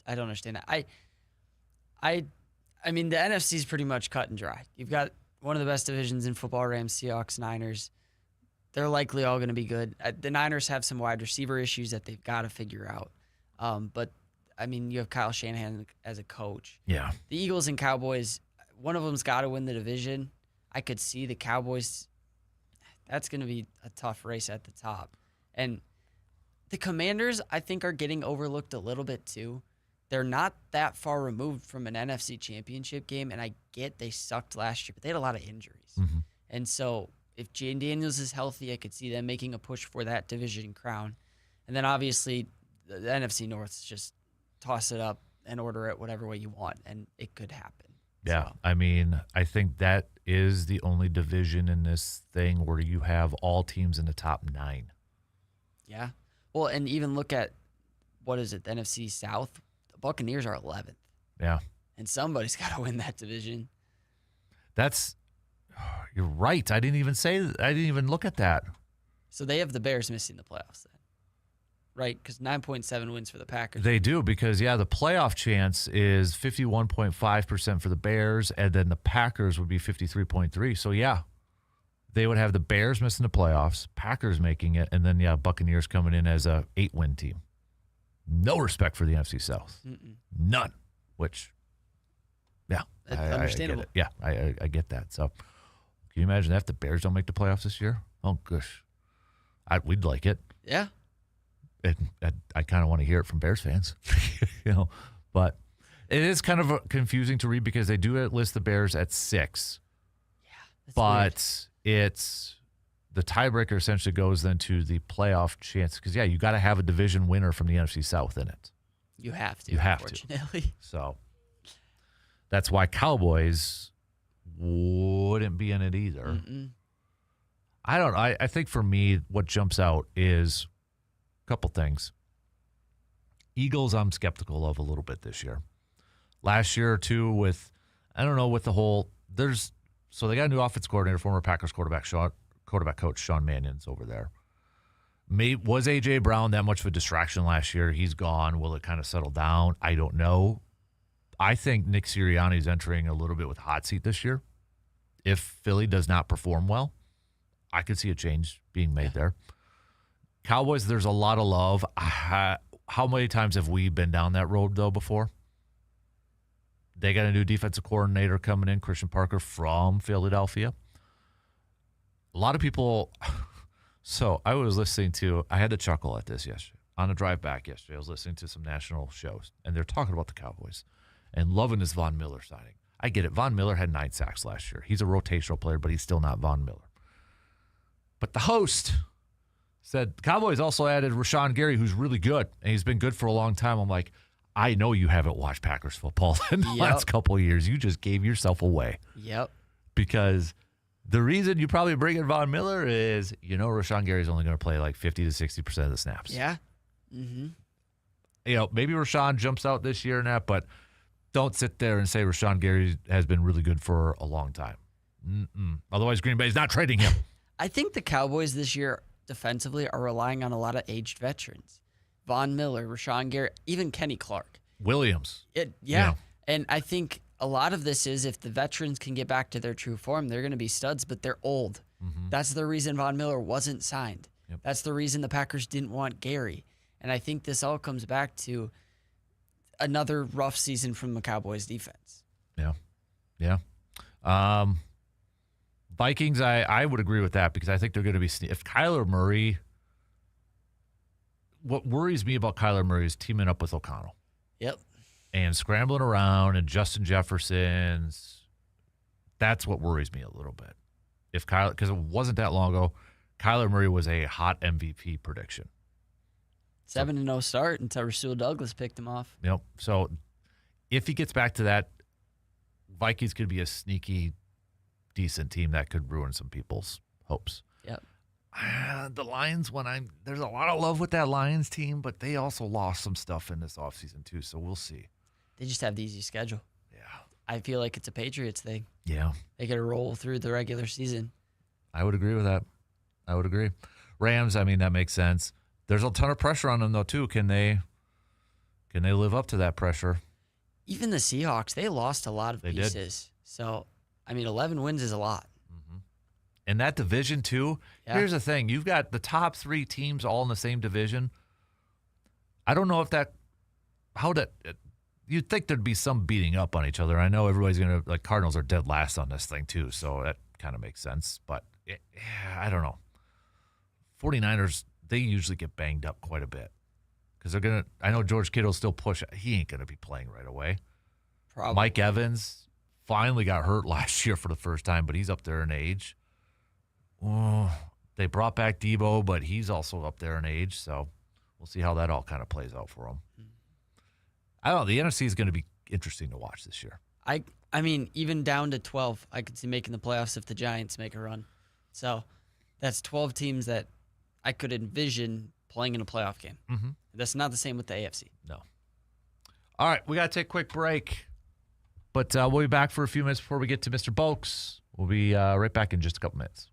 I don't understand that. I mean, the NFC is pretty much cut and dry. You've got one of the best divisions in football, Rams, Seahawks, Niners. They're likely all going to be good. The Niners have some wide receiver issues that they've got to figure out. But I mean, you have Kyle Shanahan as a coach. Yeah. The Eagles and Cowboys, one of them's got to win the division. I could see the Cowboys. That's going to be a tough race at the top. And the Commanders, I think, are getting overlooked a little bit too. They're not that far removed from an NFC championship game, and I get they sucked last year, but they had a lot of injuries. Mm-hmm. And so if Jane Daniels is healthy, I could see them making a push for that division crown. And then obviously the NFC North is just toss it up and order it whatever way you want, and it could happen. Yeah, So, I mean, I think that is the only division in this thing where you have all teams in the top 9. yeah. Well, and even look at, what is it, the NFC South? The Buccaneers are 11th, Yeah, and somebody's got to win that division. you're right. I didn't even look at that. So they have the Bears missing the playoffs then, right? Because 9.7 wins for the Packers. They do because, the playoff chance is 51.5% for the Bears, and then the Packers would be 53.3%. So, they would have the Bears missing the playoffs, Packers making it, and then, Buccaneers coming in as a 8-win team. No respect for the NFC South. Mm-mm. None, which, Understandable. I get that. So, can you imagine that if the Bears don't make the playoffs this year? Oh, gosh. We'd like it. Yeah. I kind of want to hear it from Bears fans, but it is kind of confusing to read because they do list the Bears at 6. Yeah. That's But weird. it's the tiebreaker essentially goes then to the playoff chance because, you got to have a division winner from the NFC South in it. You have to, You have to. unfortunately. So that's why Cowboys wouldn't be in it either. Mm-mm. I don't know. I think for me, what jumps out is a couple things. Eagles, I'm skeptical of a little bit this year. Last year or two with the whole, so they got a new offense coordinator, former Packers quarterback coach Sean Mannion's over there. Was A.J. Brown that much of a distraction last year? He's gone. Will it kind of settle down? I don't know. I think Nick Sirianni's entering a little bit with hot seat this year. If Philly does not perform well, I could see a change being made there. Cowboys, there's a lot of love. How many times have we been down that road, though, before? They got a new defensive coordinator coming in, Christian Parker from Philadelphia. A lot of people. So I had to chuckle at this yesterday. On a drive back yesterday, I was listening to some national shows, and they're talking about the Cowboys and loving this Von Miller signing. I get it. Von Miller had 9 sacks last year. He's a rotational player, but he's still not Von Miller. But the host said, Cowboys also added Rashawn Gary, who's really good, and he's been good for a long time. I'm like, I know you haven't watched Packers football in the last couple of years. You just gave yourself away. Yep. Because the reason you probably bring in Von Miller is, Rashawn Gary's only going to play like 50 to 60% of the snaps. Yeah. Mm-hmm. Maybe Rashawn jumps out this year and that, but don't sit there and say Rashawn Gary has been really good for a long time. Otherwise, Green Bay's not trading him. I think the Cowboys this year defensively are relying on a lot of aged veterans. Von Miller, Rashawn Gary, even Kenny Clark. Williams. And I think a lot of this is if the veterans can get back to their true form, they're going to be studs, but they're old. Mm-hmm. That's the reason Von Miller wasn't signed. Yep. That's the reason the Packers didn't want Gary. And I think this all comes back to another rough season from the Cowboys defense. Yeah. Vikings, I would agree with that because I think they're going to be – if Kyler Murray – what worries me about Kyler Murray is teaming up with O'Connell. Yep. And scrambling around and Justin Jefferson's – that's what worries me a little bit. Because it wasn't that long ago, Kyler Murray was a hot MVP prediction. 7-0 start until Rasul Douglas picked him off. Yep. So if he gets back to that, Vikings could be a sneaky, decent team that could ruin some people's hopes. Yep. The Lions, there's a lot of love with that Lions team, but they also lost some stuff in this offseason too, so we'll see. They just have the easy schedule. Yeah. I feel like it's a Patriots thing. Yeah. They got to roll through the regular season. I would agree with that. I would agree. Rams, that makes sense. There's a ton of pressure on them, though, too. Can they live up to that pressure? Even the Seahawks, they lost a lot of pieces. So, 11 wins is a lot. Mm-hmm. In that division, too, Here's the thing. You've got the top 3 teams all in the same division. I don't know if that you'd think there'd be some beating up on each other. I know everybody's going to, like, Cardinals are dead last on this thing too, so that kind of makes sense. But I don't know. 49ers, they usually get banged up quite a bit because they're going to, I know George Kittle'll still push. He ain't going to be playing right away. Probably. Mike Evans finally got hurt last year for the first time, but he's up there in age. Oh, they brought back Debo, but he's also up there in age, so we'll see how that all kind of plays out for him. I don't know. The NFC is going to be interesting to watch this year. I mean, even down to 12, I could see making the playoffs if the Giants make a run. So that's 12 teams that I could envision playing in a playoff game. Mm-hmm. That's not the same with the AFC. No. All right, we got to take a quick break, but we'll be back for a few minutes before we get to Mr. Boakes. We'll be right back in just a couple minutes.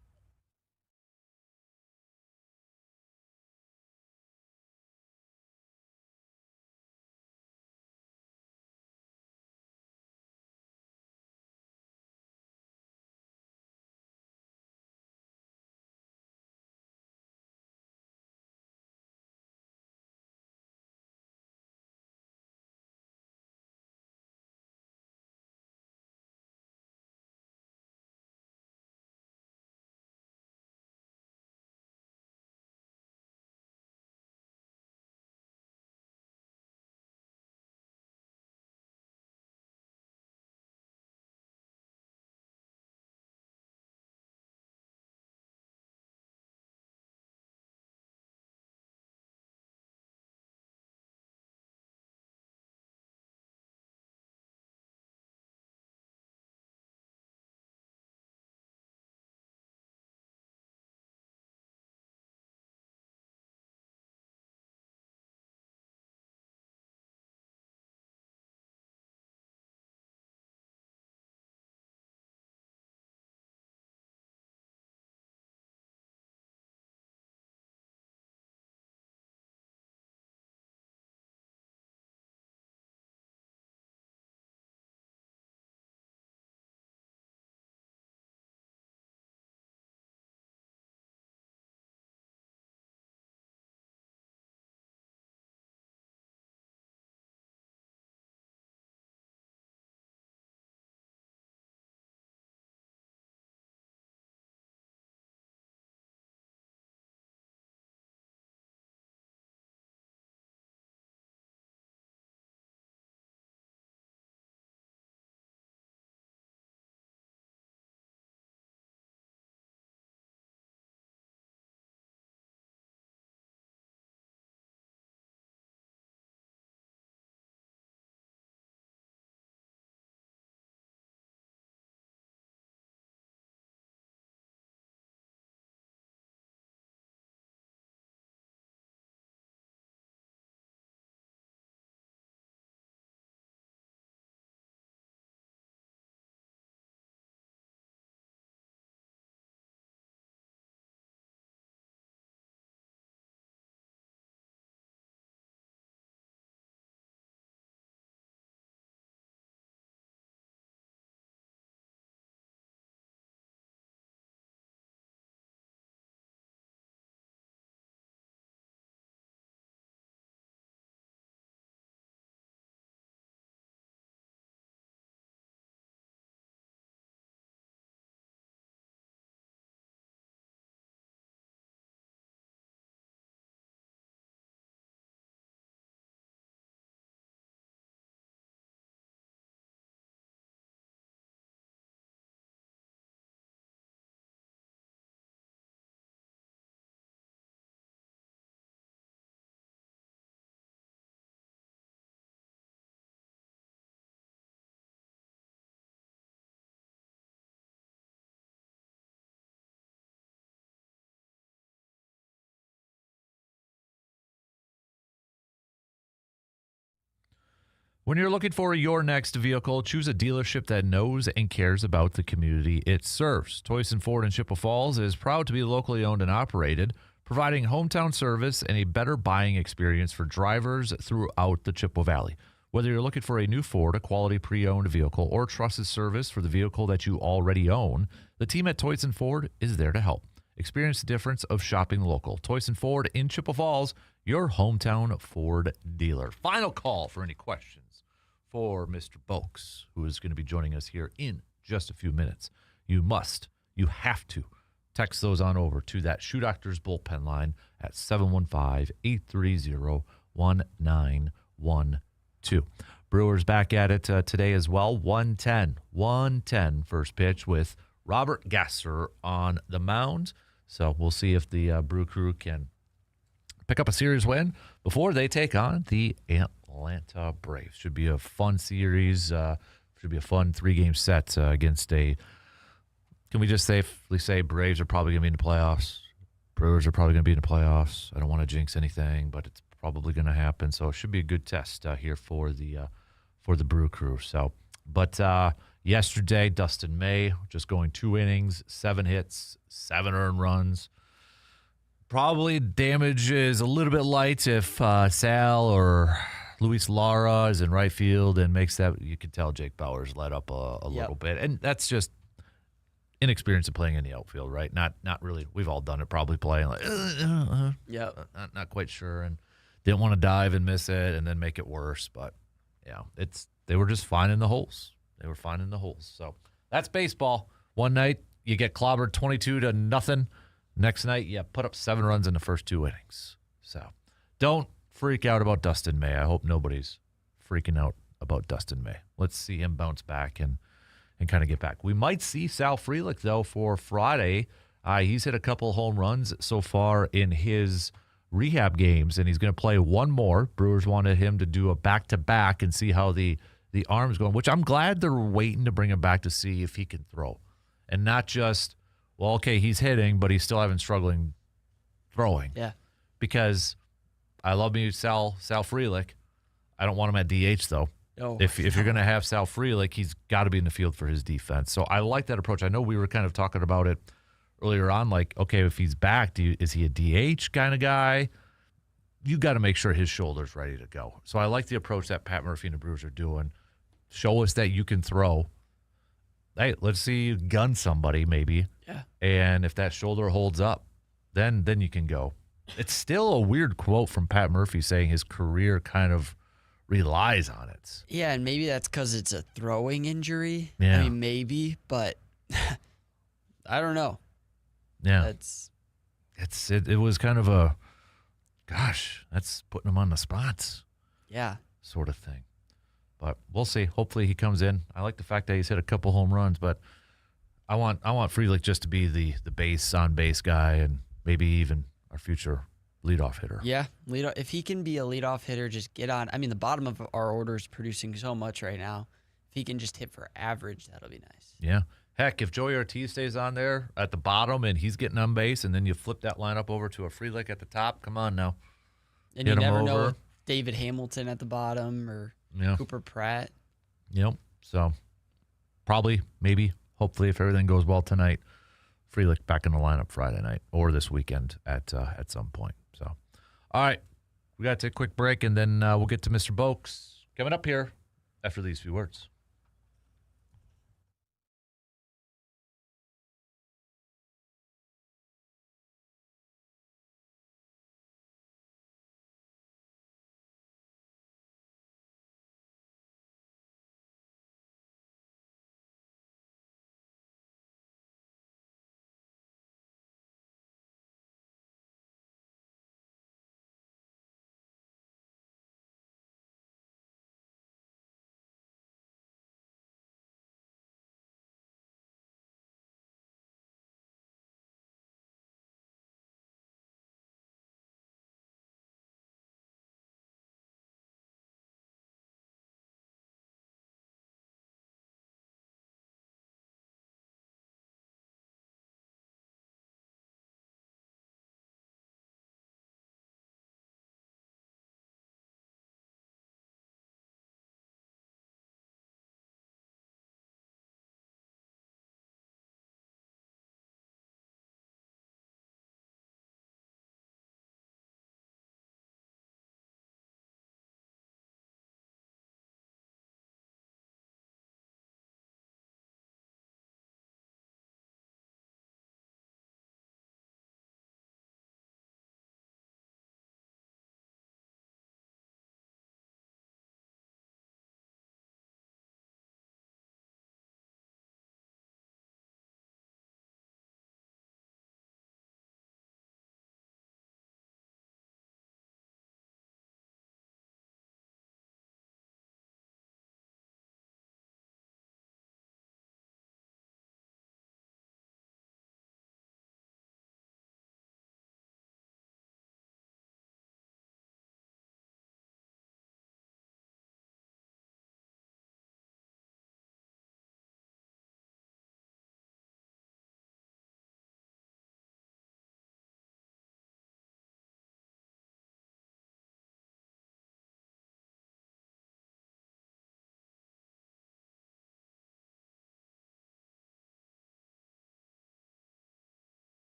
When you're looking for your next vehicle, choose a dealership that knows and cares about the community it serves. Toyson Ford in Chippewa Falls is proud to be locally owned and operated, providing hometown service and a better buying experience for drivers throughout the Chippewa Valley. Whether you're looking for a new Ford, a quality pre-owned vehicle, or trusted service for the vehicle that you already own, the team at Toyson Ford is there to help. Experience the difference of shopping local. Toyson Ford in Chippewa Falls, your hometown Ford dealer. Final call for any questions for Mr. Boakes, who is going to be joining us here in just a few minutes. You have to text those on over to that Shoe Doctors bullpen line at 715-830-1912. Brewers back at it today as well. 110 first pitch with Robert Gasser on the mound. So we'll see if the Brew Crew can pick up a series win before they take on the Atlanta Braves. Should be a fun series. Should be a fun 3-game set against a. Can we just safely say Braves are probably going to be in the playoffs? Brewers are probably going to be in the playoffs. I don't want to jinx anything, but it's probably going to happen. So it should be a good test here for the Brew Crew. So, but yesterday, Dustin May just going 2 innings, 7 hits, 7 earned runs. Probably damage is a little bit light if Sal or Luis Lara is in right field and makes that. You can tell Jake Bauers let up a little bit, and that's just inexperience of playing in the outfield, right? Not really. We've all done it, probably playing like, not quite sure, and didn't want to dive and miss it, and then make it worse. But yeah, they were just finding the holes. So that's baseball. One night you get clobbered 22-0. Next night you put up 7 runs in the first 2 innings. So don't freak out about Dustin May. I hope nobody's freaking out about Dustin May. Let's see him bounce back and kind of get back. We might see Sal Frelick, though, for Friday. He's hit a couple home runs so far in his rehab games, and he's going to play one more. Brewers wanted him to do a back-to-back and see how the arm's going, which I'm glad they're waiting to bring him back to see if he can throw. And not just, well, okay, he's hitting, but he's still having struggling throwing. Yeah. Because I love me Sal Frelick. I don't want him at DH, though. No. If you're going to have Sal Frelick, he's got to be in the field for his defense. So I like that approach. I know we were kind of talking about it earlier on, like, okay, if he's back, is he a DH kind of guy? You got to make sure his shoulder's ready to go. So I like the approach that Pat Murphy and the Brewers are doing. Show us that you can throw. Hey, let's see you gun somebody maybe. Yeah. And if that shoulder holds up, then you can go. It's still a weird quote from Pat Murphy saying his career kind of relies on it. Yeah, and maybe that's because it's a throwing injury. Yeah. I mean, maybe, but I don't know. Yeah. It was kind of a, gosh, that's putting him on the spot. Yeah. Sort of thing. But we'll see. Hopefully he comes in. I like the fact that he's hit a couple home runs, but I want Frelick just to be the on base guy and maybe even our future leadoff hitter. Yeah, if he can be a leadoff hitter, just get on. I mean, the bottom of our order is producing so much right now. If he can just hit for average, that'll be nice. Yeah. Heck, if Joey Ortiz stays on there at the bottom and he's getting on base, and then you flip that lineup over to a Frelick at the top, come on now. And you never know if David Hamilton at the bottom or Cooper Pratt. Yep. So probably, maybe, hopefully, if everything goes well tonight, Frelick back in the lineup Friday night or this weekend at some point. So, all right, we got to take a quick break, and then we'll get to Mr. Boakes coming up here after these few words.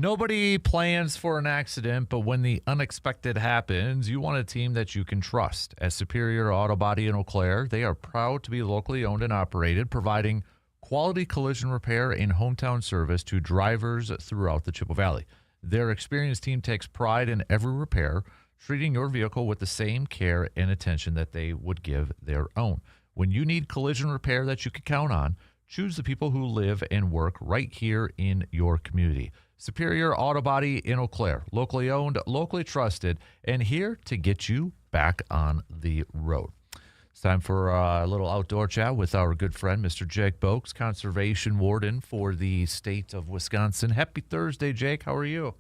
Nobody plans for an accident, but when the unexpected happens, you want a team that you can trust. As Superior Auto Body in Eau Claire, they are proud to be locally owned and operated, providing quality collision repair and hometown service to drivers throughout the Chippewa Valley. Their experienced team takes pride in every repair, treating your vehicle with the same care and attention that they would give their own. When you need collision repair that you can count on, choose the people who live and work right here in your community. Superior Auto Body in Eau Claire, locally owned, locally trusted, and here to get you back on the road. It's time for a little outdoor chat with our good friend, Mr. Jake Boakes, Conservation Warden for the state of Wisconsin. Happy Thursday, Jake. How are you?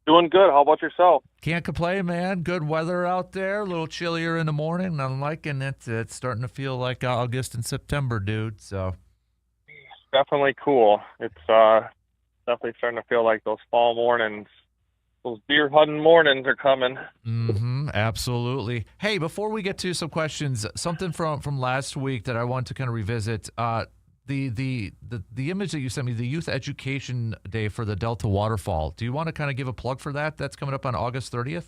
Doing good. How about yourself? Can't complain, man. Good weather out there. A little chillier in the morning. I'm liking it. It's starting to feel like August and September, dude. So Definitely cool. It's definitely starting to feel like those fall mornings. Those deer hunting mornings are coming. Absolutely. Hey, before we get to some questions, something from last week that I want to kind of revisit. The image that you sent me, the Youth Education Day for the Delta Waterfall. Do you want to kind of give a plug for that? That's coming up on August 30th.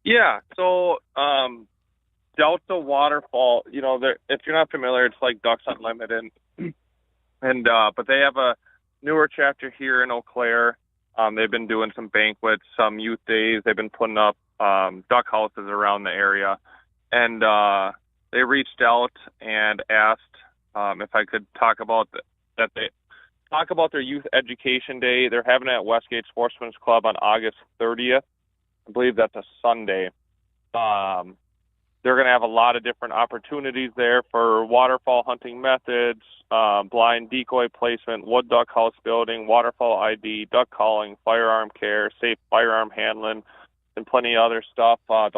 Yeah. So Delta Waterfall, if you're not familiar, it's like Ducks Unlimited, and but they have a newer chapter here in Eau Claire. They've been doing some banquets, some youth days. They've been putting up duck houses around the area, and they reached out and asked if I could talk about that. They talk about their Youth Education Day. They're having it at Westgate Sportsman's Club on August 30th. I believe that's a Sunday. They're going to have a lot of different opportunities there for waterfall hunting methods, blind decoy placement, wood duck house building, waterfall ID, duck calling, firearm care, safe firearm handling, and plenty of other stuff. One of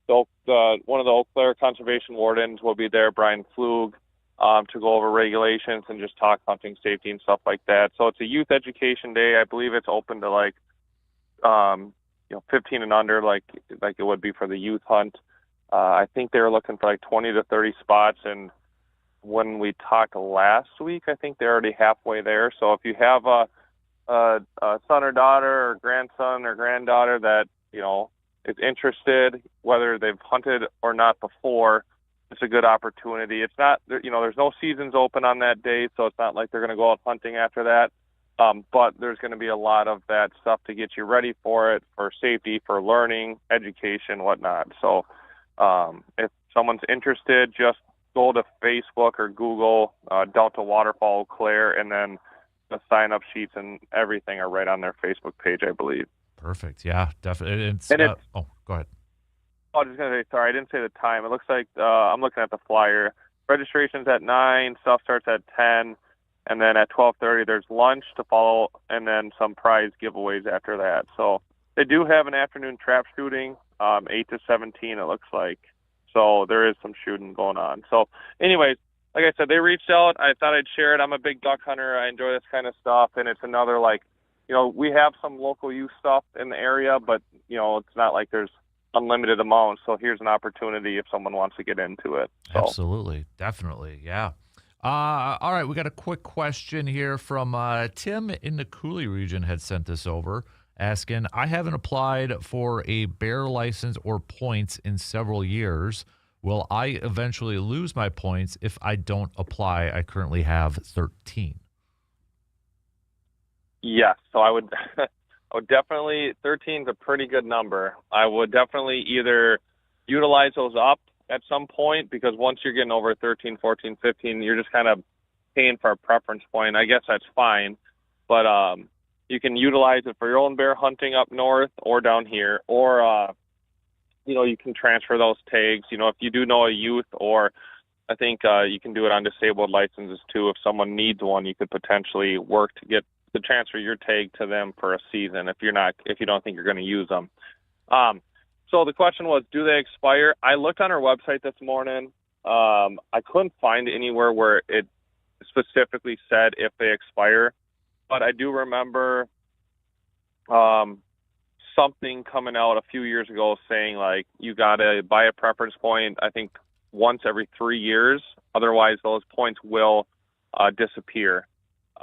the Eau Claire conservation wardens will be there, Brian Flug, to go over regulations and just talk hunting safety and stuff like that. So it's a youth education day. I believe it's open to 15 and under, like it would be for the youth hunt. I think they were looking for 20 to 30 spots, and when we talked last week, I think they're already halfway there. So if you have a son or daughter or grandson or granddaughter that is interested, whether they've hunted or not before, it's a good opportunity. It's not, there's no seasons open on that day, so it's not like they're going to go out hunting after that. But there's going to be a lot of that stuff to get you ready for it, for safety, for learning, education, whatnot. So if someone's interested, just go to Facebook or Google Delta Waterfall Eau Claire, and then the sign-up sheets and everything are right on their Facebook page, I believe. Perfect. Yeah, definitely. Go ahead. I was just going to say, sorry, I didn't say the time. It looks like I'm looking at the flyer. Registration's at 9, stuff starts at 10, and then at 12:30 there's lunch to follow, and then some prize giveaways after that. So they do have an afternoon trap shooting, 8 to 17 it looks like. So there is some shooting going on. So anyways, like I said, they reached out. I thought I'd share it. I'm a big duck hunter. I enjoy this kind of stuff, and it's another we have some local youth stuff in the area, but it's not like there's unlimited amounts. So here's an opportunity if someone wants to get into it. So. Absolutely. Definitely. Yeah. All right. We got a quick question here from Tim in the Cooley region had sent this over asking, I haven't applied for a bear license or points in several years. Will I eventually lose my points if I don't apply? I currently have 13. Yes. So I would definitely, 13 is a pretty good number. I would definitely either utilize those up at some point, because once you're getting over 13, 14, 15, you're just kind of paying for a preference point. I guess that's fine. But you can utilize it for your own bear hunting up north or down here, or, you can transfer those tags. If you do know a youth, or I think you can do it on disabled licenses too. If someone needs one, you could potentially work to transfer your tag to them for a season if you don't think you're going to use them. So the question was, do they expire? I looked on our website this morning. I couldn't find anywhere where it specifically said if they expire, but I do remember something coming out a few years ago saying you got to buy a preference point, I think once every 3 years. Otherwise those points will disappear.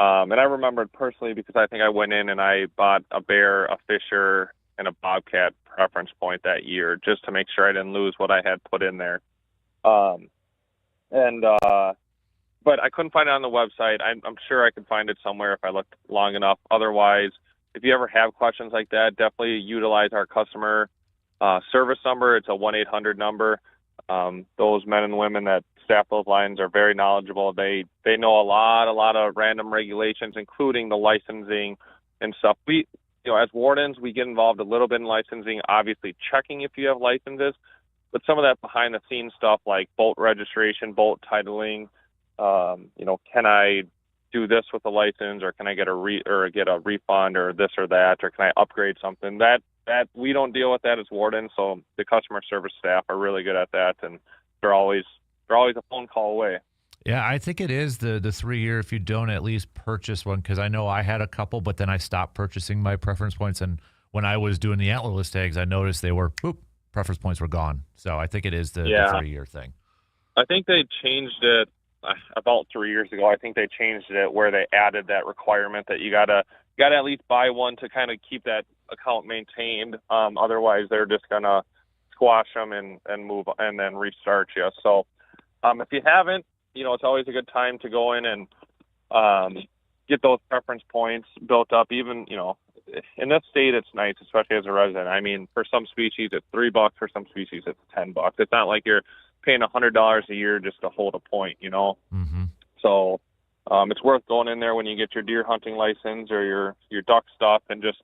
And I remembered personally because I think I went in and I bought a bear, a fisher, and a bobcat preference point that year just to make sure I didn't lose what I had put in there. But I couldn't find it on the website. I'm sure I could find it somewhere if I looked long enough. Otherwise, if you ever have questions like that, definitely utilize our customer service number. It's a 1-800 number. Those men and women that staff those lines are very knowledgeable. They know a lot of random regulations, including the licensing and stuff. We, as wardens, we get involved a little bit in licensing, obviously checking if you have licenses, but some of that behind the scenes stuff like boat registration, boat titling, can I do this with a license, or can I get a refund, or this or that, or can I upgrade something? That we don't deal with that as wardens, so the customer service staff are really good at that, and they're always a phone call away. Yeah, I think it is the 3-year if you don't at least purchase one, because I know I had a couple, but then I stopped purchasing my preference points, and when I was doing the antlerless tags, I noticed they were preference points were gone. So I think it is the 3-year thing. I think they changed it about 3 years ago. I think they changed it where they added that requirement that you gotta at least buy one to kind of keep that account maintained. Otherwise, they're just gonna squash them and move and then restart you. So if you haven't, it's always a good time to go in and get those preference points built up. Even in this state, it's nice, especially as a resident. I mean, for some species, it's $3. For some species, it's $10. It's not like you're paying $100 a year just to hold a point, Mm-hmm. So it's worth going in there when you get your deer hunting license or your duck stuff and just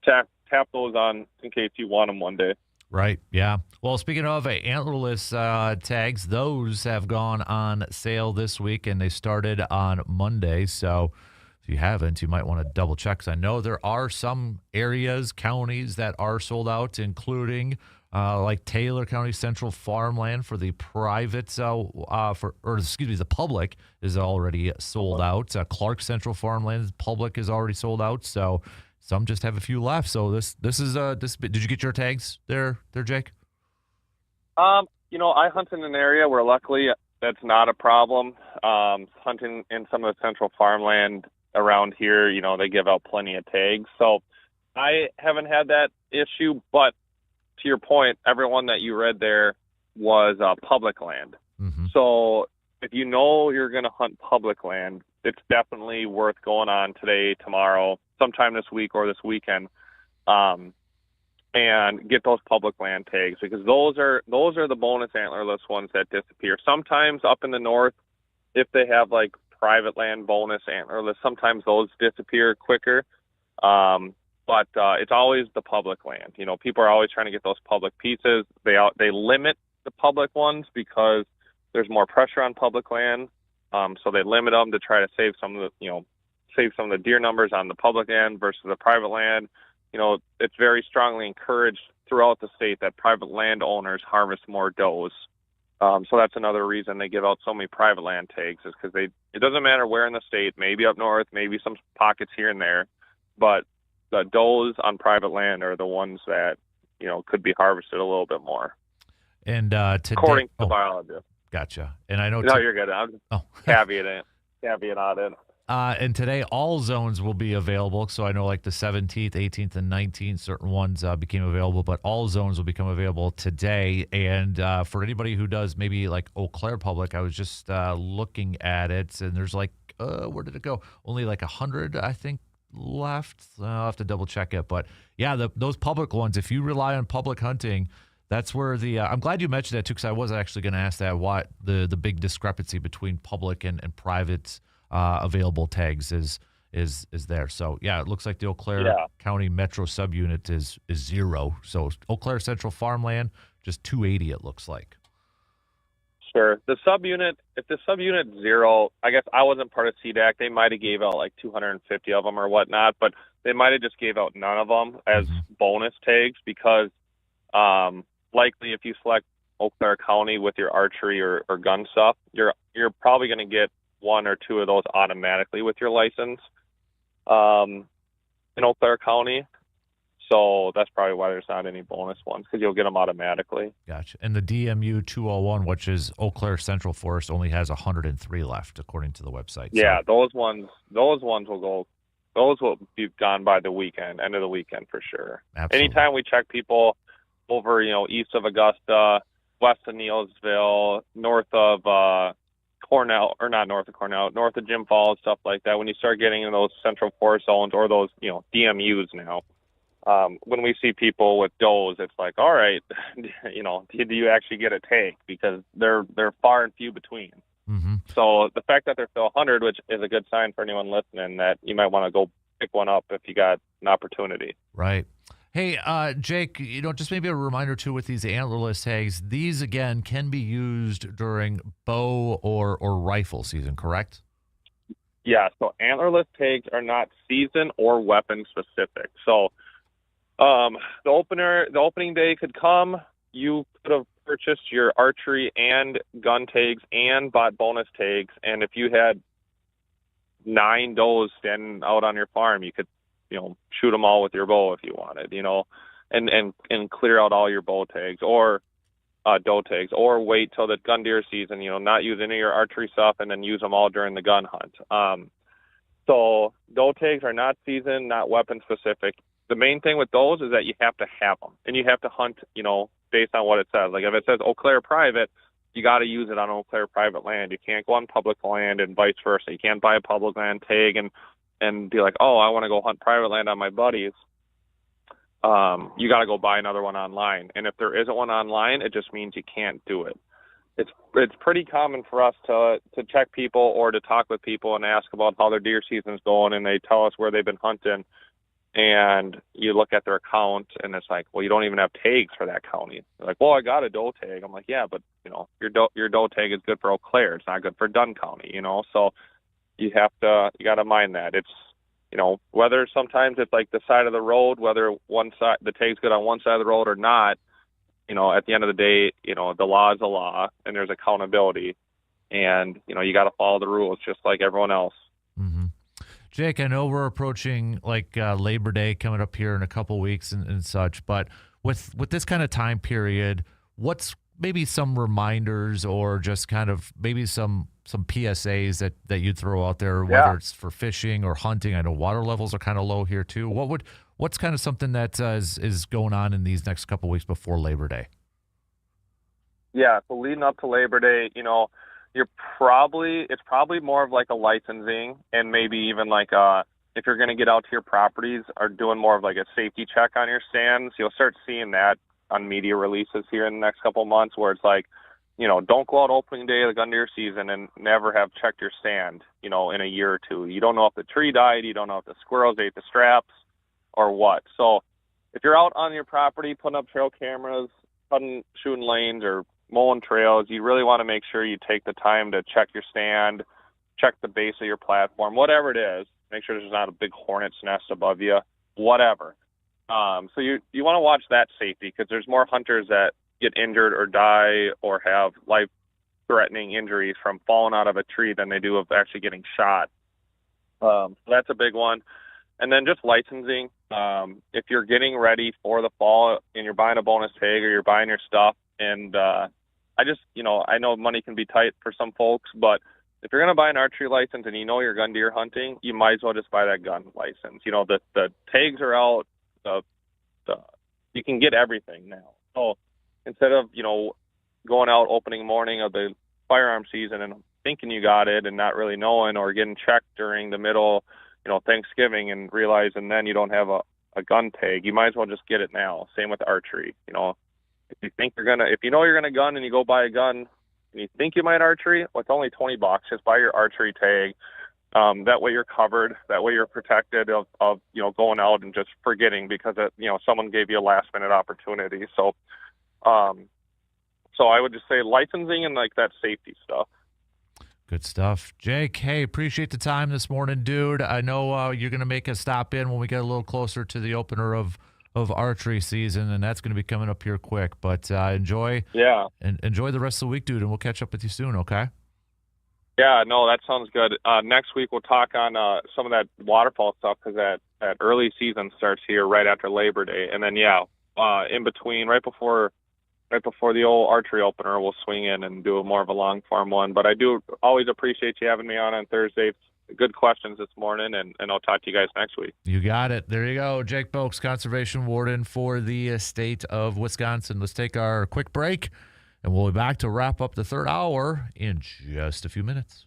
tap those on in case you want them one day. Right, yeah. Well, speaking of antlerless tags, those have gone on sale this week, and they started on Monday. So if you haven't, you might want to double check, because I know there are some areas, counties that are sold out, including like Taylor County Central Farmland for the private, the public is already sold out. Clark Central Farmland public is already sold out. So some just have a few left. So this is did you get your tags there, Jake? I hunt in an area where luckily that's not a problem. Hunting in some of the central farmland around here, they give out plenty of tags. So I haven't had that issue, but to your point, everyone that you read there was public land. Mm-hmm. So if you're going to hunt public land, it's definitely worth going on today, tomorrow, sometime this week or this weekend, and get those public land tags, because those are the bonus antlerless ones that disappear. Sometimes up in the north, if they have like private land bonus antlerless, sometimes those disappear quicker. But it's always the public land. People are always trying to get those public pieces. They limit the public ones because there's more pressure on public land. So they limit them to try to save some of the deer numbers on the public land versus the private land. It's very strongly encouraged throughout the state that private landowners harvest more does. So that's another reason they give out so many private land tags, is because it doesn't matter where in the state, maybe up north, maybe some pockets here and there, but the does on private land are the ones that, could be harvested a little bit more. And today, according to biologists. Gotcha. And I know. No, you're good. I'll caveat on it. And today, all zones will be available. So I know like the 17th, 18th, and 19th, certain ones became available, but all zones will become available today. And for anybody who does maybe like Eau Claire Public, I was just looking at it, and there's like, where did it go? Only like 100, I think, left. I'll have to double check it. But yeah, those public ones, if you rely on public hunting, that's where I'm glad you mentioned that too, because I was actually going to ask that, what the big discrepancy between public and private available tags is there. So yeah, it looks like the Eau Claire County Metro subunit is 0. So Eau Claire Central Farmland, just 280 it looks like. Sure. If the subunit's 0, I guess I wasn't part of CDAC. They might have gave out like 250 of them or whatnot, but they might have just gave out none of them as bonus tags, because likely if you select Eau Claire County with your archery or gun stuff, you're probably going to get 1 or 2 of those automatically with your license in Eau Claire County. So that's probably why there's not any bonus ones, because you'll get them automatically. Gotcha. And the DMU 201, which is Eau Claire Central Forest, only has 103 left, according to the website. Yeah, so those ones will go. Those will be gone by the weekend, end of the weekend for sure. Absolutely. Anytime we check people over, east of Augusta, west of Neilsville, north of Cornell, or not north of Cornell, north of Jim Falls, stuff like that. When you start getting in those Central Forest zones or those, DMUs now, when we see people with does, it's like, all right, do you actually get a take? Because they're far and few between. Mm-hmm. So the fact that they're still 100, which is a good sign for anyone listening, that you might want to go pick one up if you got an opportunity. Right. Hey, Jake, just maybe a reminder too with these antlerless tags. These again can be used during bow or rifle season, correct? Yeah. So antlerless tags are not season or weapon specific. So the opening day could come. You could have purchased your archery and gun tags and bought bonus tags, and if you had 9 does standing out on your farm, you could shoot them all with your bow if you wanted, and clear out all your bow tags or doe tags, or wait till the gun deer season, not use any of your archery stuff and then use them all during the gun hunt. So doe tags are not season, not weapon specific. The main thing with those is that you have to have them, and you have to hunt, based on what it says. Like if it says Eau Claire private, you got to use it on Eau Claire private land. You can't go on public land and vice versa. You can't buy a public land tag and be like, oh, I want to go hunt private land on my buddies. You got to go buy another one online. And if there isn't one online, it just means you can't do it. It's pretty common for us to check people or to talk with people and ask about how their deer season's going, and they tell us where they've been hunting. And you look at their account, and it's like, well, you don't even have tags for that county. They're like, well, I got a doe tag. I'm like, yeah, but your doe tag is good for Eau Claire. It's not good for Dunn County. So you got to mind that. It's whether sometimes it's like the side of the road, whether one side the tag's good on one side of the road or not. At the end of the day, the law is the law, and there's accountability, and you got to follow the rules just like everyone else. Mm-hmm. Jake, I know we're approaching Labor Day coming up here in a couple weeks and such, but with this kind of time period, what's maybe some reminders or just kind of maybe some PSAs that you'd throw out there, whether it's for fishing or hunting? I know water levels are kind of low here too. What's kind of something that is going on in these next couple weeks before Labor Day? Yeah, so leading up to Labor Day, it's probably more of like a licensing, and maybe even like if you're going to get out to your properties, are doing more of like a safety check on your stands. You'll start seeing that on media releases here in the next couple of months, where it's like, don't go out opening day of the gun deer season and never have checked your stand, in a year or two. You don't know if the tree died, you don't know if the squirrels ate the straps or what. So if you're out on your property putting up trail cameras, shooting lanes, or mowing trails, you really want to make sure you take the time to check your stand, check the base of your platform, whatever it is. Make sure there's not a big hornet's nest above you, whatever. So you want to watch that safety, because there's more hunters that get injured or die or have life-threatening injuries from falling out of a tree than they do of actually getting shot. So that's a big one. And then just licensing. If you're getting ready for the fall and you're buying a bonus tag or you're buying your stuff, and I know money can be tight for some folks, but if you're going to buy an archery license and you're gun deer hunting, you might as well just buy that gun license. The tags are out. You can get everything now. So instead of, going out opening morning of the firearm season and thinking you got it and not really knowing, or getting checked during the middle, Thanksgiving, and realizing then you don't have a gun tag, you might as well just get it now. Same with archery. If you know you're gonna gun and you go buy a gun and you think you might archery, well, it's only $20. Just buy your archery tag. That way you're covered. That way you're protected of going out and just forgetting because someone gave you a last minute opportunity. So I would just say licensing and like that safety stuff. Good stuff. Jake, hey, appreciate the time this morning, dude. I know you're going to make a stop in when we get a little closer to the opener of archery season, and that's going to be coming up here quick. But enjoy the rest of the week, dude, and we'll catch up with you soon, okay? Yeah, no, that sounds good. Next week we'll talk on some of that waterfall stuff, because that that early season starts here right after Labor Day, and then in between, right before the old archery opener, we'll swing in and do more of a long form one. But I do always appreciate you having me on Thursday. Good questions this morning, and I'll talk to you guys next week. You got it. There you go. Jake Boakes, Conservation Warden for the state of Wisconsin. Let's take our quick break, and we'll be back to wrap up the third hour in just a few minutes.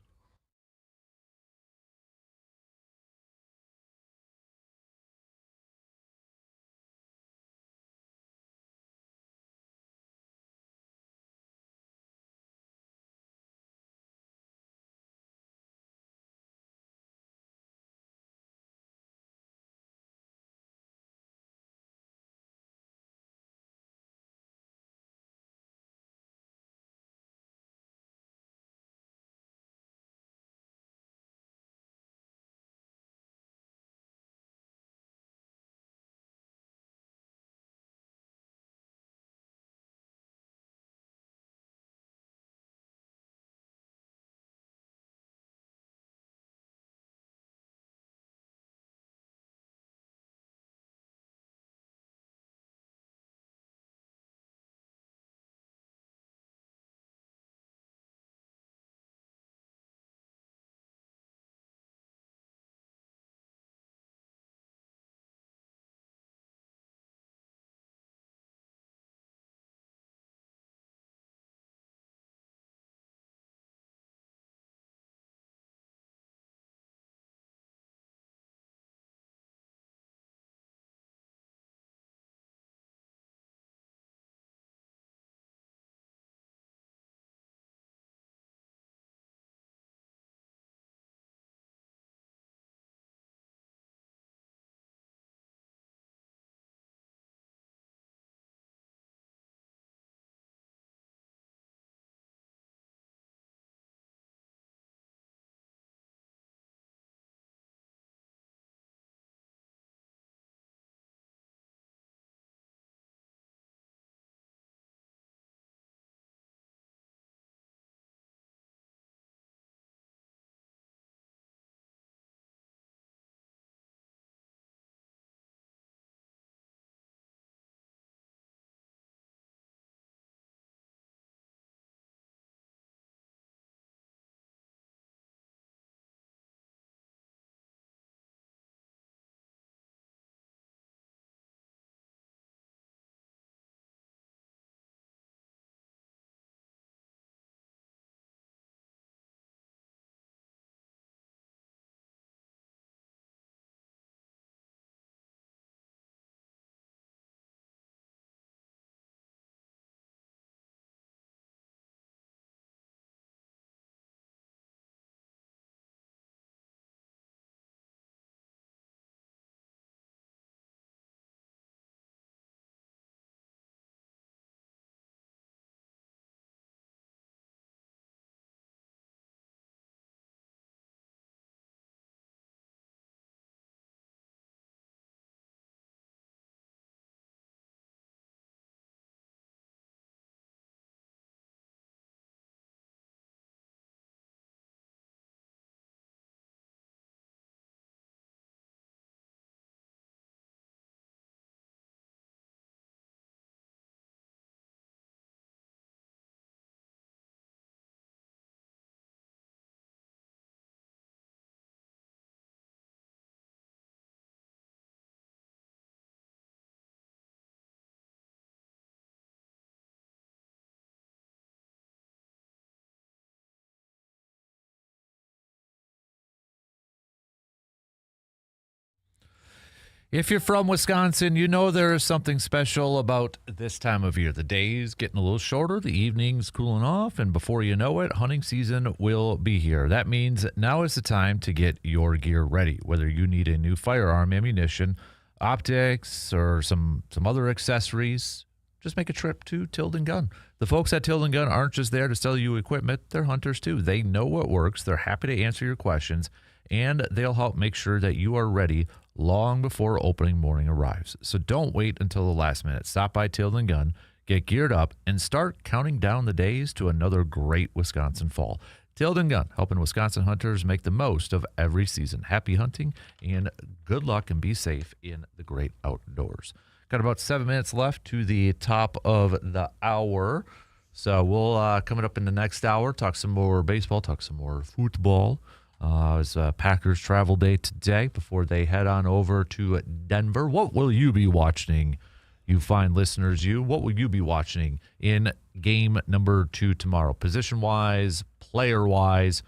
If you're from Wisconsin, you know there is something special about this time of year. The days getting a little shorter, the evenings cooling off, and before you know it, hunting season will be here. That means now is the time to get your gear ready, whether you need a new firearm, ammunition, optics, or some other accessories. Just make a trip to Tilden Gun. The folks at Tilden Gun aren't just there to sell you equipment. They're hunters too. They know what works. They're happy to answer your questions, and they'll help make sure that you are ready long before opening morning arrives. So don't wait until the last minute. Stop by Tilden Gun, get geared up, and start counting down the days to another great Wisconsin fall. Tilden Gun, helping Wisconsin hunters make the most of every season. Happy hunting and good luck, and be safe in the great outdoors. Got about 7 minutes left to the top of the hour. So we'll, coming up in the next hour, talk some more baseball, talk some more football. It's Packers travel day today before they head on over to Denver. What will you be watching, you fine listeners? What will you be watching in game number 2 tomorrow? Position-wise, player-wise,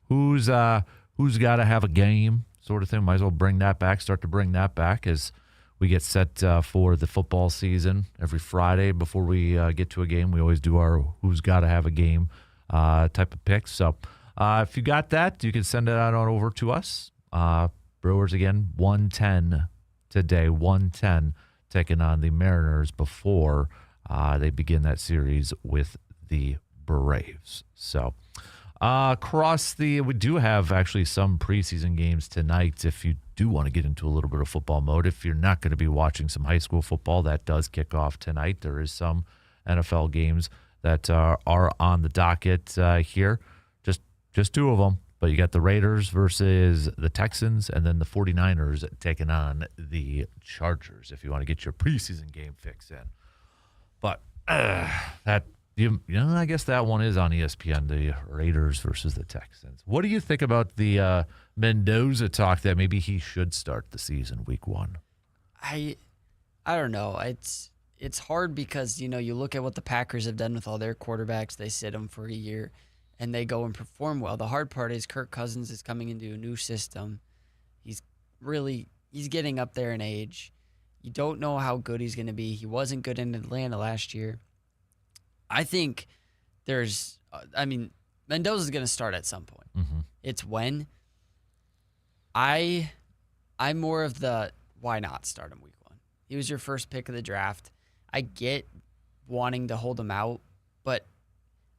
who's got to have a game sort of thing? Might as well start to bring that back as we get set for the football season. Every Friday before we get to a game, we always do our who's got to have a game type of picks. So if you got that, you can send it on over to us. Brewers again, 110 today, 110 taking on the Mariners before they begin that series with the Braves. So we do have actually some preseason games tonight if you do want to get into a little bit of football mode. If you're not going to be watching some high school football, that does kick off tonight. There is some NFL games that are on the docket here. Just 2 of them. But you got the Raiders versus the Texans, and then the 49ers taking on the Chargers if you want to get your preseason game fix in. But I guess that one is on ESPN, the Raiders versus the Texans. What do you think about the Mendoza talk that maybe he should start the season week 1? I don't know. It's hard because, you look at what the Packers have done with all their quarterbacks. They sit them for a year, and they go and perform well. The hard part is Kirk Cousins is coming into a new system. He's getting up there in age. You don't know how good he's going to be. He wasn't good in Atlanta last year. I think Mendoza's going to start at some point. Mm-hmm. It's when. I'm more of the why not start him week 1. He was your first pick of the draft. I get wanting to hold him out, but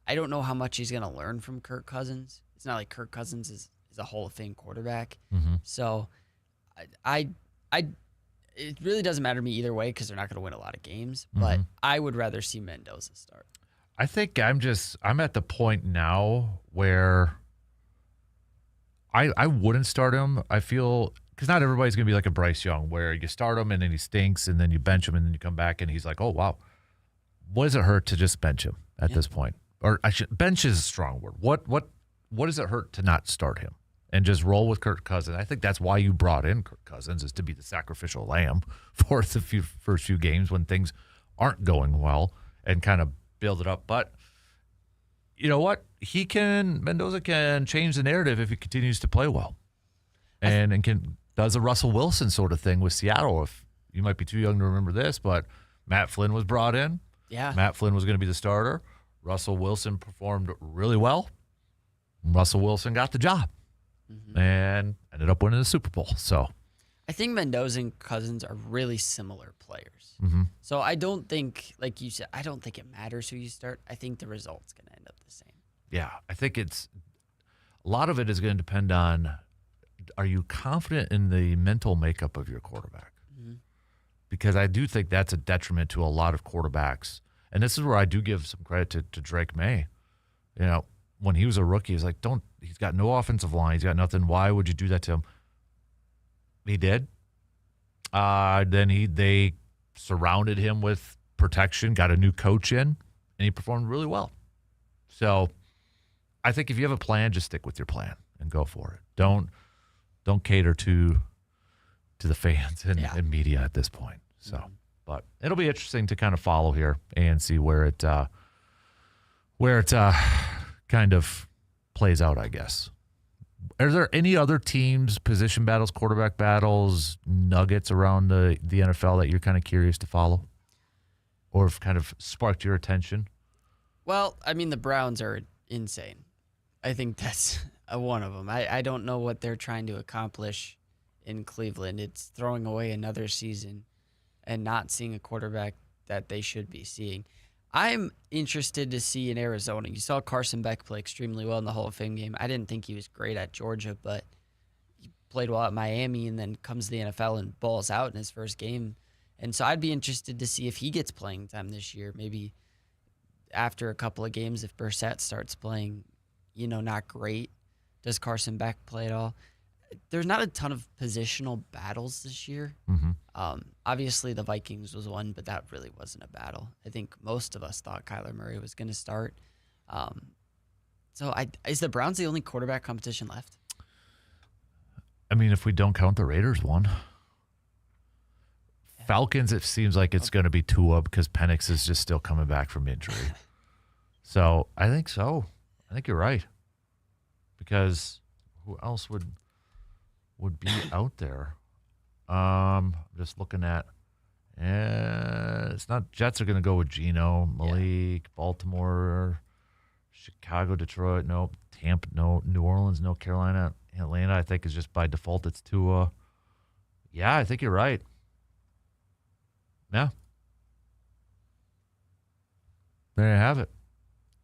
I don't know how much he's going to learn from Kirk Cousins. It's not like Kirk Cousins is a Hall of Fame quarterback. Mm-hmm. So it really doesn't matter to me either way because they're not going to win a lot of games, but I would rather see Mendoza start. I think I'm at the point now where I wouldn't start him. I feel because not everybody's going to be like a Bryce Young where you start him and then he stinks and then you bench him and then you come back and he's like, oh, wow. What does it hurt to just bench him at this point? Or bench is a strong word. What does it hurt to not start him and just roll with Kirk Cousins? I think that's why you brought in Kirk Cousins, is to be the sacrificial lamb for the first few games when things aren't going well and kind of build it up. But you know what? Mendoza can change the narrative if he continues to play well. And does a Russell Wilson sort of thing with Seattle. If you might be too young to remember this, but Matt Flynn was brought in. Yeah. Matt Flynn was going to be the starter. Russell Wilson performed really well. Russell Wilson got the job and ended up winning the Super Bowl. So I think Mendoza and Cousins are really similar players. Mm-hmm. So I don't think, like you said, I don't think it matters who you start. I think the result's going to end up the same. Yeah, I think a lot of it is going to depend on, are you confident in the mental makeup of your quarterback? Mm-hmm. Because I do think that's a detriment to a lot of quarterbacks. And this is where I do give some credit to Drake May. When he was a rookie, he's like, he's got no offensive line. He's got nothing. Why would you do that to him? He did. Then they surrounded him with protection, got a new coach in, and he performed really well. So I think if you have a plan, just stick with your plan and go for it. Don't cater to the fans and media at this point. So, but it'll be interesting to kind of follow here and see where it kind of plays out, I guess. Are there any other teams, position battles, quarterback battles, nuggets around the NFL that you're kind of curious to follow or have kind of sparked your attention? Well, the Browns are insane. I think that's one of them. I don't know what they're trying to accomplish in Cleveland. It's throwing away another season and not seeing a quarterback that they should be seeing. I'm interested to see in Arizona. You saw Carson Beck play extremely well in the Hall of Fame game. I didn't think he was great at Georgia, but he played well at Miami and then comes to the NFL and balls out in his first game. And so I'd be interested to see if he gets playing time this year. Maybe after a couple of games, if Brissett starts playing, not great. Does Carson Beck play at all? There's not a ton of positional battles this year. Mm-hmm. Obviously, the Vikings was one, but that really wasn't a battle. I think most of us thought Kyler Murray was going to start. Is the Browns the only quarterback competition left? I mean, if we don't count the Raiders one. Yeah. Falcons, it seems like it's going to be Tua because Penix is just still coming back from injury. So I think so. I think you're right. Because who else would be out there? Just looking at, it's not Jets are going to go with Geno, Malik, Baltimore, Chicago, Detroit, no, Tampa, no, New Orleans, no, Carolina, Atlanta. I think is just by default it's Tua. Yeah, I think you're right. Yeah, there you have it.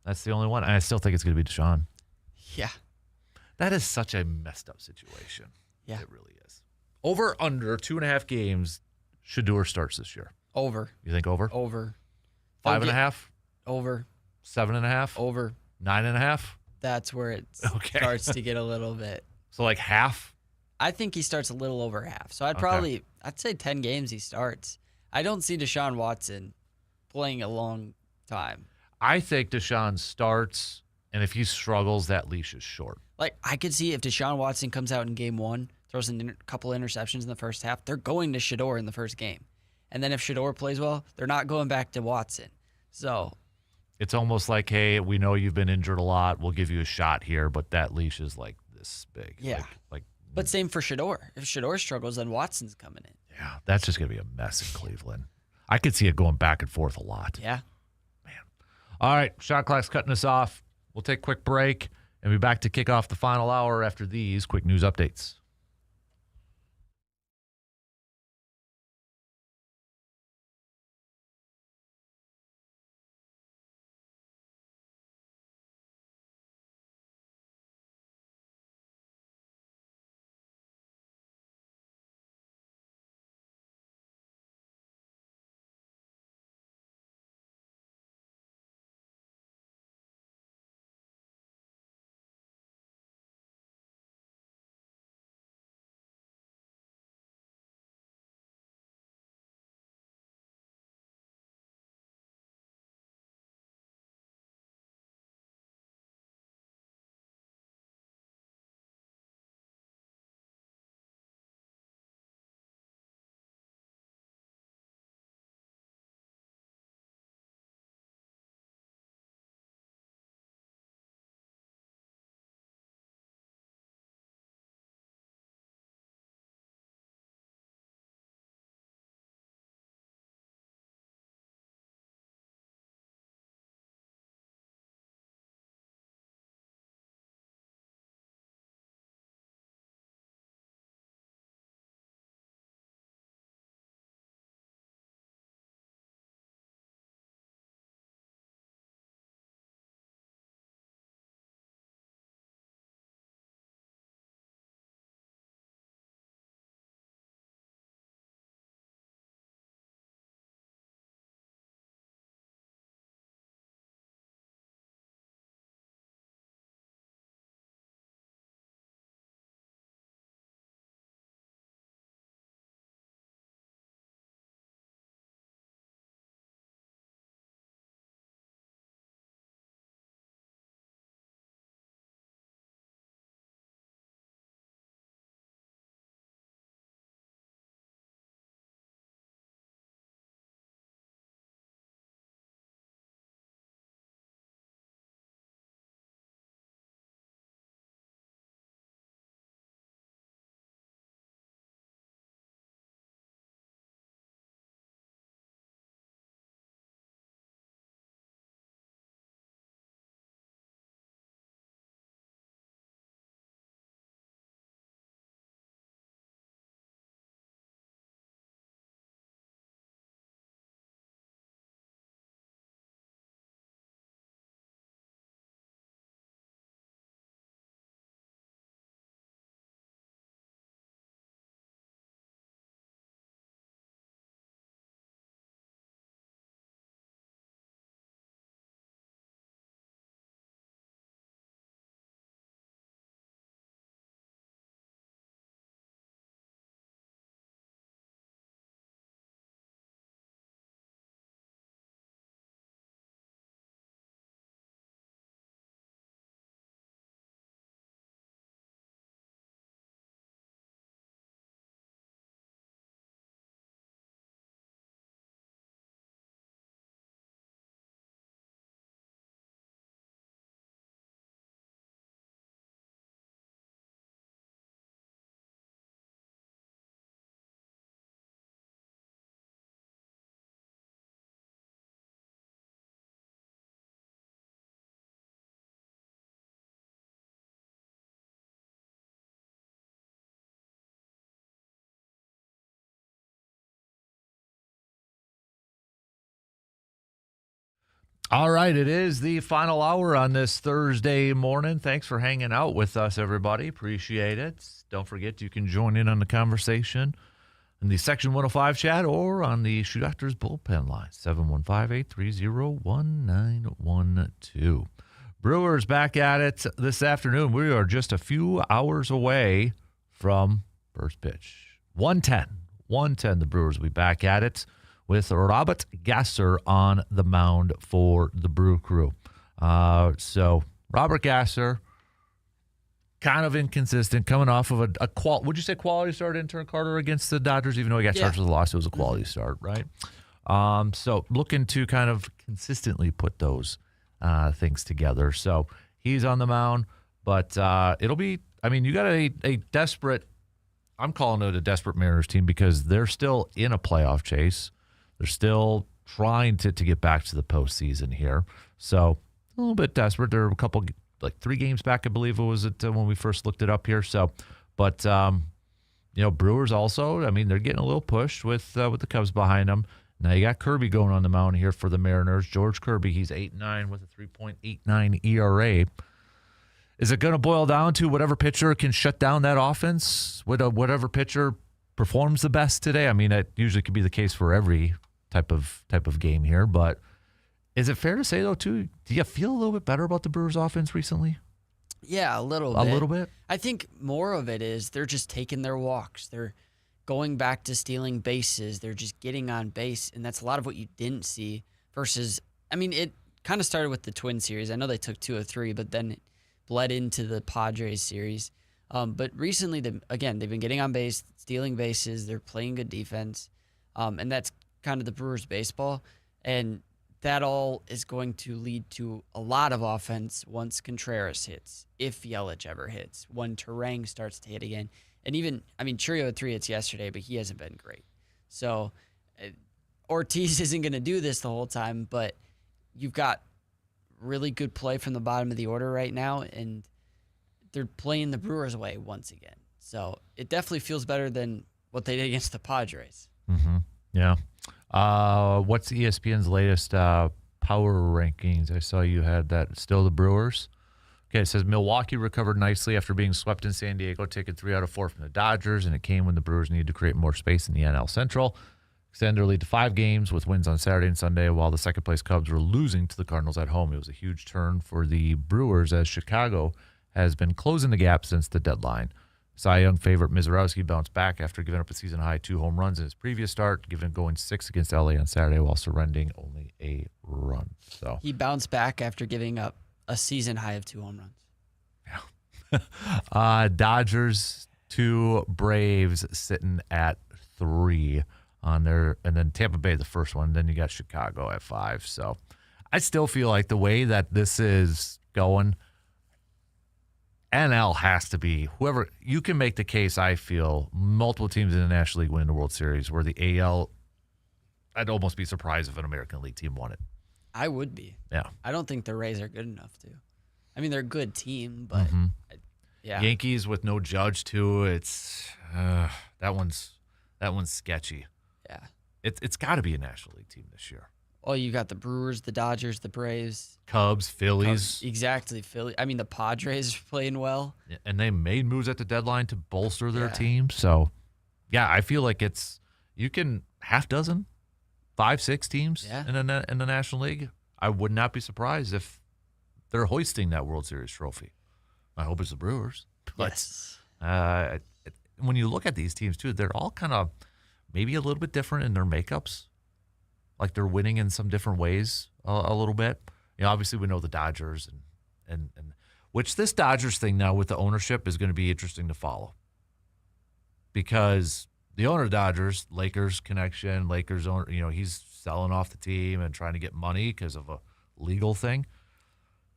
That's the only one. And I still think it's going to be Deshaun. Yeah. That is such a messed up situation. Yeah. It really is. Over, under 2.5 games, Shedeur starts this year. Over. You think over? Over. 5.5? Over. 7.5? Over. 9.5? That's where it starts to get a little bit. So like half? I think he starts a little over half. So I'd say 10 games he starts. I don't see Deshaun Watson playing a long time. I think Deshaun starts, and if he struggles, that leash is short. Like, I could see if Deshaun Watson comes out in game one, throws a couple interceptions in the first half, they're going to Shedeur in the first game. And then if Shedeur plays well, they're not going back to Watson. So it's almost like, hey, we know you've been injured a lot. We'll give you a shot here, but that leash is like this big. Yeah. But same for Shedeur. If Shedeur struggles, then Watson's coming in. Yeah, that's just going to be a mess in Cleveland. I could see it going back and forth a lot. Yeah. Man. All right, shot clock's cutting us off. We'll take a quick break and be back to kick off the final hour after these quick news updates. All right, it is the final hour on this Thursday morning. Thanks for hanging out with us, everybody. Appreciate it. Don't forget you can join in on the conversation in the Section 105 chat or on the Shoe Doctors bullpen line, 715-830-1912. Brewers back at it this afternoon. We are just a few hours away from first pitch. 1:10. The Brewers will be back at it with Robert Gasser on the mound for the Brew Crew. So Robert Gasser, kind of inconsistent, coming off of a would you say quality start, intern Carter, against the Dodgers? Even though he got charged with a loss, it was a quality start, right? So looking to kind of consistently put those things together. So he's on the mound, but it'll be, I mean, you got a desperate, I'm calling it a desperate Mariners team because they're still in a playoff chase. They're still trying to get back to the postseason here. So a little bit desperate. They're a couple, like 3 games back, I believe it was when we first looked it up here. So, but, Brewers also, I mean, they're getting a little pushed with the Cubs behind them. Now you got Kirby going on the mound here for the Mariners. George Kirby, he's 8-9 with a 3.89 ERA. Is it going to boil down to whatever pitcher can shut down that offense? Whatever pitcher performs the best today? I mean, that usually could be the case for every type of game here. But is it fair to say, though, too, do you feel a little bit better about the Brewers' offense recently? Yeah, a little bit. I think more of it is they're just taking their walks. They're going back to stealing bases. They're just getting on base, and that's a lot of what you didn't see versus, I mean, it kind of started with the Twin series. I know they took 2 of 3, but then it bled into the Padres series. But recently, they've been getting on base, stealing bases. They're playing good defense, and that's kind of the Brewers' baseball. And that all is going to lead to a lot of offense once Contreras hits, if Yelich ever hits, when Terang starts to hit again. And even, I mean, Churio had 3 hits yesterday, but he hasn't been great. So Ortiz isn't going to do this the whole time, but you've got really good play from the bottom of the order right now, and they're playing the Brewers away once again. So it definitely feels better than what they did against the Padres. Mm-hmm. Yeah. What's ESPN's latest power rankings? I saw you had that. Still the Brewers. Okay, it says Milwaukee recovered nicely after being swept in San Diego, taking 3 out of 4 from the Dodgers, and it came when the Brewers needed to create more space in the NL Central. Extend their lead to 5 games with wins on Saturday and Sunday, while the second-place Cubs were losing to the Cardinals at home. It was a huge turn for the Brewers as Chicago has been closing the gap since the deadline. Cy Young favorite Mizorowski bounced back after giving up a season-high 2 home runs in his previous start, going 6 against LA on Saturday while surrendering only a run. So he bounced back after giving up a season-high of 2 home runs. Yeah. Dodgers 2, Braves sitting at 3 on there, and then Tampa Bay the first one. Then you got Chicago at 5. So I still feel like the way that this is going, NL has to be whoever you can make the case. I feel multiple teams in the National League win the World Series, where the AL, I'd almost be surprised if an American League team won it. I would be. Yeah. I don't think the Rays are good enough to. I mean, they're a good team, but yeah. Yankees with no Judge too. It's that one's sketchy. Yeah. It's got to be a National League team this year. Well, you got the Brewers, the Dodgers, the Braves, Cubs, Phillies. Exactly, Philly. I mean, the Padres are playing well, and they made moves at the deadline to bolster their team. So, yeah, I feel like you can half dozen, 5-6 teams in the National League. I would not be surprised if they're hoisting that World Series trophy. I hope it's the Brewers. But, yes. When you look at these teams too, they're all kind of maybe a little bit different in their makeups. Like they're winning in some different ways a little bit. Obviously we know the Dodgers and which this Dodgers thing now with the ownership is going to be interesting to follow. Because the owner of Dodgers, Lakers connection, Lakers owner, he's selling off the team and trying to get money because of a legal thing.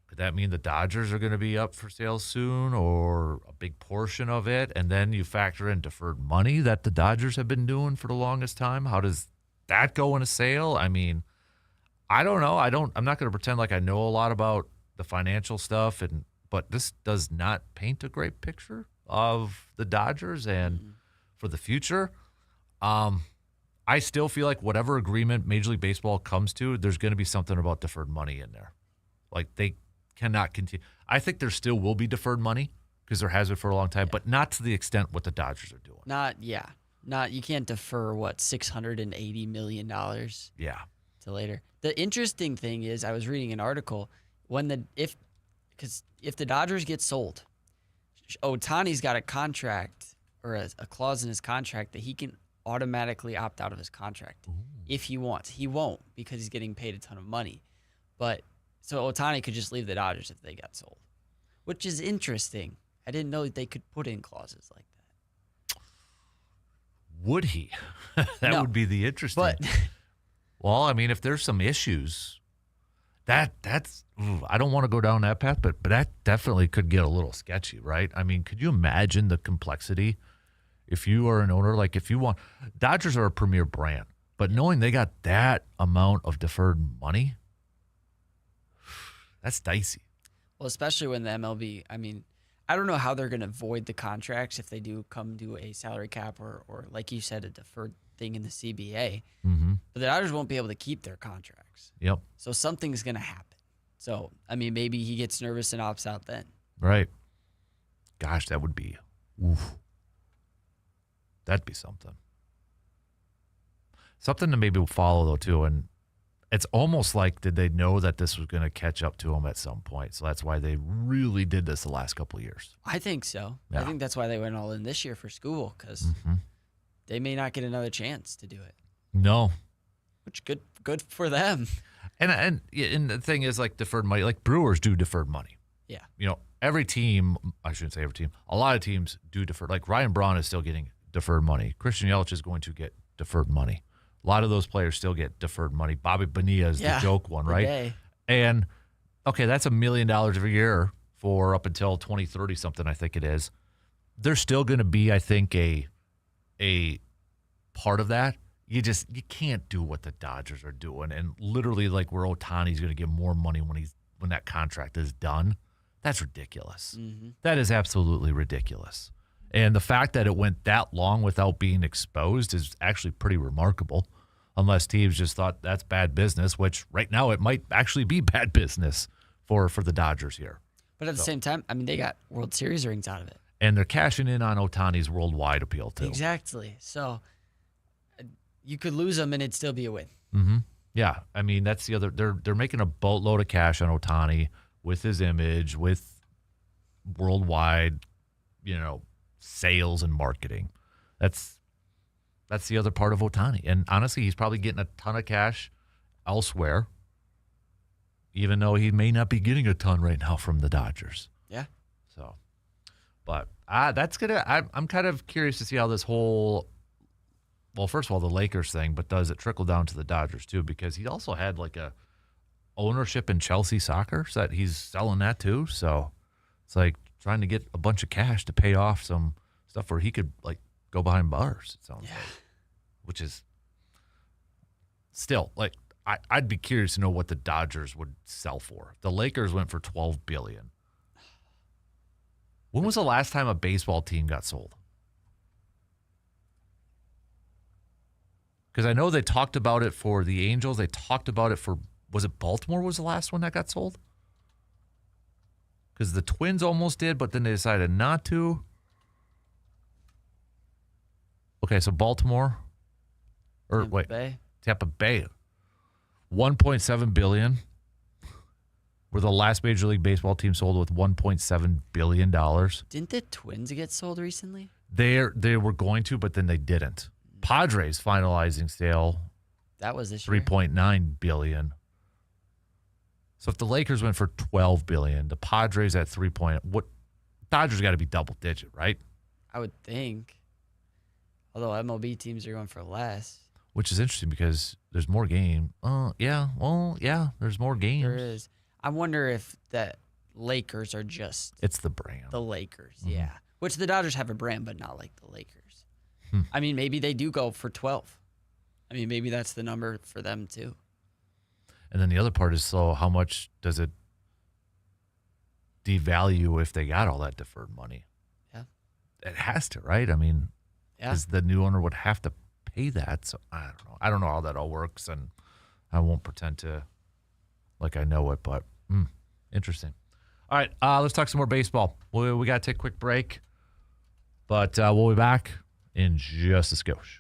Could that mean the Dodgers are going to be up for sale soon, or a big portion of it? And then you factor in deferred money that the Dodgers have been doing for the longest time. How does that go in a sale? I mean, I don't know. I'm not going to pretend like I know a lot about the financial stuff, but this does not paint a great picture of the Dodgers and for the future. I I still feel like whatever agreement Major League Baseball comes to, there's going to be something about deferred money in there. Like they cannot continue. I think there still will be deferred money because there has been for a long time, but not to the extent what the Dodgers are doing. Not you can't defer $680 million. Yeah. To later. The interesting thing is, I was reading an article if the Dodgers get sold, Ohtani's got a contract or a clause in his contract that he can automatically opt out of his contract if he wants. He won't because he's getting paid a ton of money. But so Ohtani could just leave the Dodgers if they got sold, which is interesting. I didn't know they could put in clauses like that. Would he? That would be the interesting. But well, I mean, if there's some issues, that's I don't want to go down that path, but that definitely could get a little sketchy, right? I mean, could you imagine the complexity if you are an owner? Like if you want, Dodgers are a premier brand, but knowing they got that amount of deferred money, that's dicey. Well, especially when the MLB, I mean, I don't know how they're going to void the contracts if they do come to a salary cap or like you said, a deferred thing in the CBA. Mm-hmm. But the Dodgers won't be able to keep their contracts. Yep. So something's going to happen. So, I mean, maybe he gets nervous and opts out then. Right. Gosh, that would be, that'd be something. Something to maybe follow, though, too. And it's almost like, did they know that this was going to catch up to them at some point? So that's why they really did this the last couple of years. I think so. Yeah. I think that's why they went all in this year for school, because they may not get another chance to do it. No. Which good for them. And the thing is, like, deferred money, like Brewers do deferred money. Yeah. You know, every team, I shouldn't say every team, a lot of teams do defer. Like Ryan Braun is still getting deferred money. Christian Yelich is going to get deferred money. A lot of those players still get deferred money. Bobby Bonilla is the joke one, right? Day. And, okay, that's $1 million every year for up until 2030 something, I think it is. There's still going to be, I think, a part of that. You can't do what the Dodgers are doing, and literally like where Ohtani's going to get more money when that contract is done. That's ridiculous. Mm-hmm. That is absolutely ridiculous. And the fact that it went that long without being exposed is actually pretty remarkable, unless teams just thought that's bad business, which right now it might actually be bad business for the Dodgers here. But at the same time, I mean, they got World Series rings out of it. And they're cashing in on Ohtani's worldwide appeal, too. Exactly. So you could lose them and it'd still be a win. Mm-hmm. Yeah. I mean, that's the other. They're making a boatload of cash on Ohtani with his image, with worldwide, sales and marketing. That's the other part of Ohtani. And honestly, he's probably getting a ton of cash elsewhere, even though he may not be getting a ton right now from the Dodgers. Yeah. So, but I'm kind of curious to see how this whole, well, first of all, the Lakers thing, but does it trickle down to the Dodgers too? Because he also had like a ownership in Chelsea Soccer, so that he's selling that too. So it's like trying to get a bunch of cash to pay off some stuff where he could like go behind bars. It sounds like, which is still like I'd be curious to know what the Dodgers would sell for. The Lakers went for $12 billion. When was the last time a baseball team got sold? Because I know they talked about it for the Angels. They talked about it for, was it Baltimore was the last one that got sold? Because the Twins almost did, but then they decided not to. Okay, so Baltimore. Tampa Bay. $1.7 billion. Were the last Major League Baseball team sold with $1.7 billion. Didn't the Twins get sold recently? They were going to, but then they didn't. Padres finalizing sale. That was this year. $3.9 billion. So if the Lakers went for $12 billion, the Padres at what? Dodgers got to be double digit, right? I would think. Although MLB teams are going for less. Which is interesting because there's more game. There's more games. There is. I wonder if the Lakers are just it's the brand. The Lakers, yeah. Which the Dodgers have a brand, but not like the Lakers. I mean, maybe they do go for 12. I mean, maybe that's the number for them too. And then the other part is, so how much does it devalue if they got all that deferred money? Yeah. It has to, right? I mean, because the new owner would have to pay that. So I don't know. I don't know how that all works, and I won't pretend to like I know it, but interesting. All right, let's talk some more baseball. We got to take a quick break, but we'll be back in just a skosh.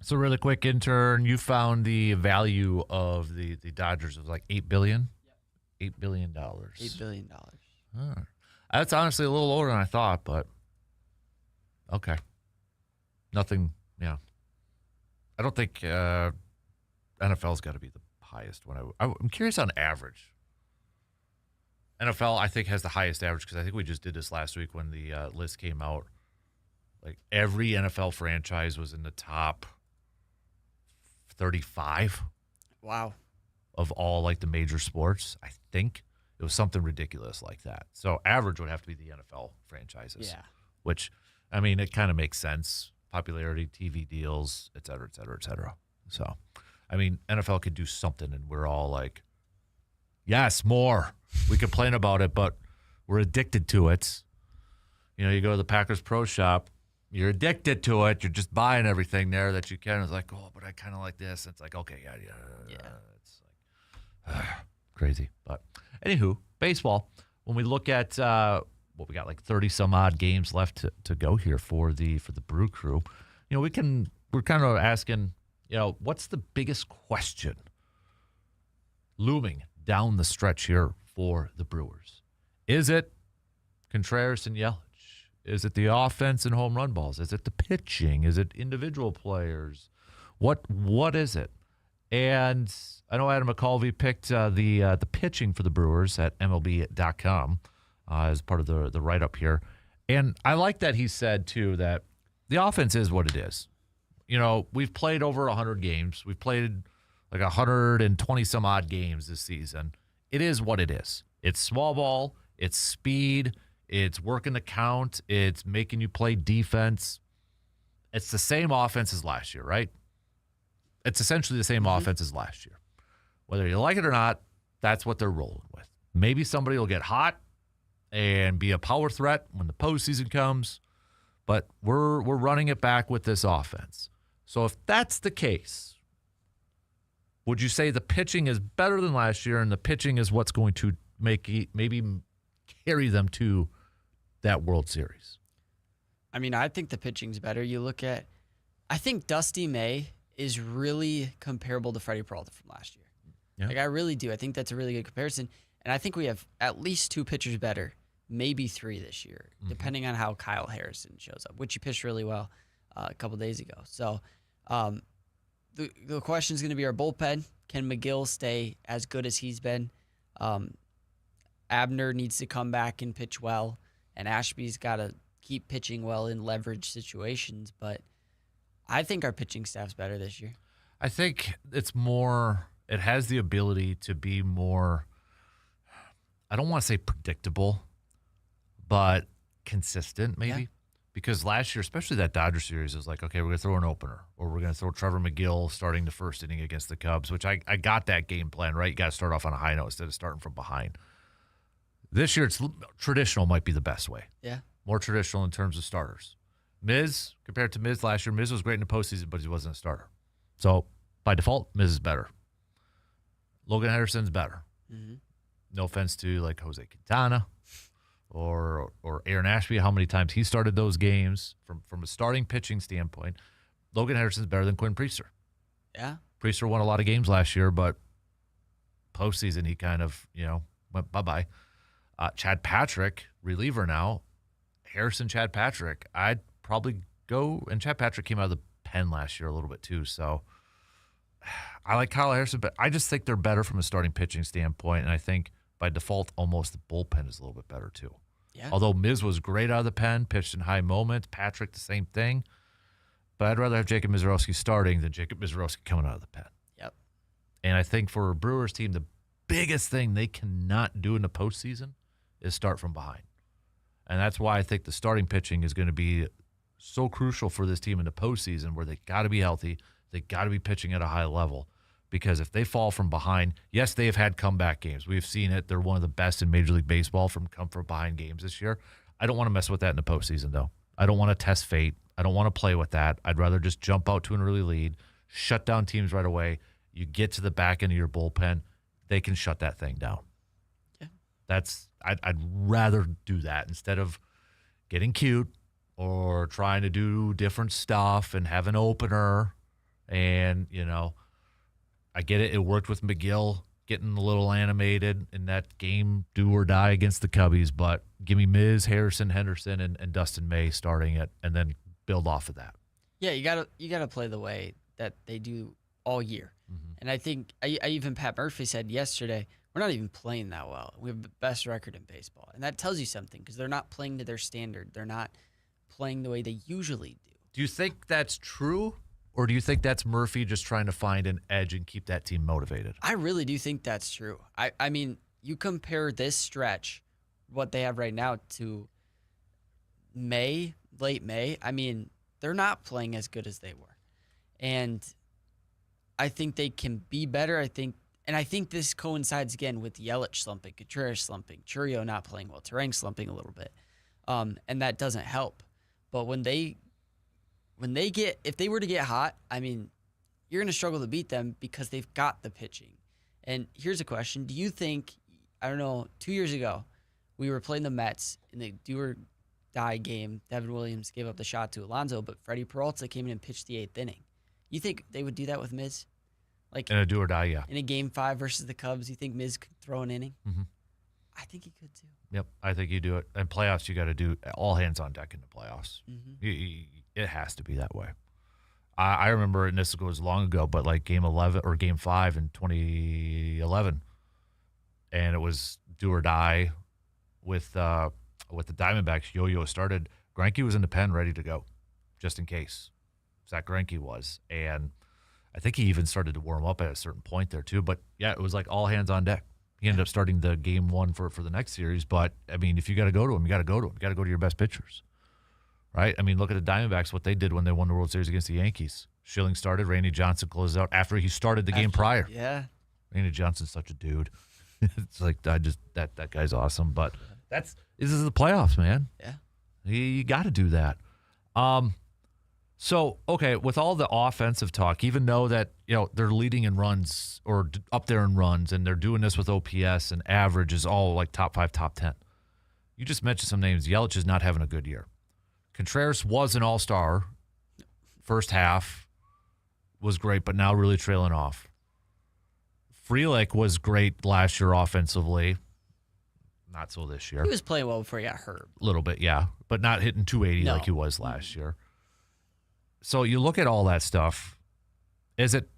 So really quick, intern, you found the value of the Dodgers was like $8 billion? $8 billion. $8 billion. Oh. That's honestly a little lower than I thought, but okay. Nothing, yeah. I don't think NFL's got to be the highest one. I'm curious on average. NFL, I think, has the highest average because I think we just did this last week when the list came out. Like every NFL franchise was in the top 35. Wow. Of all like the major sports, I think. It was something ridiculous like that. So average would have to be the NFL franchises. Yeah. Which, I mean, it kind of makes sense. Popularity, TV deals, et cetera, et cetera, et cetera. So, I mean, NFL could do something, and we're all like, yes, more. We complain about it, but we're addicted to it. You know, you go to the Packers Pro Shop, you're addicted to it. You're just buying everything there that you can. It's like, oh, but I kind of like this. It's like, okay, yeah. It's like crazy. But anywho, baseball. When we look at we got like 30 some odd games left to go here for the Brew Crew. You know, we're kind of asking, you know, what's the biggest question looming down the stretch here for the Brewers? Is it Contreras and Yelich? Is it the offense and home run balls? Is it the pitching? Is it individual players? What is it? And I know Adam McCulvey picked the pitching for the Brewers at MLB.com as part of the write-up here. And I like that he said, too, that the offense is what it is. You know, we've played over 100 games. We've played like 120-some-odd games this season. It is what it is. It's small ball. It's speed. It's working the count. It's making you play defense. It's the same offense as last year, right? It's essentially the same offense as last year. Whether you like it or not, that's what they're rolling with. Maybe somebody will get hot and be a power threat when the postseason comes, but we're running it back with this offense. So if that's the case, would you say the pitching is better than last year and the pitching is what's going to maybe carry them to that World Series? I mean, I think the pitching's better. I think Dusty May is really comparable to Freddie Peralta from last year. Yeah. Like, I really do. I think that's a really good comparison. And I think we have at least 2 pitchers better, maybe 3 this year, depending on how Kyle Harrison shows up, which he pitched really well a couple days ago. So the question is going to be our bullpen. Can McGill stay as good as he's been? Abner needs to come back and pitch well, and Ashby's got to keep pitching well in leverage situations. But I think our pitching staff's better this year. I think it's more, it has the ability to be more, I don't want to say predictable, but consistent maybe. Yeah. Because last year, especially that Dodger series, was like, okay, we're going to throw an opener, or we're going to throw Trevor McGill starting the first inning against the Cubs, which I got that game plan, right? You got to start off on a high note instead of starting from behind. This year, it's traditional might be the best way. Yeah. More traditional in terms of starters. Miz, compared to Miz last year, Miz was great in the postseason, but he wasn't a starter. So, by default, Miz is better. Logan Henderson's better. Mm-hmm. No offense to like Jose Quintana or Aaron Ashby, how many times he started those games. From a starting pitching standpoint, Logan Henderson's better than Quinn Priester. Yeah. Priester won a lot of games last year, but postseason he kind of, went bye-bye. Chad Patrick, reliever now. Harrison, Chad Patrick. I'd probably go, and Chad Patrick came out of the pen last year a little bit too, so I like Kyle Harrison, but I just think they're better from a starting pitching standpoint, and I think by default almost the bullpen is a little bit better too. Yeah. Although Miz was great out of the pen, pitched in high moments, Patrick the same thing, but I'd rather have Jacob Mizorowski starting than Jacob Mizorowski coming out of the pen. Yep. And I think for a Brewers team, the biggest thing they cannot do in the postseason is start from behind. And that's why I think the starting pitching is going to be so crucial for this team in the postseason, where they got to be healthy, they got to be pitching at a high level. Because if they fall from behind, yes, they have had comeback games. We've seen it. They're one of the best in Major League Baseball from come from behind games this year. I don't want to mess with that in the postseason, though. I don't want to test fate. I don't want to play with that. I'd rather just jump out to an early lead, shut down teams right away. You get to the back end of your bullpen, they can shut that thing down. Yeah. I'd rather do that instead of getting cute or trying to do different stuff and have an opener. And, I get it. It worked with McGill getting a little animated in that game, do or die against the Cubbies. But give me Miz, Harrison, Henderson, and Dustin May starting it, and then build off of that. Yeah, you gotta play the way that they do all year. Mm-hmm. And I think even Pat Murphy said yesterday, we're not even playing that well. We have the best record in baseball, and that tells you something because they're not playing to their standard. They're not playing the way they usually do. Do you think that's true? Or do you think that's Murphy just trying to find an edge and keep that team motivated? I really do think that's true. I mean, you compare this stretch, what they have right now, to late May, I mean, they're not playing as good as they were. And I think they can be better. I think this coincides again with Yelich slumping, Contreras slumping, Churio not playing well, Terang slumping a little bit. And that doesn't help. But if they were to get hot, I mean, you're going to struggle to beat them because they've got the pitching. And here's a question. Do you think, I don't know, 2 years ago, we were playing the Mets in the do or die game. Devin Williams gave up the shot to Alonso, but Freddie Peralta came in and pitched the 8th inning. You think they would do that with Miz? Like in a do or die, yeah. In a Game 5 versus the Cubs, you think Miz could throw an inning? Mm-hmm. I think he could too. Yep, I think you do it. And playoffs, you got to do all hands on deck in the playoffs. Mm-hmm. It has to be that way. I remember, and this was long ago, but like Game 11 or Game 5 in 2011, and it was do or die with the Diamondbacks. Yo-Yo started. Greinke was in the pen, ready to go, just in case. Zach Greinke was, and I think he even started to warm up at a certain point there too. But yeah, it was like all hands on deck. He ended up starting the Game 1 for the next series. But I mean, if you got to go to him, you got to go to him. You got to go to your best pitchers. Right? I mean, look at the Diamondbacks, what they did when they won the World Series against the Yankees. Schilling started, Randy Johnson closed out after he started the game prior. Yeah. Randy Johnson's such a dude. It's like, that guy's awesome. But this is the playoffs, man. Yeah. You got to do that. So, okay, with all the offensive talk, even though that, they're leading in runs or up there in runs, and they're doing this with OPS and average is all like top 5, top 10. You just mentioned some names. Yelich is not having a good year. Contreras was an all-star. First half was great, but now really trailing off. Frelick was great last year offensively. Not so this year. He was playing well before he got hurt. A little bit, yeah, but not hitting 280 No. like he was last year. So you look at all that stuff. Is it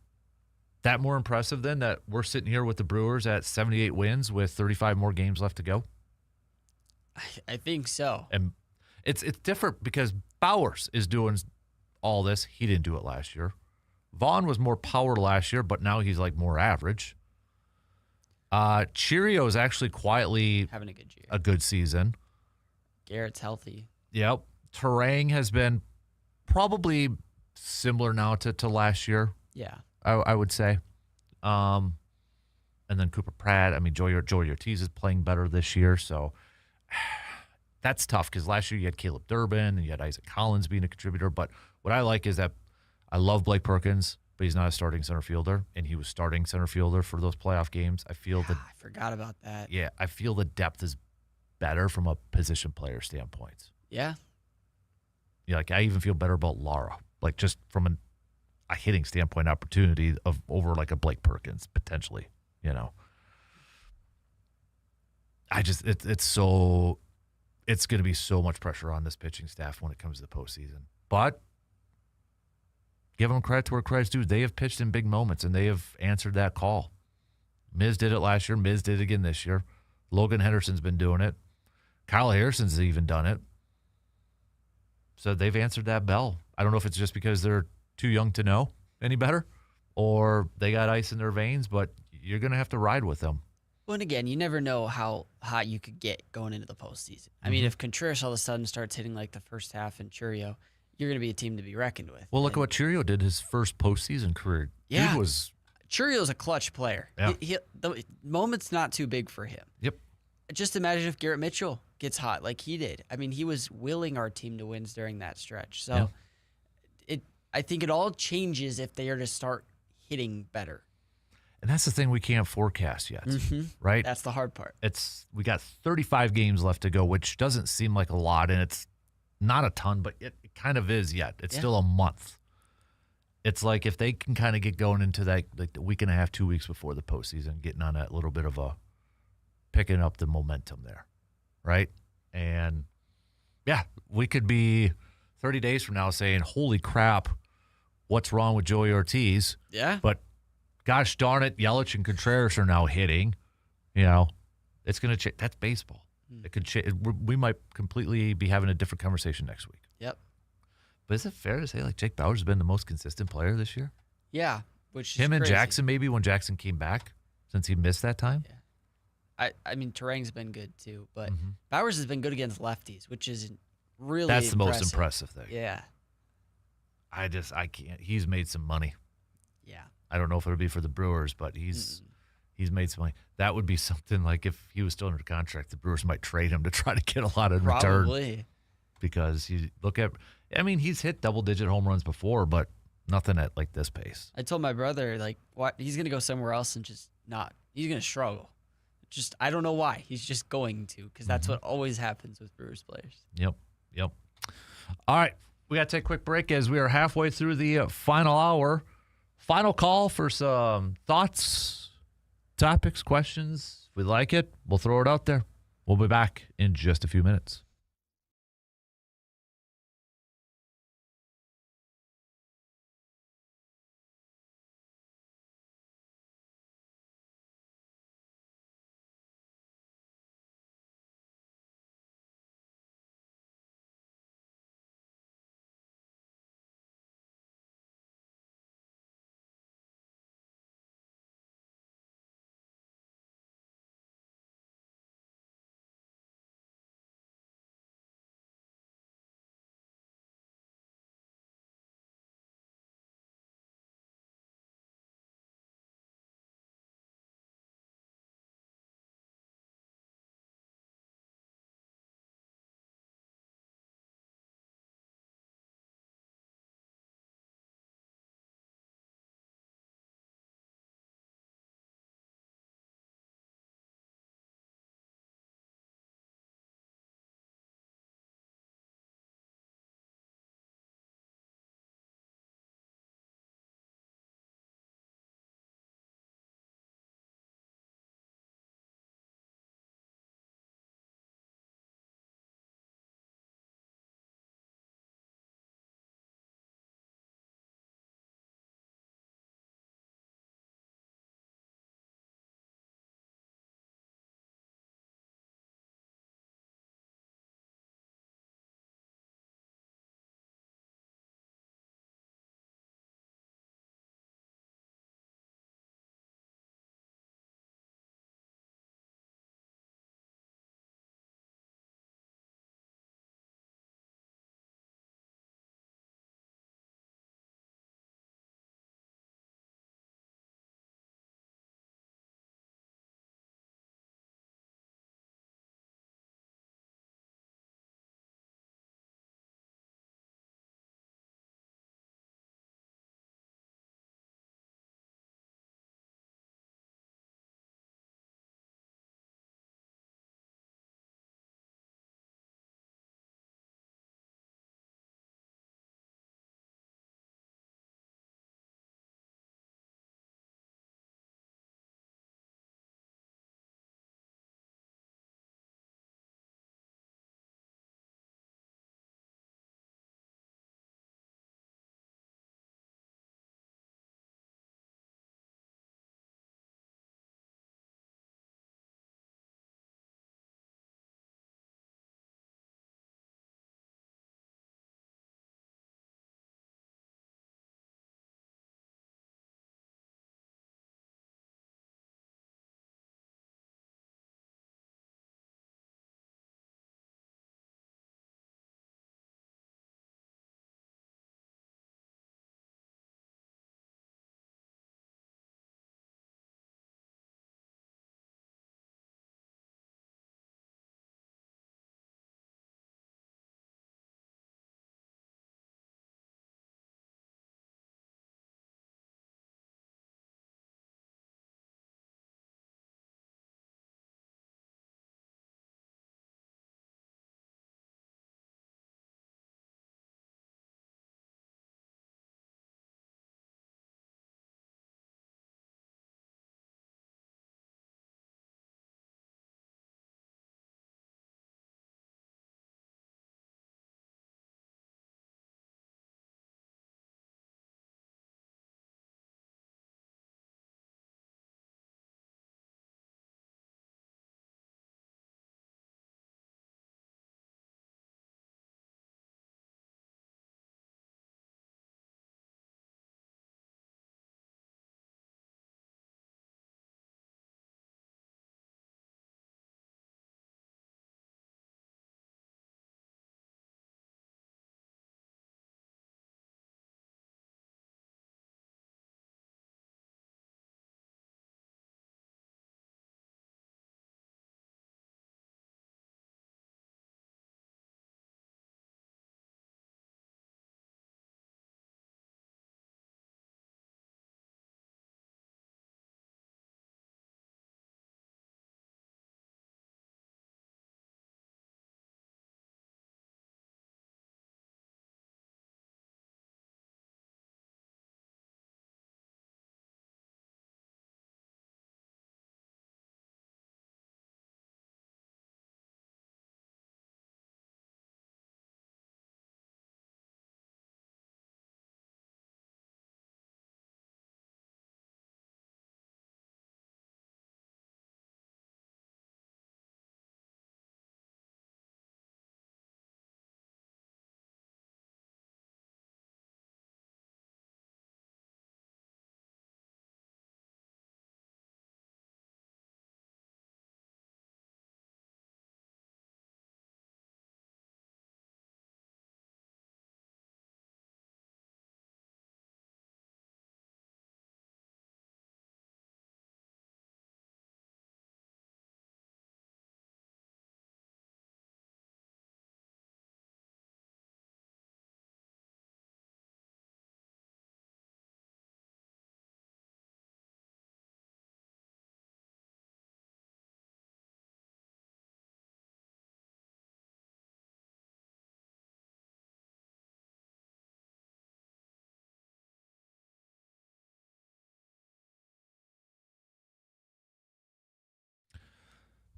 that more impressive then that we're sitting here with the Brewers at 78 wins with 35 more games left to go? I think so. And it's different because Bowers is doing all this. He didn't do it last year. Vaughn was more power last year, but now he's like more average. Cheerio is actually quietly Having a good year. a good season. Garrett's healthy. Yep. Terang has been probably similar now to last year. Yeah. I would say. And then Cooper Pratt. I mean, Joey Ortiz is playing better this year, so that's tough because last year you had Caleb Durbin and you had Isaac Collins being a contributor. But what I like is that I love Blake Perkins, but he's not a starting center fielder, and he was starting center fielder for those playoff games. I forgot about that. Yeah, I feel the depth is better from a position player standpoint. Yeah. Yeah, like I even feel better about Lara, like just from a hitting standpoint, opportunity of over like a Blake Perkins potentially. It's going to be so much pressure on this pitching staff when it comes to the postseason. But give them credit to where credit's due. They have pitched in big moments, and they have answered that call. Miz did it last year. Miz did it again this year. Logan Henderson's been doing it. Kyle Harrison's even done it. So they've answered that bell. I don't know if it's just because they're too young to know any better or they got ice in their veins, but you're going to have to ride with them. Well, and again, you never know how hot you could get going into the postseason. I mean, if Contreras all of a sudden starts hitting like the first half and Churio, you're going to be a team to be reckoned with. Well, look at what Churio did his first postseason career. Yeah. Dude Churio's a clutch player. Yeah. The moment's not too big for him. Yep. Just imagine if Garrett Mitchell gets hot like he did. I mean, he was willing our team to wins during that stretch. So I think it all changes if they are to start hitting better. And that's the thing we can't forecast yet, right? That's the hard part. We got 35 games left to go, which doesn't seem like a lot, and it's not a ton, but it kind of is yet. It's still a month. It's like if they can kind of get going into that, like the week and a half, 2 weeks before the postseason, getting on that little bit of picking up the momentum there, right? And yeah, we could be 30 days from now saying, holy crap, what's wrong with Joey Ortiz? Yeah. But gosh darn it, Yelich and Contreras are now hitting. It's going to change. That's baseball. It could change. We might completely be having a different conversation next week. Yep. But is it fair to say like Jake Bauers has been the most consistent player this year? Yeah, which is him and crazy. Jackson maybe when Jackson came back since he missed that time. Yeah. I mean, Turang's been good too, but Bowers has been good against lefties, which is really That's the most impressive. impressive thing. Yeah. I can't. He's made some money. Yeah. I don't know if it'll be for the Brewers, but he's made some money. That would be something like if he was still under contract, the Brewers might trade him to try to get a lot in return. Probably. Because you look at, I mean, he's hit double-digit home runs before, but nothing at like this pace. I told my brother, like, what he's gonna go somewhere else and just not. He's gonna struggle. Just I don't know why. He's just going to, because that's what always happens with Brewers players. Yep. All right, we got to take a quick break as we are halfway through the final hour. Final call for some thoughts, topics, questions. If we like it, we'll throw it out there. We'll be back in just a few minutes.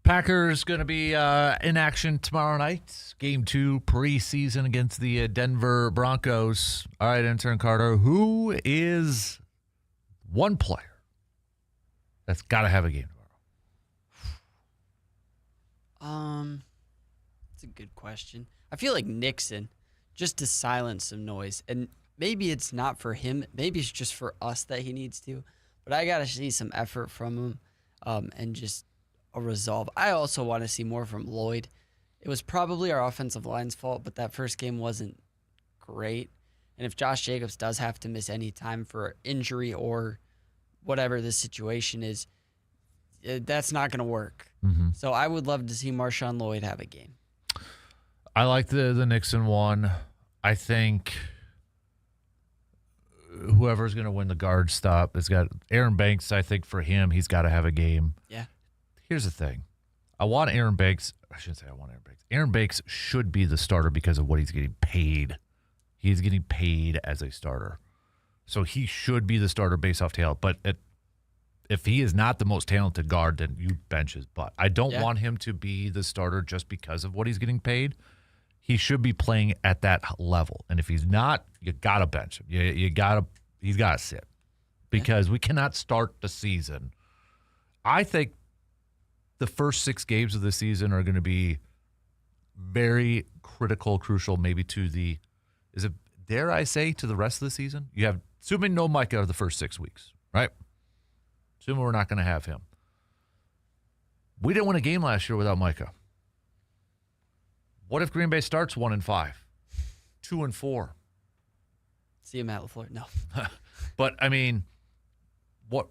Packers going to be in action tomorrow night. Game 2 preseason against the Denver Broncos. All right, intern Carter, who is one player that's got to have a game tomorrow? That's a good question. I feel like Nixon, just to silence some noise. And maybe it's not for him. Maybe it's just for us that he needs to. But I got to see some effort from him and just a resolve. I also want to see more from Lloyd. It was probably our offensive line's fault, but that first game wasn't great. And if Josh Jacobs does have to miss any time for injury or whatever the situation is, that's not going to work. Mm-hmm. So I would love to see Marshawn Lloyd have a game. I like the Nixon one. I think whoever's going to win the guard stop has got Aaron Banks. I think for him, he's got to have a game. Yeah. Here's the thing. I want Aaron Banks. I shouldn't say I want Aaron Banks. Aaron Banks should be the starter because of what he's getting paid. He's getting paid as a starter. So he should be the starter based off talent. But if he is not the most talented guard, then you bench his butt. I don't want him to be the starter just because of what he's getting paid. He should be playing at that level. And if he's not, you got to bench him. He's got to sit because we cannot start the season. I think the first 6 games of the season are going to be very critical, crucial, maybe to the, dare I say, to the rest of the season? You have, assuming no Micah the first 6 weeks, right? Assuming we're not going to have him. We didn't win a game last year without Micah. What if Green Bay starts 1-5, 2-4? See him at LaFleur? No. But, I mean, what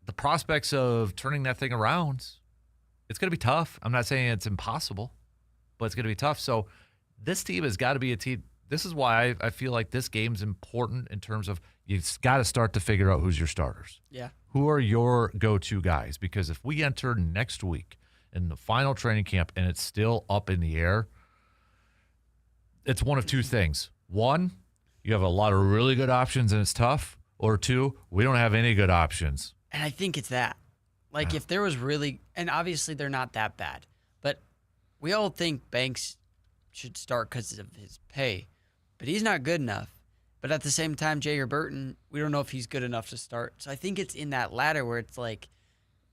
the prospects of turning that thing around, it's going to be tough. I'm not saying it's impossible, but it's going to be tough. So this team has got to be a team. This is why I feel like this game's important in terms of you've got to start to figure out who's your starters. Yeah. Who are your go-to guys? Because if we enter next week in the final training camp and it's still up in the air, it's one of two things. One, you have a lot of really good options and it's tough. Or two, we don't have any good options. And I think it's that. Like, if there was really, and obviously they're not that bad, but we all think Banks should start because of his pay, but he's not good enough. But at the same time, Jair Burton, we don't know if he's good enough to start. So I think it's in that ladder where it's like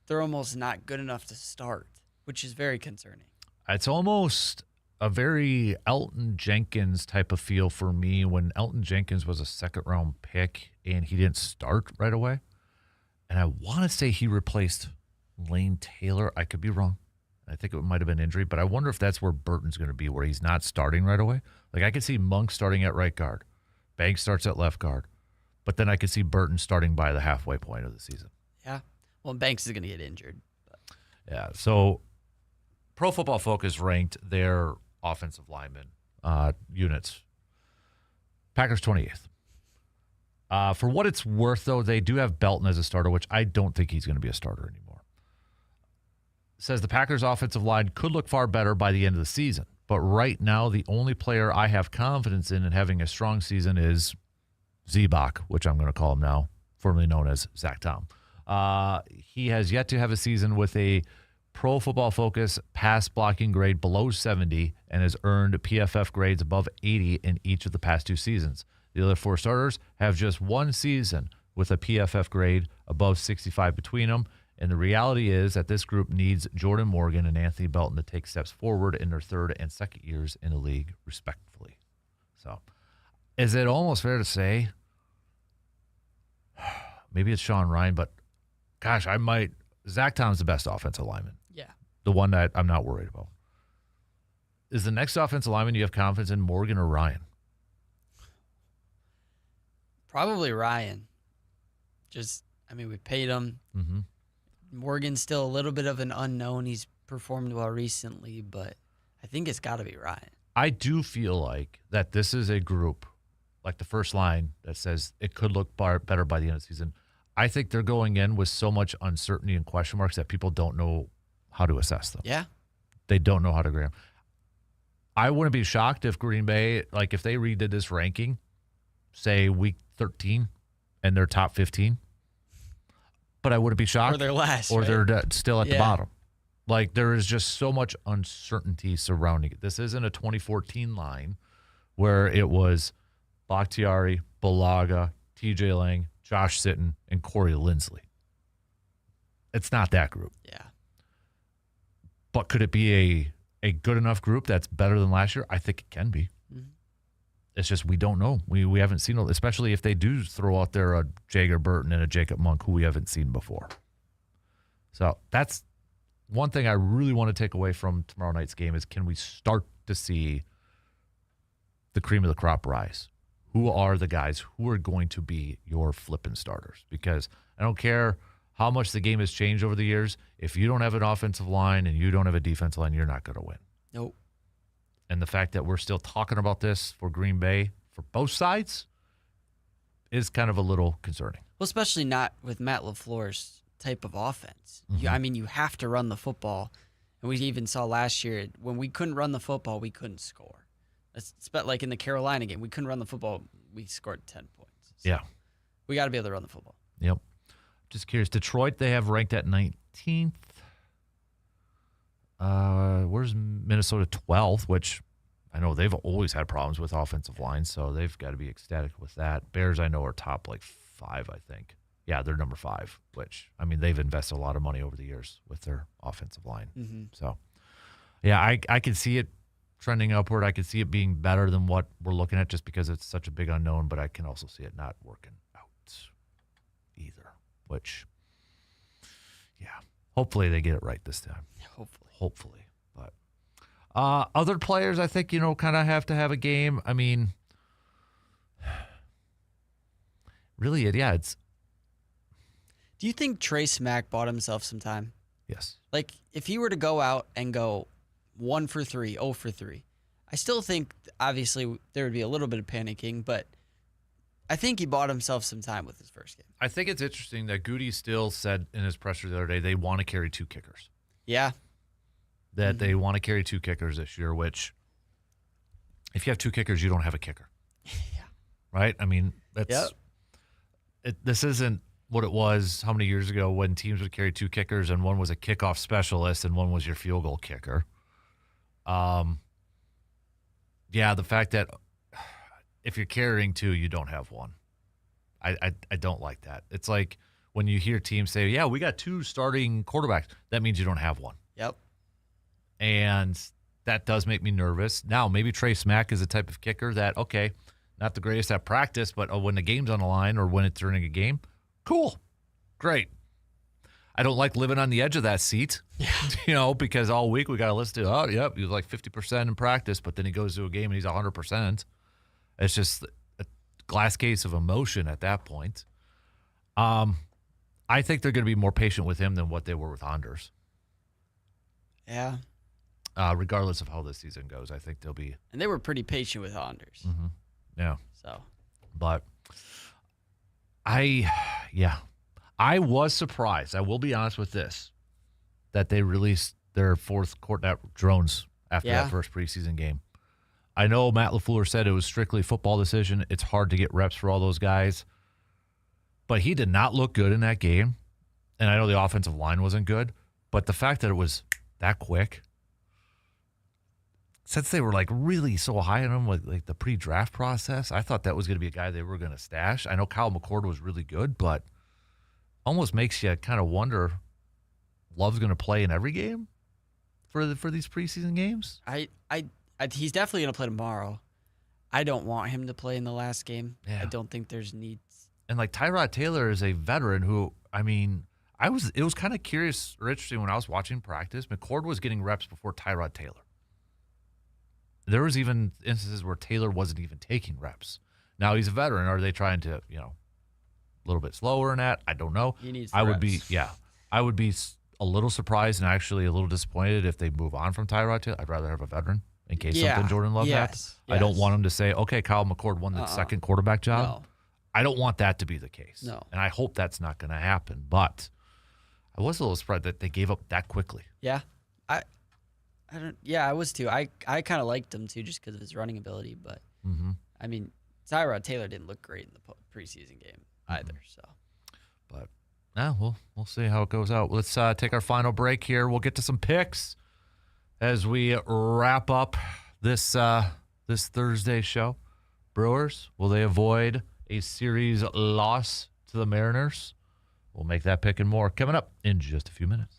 they're almost not good enough to start, which is very concerning. It's almost a very Elton Jenkins type of feel for me when Elton Jenkins was a second-round pick and he didn't start right away. And I want to say he replaced Lane Taylor. I could be wrong. I think it might have been injury, but I wonder if that's where Burton's going to be, where he's not starting right away. Like, I could see Monk starting at right guard. Banks starts at left guard. But then I could see Burton starting by the halfway point of the season. Yeah. Well, Banks is going to get injured. But. Yeah. So Pro Football Focus ranked their offensive lineman units. Packers 28th. For what it's worth, though, they do have Belton as a starter, which I don't think he's going to be a starter anymore. Says the Packers' offensive line could look far better by the end of the season. But right now, the only player I have confidence in having a strong season is Zebach, which I'm going to call him now, formerly known as Zach Tom. He has yet to have a season with a Pro Football Focus pass blocking grade below 70 and has earned PFF grades above 80 in each of the past 2 seasons. The other 4 starters have just 1 season with a PFF grade above 65 between them. And the reality is that this group needs Jordan Morgan and Anthony Belton to take steps forward in their 3rd and 2nd years in the league, respectively. So, is it almost fair to say, maybe it's Sean Ryan, but gosh, Zach Tom's the best offensive lineman. Yeah. The one that I'm not worried about. Is the next offensive lineman you have confidence in Morgan or Ryan? Probably Ryan. We paid him. Mm-hmm. Morgan's still a little bit of an unknown. He's performed well recently, but I think it's got to be Ryan. I do feel like that this is a group, like the first line, that says it could look better by the end of the season. I think they're going in with so much uncertainty and question marks that people don't know how to assess them. Yeah. They don't know how to grade them. I wouldn't be shocked if Green Bay, like if they redid this ranking, say week 13 and they're top 15. But I wouldn't be shocked. Or they're last. Or right? they're still at the bottom. Like, there is just so much uncertainty surrounding it. This isn't a 2014 line where it was Bakhtiari, Balaga, TJ Lang, Josh Sitton, and Corey Lindsley. It's not that group. Yeah. But could it be a good enough group that's better than last year? I think it can be. Mm-hmm. It's just we don't know. We haven't seen it, especially if they do throw out there a Jager Burton and a Jacob Monk who we haven't seen before. So that's one thing I really want to take away from tomorrow night's game is, can we start to see the cream of the crop rise? Who are the guys who are going to be your flipping starters? Because I don't care how much the game has changed over the years. If you don't have an offensive line and you don't have a defensive line, you're not going to win. Nope. And the fact that we're still talking about this for Green Bay for both sides is kind of a little concerning. Well, especially not with Matt LaFleur's type of offense. Mm-hmm. You have to run the football. And we even saw last year, when we couldn't run the football, we couldn't score. It's like in the Carolina game, we couldn't run the football, we scored 10 points. So yeah. We got to be able to run the football. Yep. Just curious. Detroit, they have ranked at 19th. Where's Minnesota 12th, which I know they've always had problems with offensive lines, so they've got to be ecstatic with that. Bears, I know, are top 5, I think. Yeah, they're number 5, which, they've invested a lot of money over the years with their offensive line. Mm-hmm. So, yeah, I can see it trending upward. I could see it being better than what we're looking at just because it's such a big unknown, but I can also see it not working out either, which, yeah, hopefully they get it right this time. Hopefully. But other players, I think, kind of have to have a game. Really, it's. Do you think Trey Smack bought himself some time? Yes. Like, if he were to go out and go 1 for 3, 0 for 3, I still think, obviously, there would be a little bit of panicking, but I think he bought himself some time with his first game. I think it's interesting that Goody still said in his presser the other day they want to carry 2 kickers. Yeah. That they want to carry 2 kickers this year, which, if you have 2 kickers, you don't have a kicker. Yeah. Right? That's this isn't what it was how many years ago when teams would carry 2 kickers and one was a kickoff specialist and one was your field goal kicker. The fact that if you're carrying 2, you don't have one. I don't like that. It's like when you hear teams say, yeah, we got 2 starting quarterbacks. That means you don't have one. Yep. And that does make me nervous. Now, maybe Trey Smack is the type of kicker that, okay, not the greatest at practice, but when the game's on the line or when it's during a game, cool. Great. I don't like living on the edge of that seat, because all week we got to listen to, he was like 50% in practice, but then he goes to a game and he's 100%. It's just a glass case of emotion at that point. I think they're going to be more patient with him than what they were with Anders. Yeah. Regardless of how this season goes, I think they'll be. And they were pretty patient with Anders. Mm-hmm. Yeah. So. But I was surprised. I will be honest with this, that they released their 4th quarterback drones after that first preseason game. I know Matt LaFleur said it was strictly a football decision. It's hard to get reps for all those guys. But he did not look good in that game. And I know the offensive line wasn't good. But the fact that it was that quick, since they were really so high on him with the pre-draft process, I thought that was going to be a guy they were going to stash. I know Kyle McCord was really good, but almost makes you kind of wonder, Love's going to play in every game for these preseason games? He's definitely going to play tomorrow. I don't want him to play in the last game. Yeah. I don't think there's needs. And Tyrod Taylor is a veteran who, it was kind of curious or interesting when I was watching practice. McCord was getting reps before Tyrod Taylor. There was even instances where Taylor wasn't even taking reps. Now he's a veteran. Are they trying to, a little bit slower in that? I don't know. He needs I would reps. I would be a little surprised and actually a little disappointed if they move on from Tyrod Taylor. I'd rather have a veteran in case something Jordan Love had. I don't want him to say, okay, Kyle McCord won the second quarterback job. No. I don't want that to be the case. No. And I hope that's not going to happen. But I was a little surprised that they gave up that quickly. Yeah. I was too. I kind of liked him too just because of his running ability. But, Tyrod Taylor didn't look great in the preseason game either. So, But We'll see how it goes out. Let's take our final break here. We'll get to some picks as we wrap up this this Thursday show. Brewers, will they avoid a series loss to the Mariners? We'll make that pick and more coming up in just a few minutes.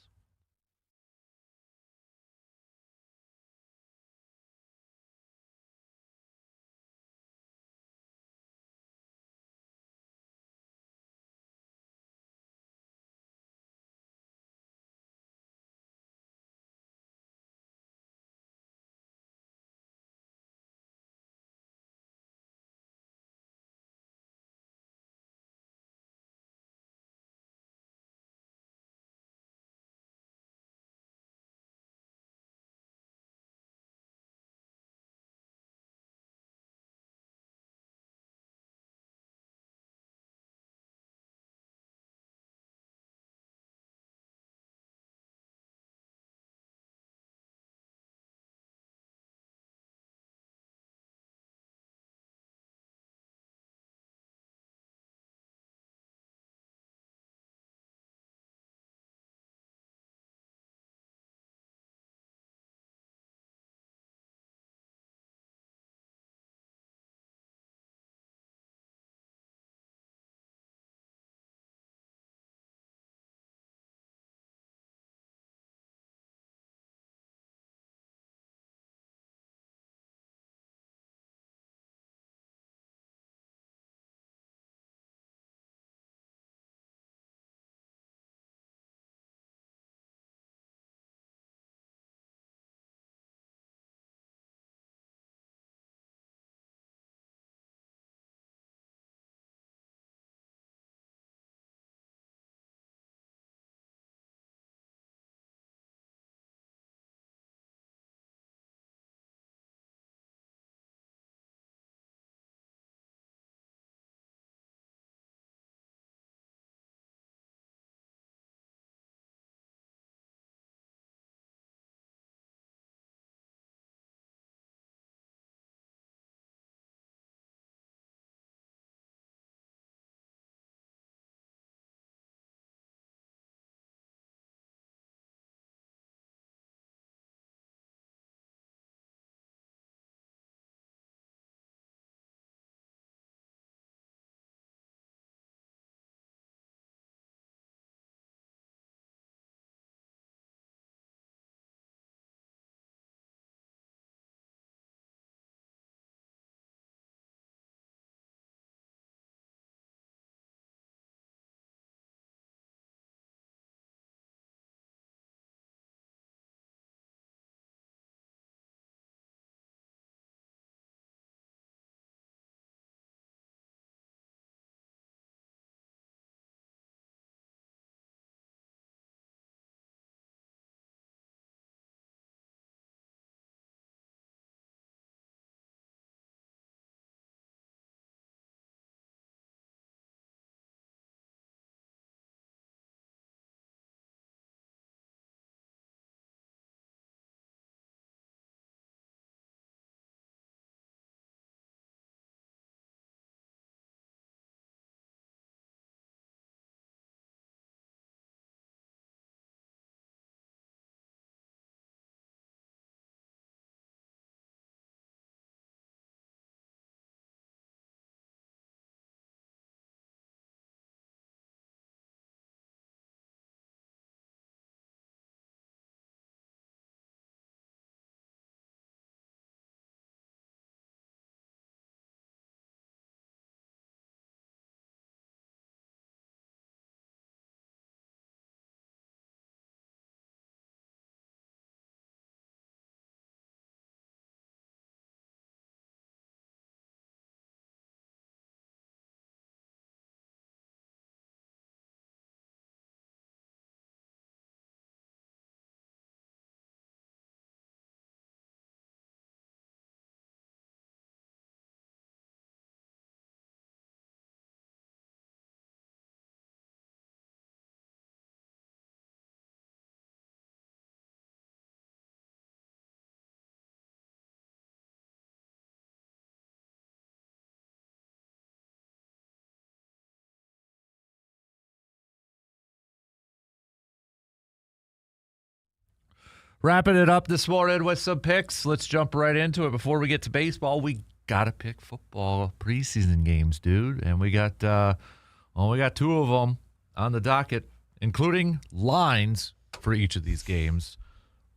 Wrapping it up this morning with some picks. Let's jump right into it. Before we get to baseball, we got to pick football preseason games, dude. And we got 2 of them on the docket, including lines for each of these games.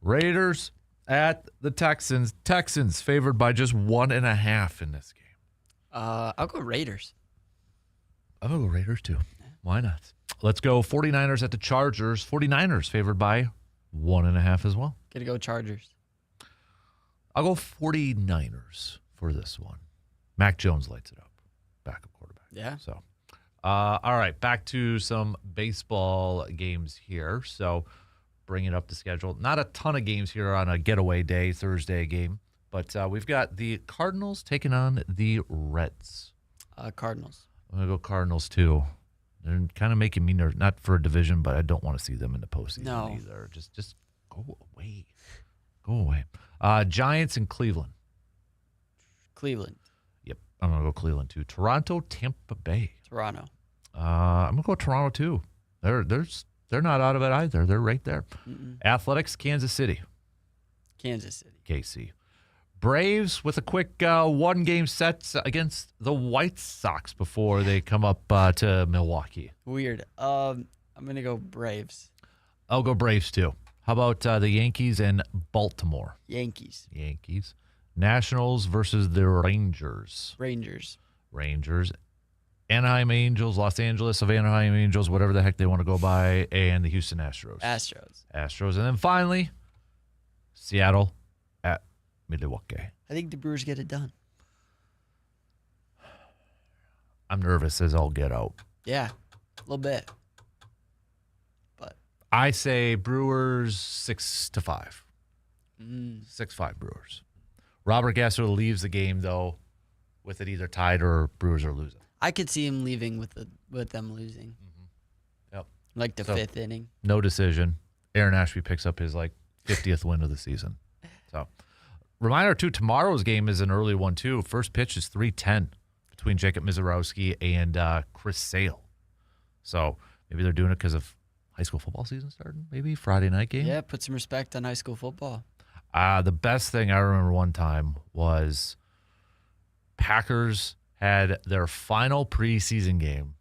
Raiders at the Texans. Texans favored by just 1.5 in this game. I'll go Raiders. I'll go Raiders too. Why not? Let's go 49ers at the Chargers. 49ers favored by 1.5 as well. Gonna go Chargers. I'll go 49ers for this one. Mac Jones lights it up. Backup quarterback. Yeah. So, all right, back to some baseball games here. So, bringing up the schedule. Not a ton of games here on a getaway day, Thursday game. But we've got the Cardinals taking on the Reds. Cardinals. I'm going to go Cardinals, too. They're kind of making me nervous. Not for a division, but I don't want to see them in the postseason either. Just go away. Go away. Giants and Cleveland. Cleveland. Yep, I'm going to go Cleveland, too. Toronto, Tampa Bay. Toronto. I'm going to go Toronto, too. They're not out of it either. They're right there. Athletics, Kansas City. Kansas City. KC. Braves with a quick one-game set against the White Sox before they come up to Milwaukee. Weird. I'm going to go Braves. I'll go Braves, too. How about the Yankees and Baltimore? Yankees. Nationals versus the Rangers. Rangers. Anaheim Angels, Los Angeles of Anaheim Angels, whatever the heck they want to go by, and the Houston Astros. Astros. And then finally, Seattle at Milwaukee. I think the Brewers get it done. I'm nervous as all get out. Yeah, a little bit. But I say Brewers 6-5. 6-5 Brewers. Robert Gasser leaves the game, though, with it either tied or Brewers are losing. I could see him leaving with them losing. Yep. Like the 5th inning. No decision. Aaron Ashby picks up his 50th win of the season. So, reminder too, tomorrow's game is an early one too. First pitch is 3:10 between Jacob Mizorowski and Chris Sale. So maybe they're doing it because of high school football season starting. Maybe Friday night game. Yeah, put some respect on high school football. The best thing I remember one time was Packers had their final preseason game,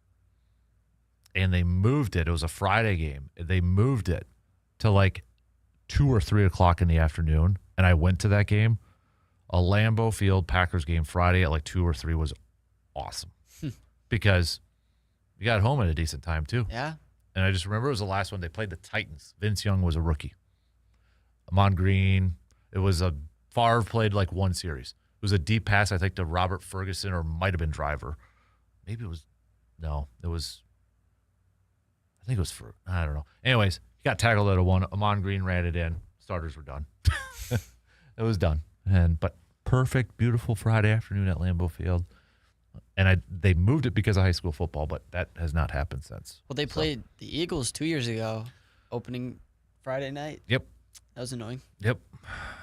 and they moved it. It was a Friday game. They moved it to 2 or 3 o'clock in the afternoon, and I went to that game. A Lambeau Field Packers game Friday at 2 or 3 was awesome because you got home at a decent time too. Yeah. And I just remember it was the last one. They played the Titans. Vince Young was a rookie. Amon Green. It was Favre played one series. It was a deep pass, I think, to Robert Ferguson, or might have been Driver. Maybe it was, no, it was, I think it was I don't know. Anyways, he got tackled at a one. Amon Green ran it in. Starters were done. It was done. But perfect, beautiful Friday afternoon at Lambeau Field. And they moved it because of high school football, but that has not happened since. Well, they played the Eagles 2 years ago, opening Friday night. Yep. That was annoying. Yep.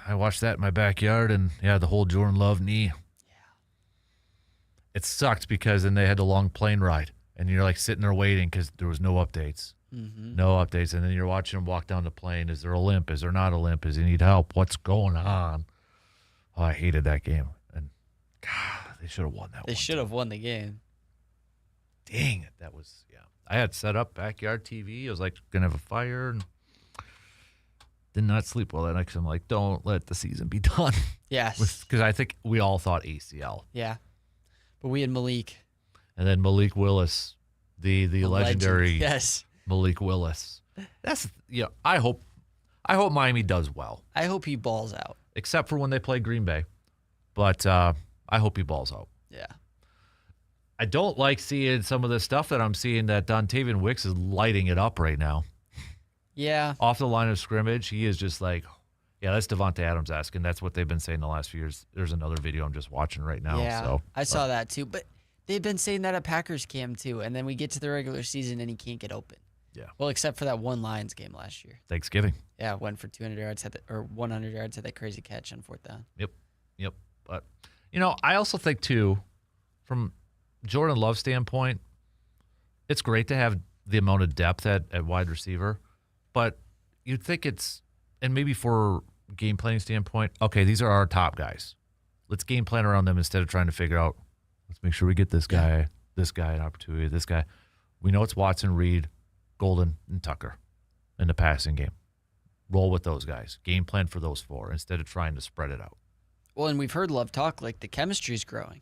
I watched that in my backyard, and the whole Jordan Love knee. Yeah. It sucked because then they had the long plane ride, and you're sitting there waiting because there was no updates. No updates, and then you're watching him walk down the plane. Is there a limp? Is there not a limp? Does he need help? What's going on? Oh, I hated that game, and God, they should have won that one. They should have won the game. Dang it. That was, I had set up backyard TV. I was going to have a fire, and did not sleep well that night because I'm don't let the season be done. Yes. Because I think we all thought ACL. Yeah. But we had Malik. And then Malik Willis, the legendary Yes. Malik Willis. That's I hope Miami does well. I hope he balls out. Except for when they play Green Bay. But I hope he balls out. Yeah. I don't like seeing some of the stuff that I'm seeing that Dontavian Wicks is lighting it up right now. Yeah. Off the line of scrimmage, he is just that's Devontae Adams asking. That's what they've been saying the last few years. There's another video I'm just watching right now. Yeah, so I saw that too. But they've been saying that at Packers camp too. And then we get to the regular season and he can't get open. Yeah. Well, except for that one Lions game last year. Thanksgiving. Yeah, went for 200 yards, or 100 yards, had that crazy catch on 4th down. Yep. But, I also think too, from Jordan Love's standpoint, it's great to have the amount of depth at wide receiver. But you'd think it's and maybe for game planning standpoint, okay, these are our top guys. Let's game plan around them instead of trying to figure out, let's make sure we get this guy an opportunity, this guy. We know it's Watson, Reed, Golden, and Tucker in the passing game. Roll with those guys. Game plan for those 4 instead of trying to spread it out. Well, and we've heard Love talk, like the chemistry's growing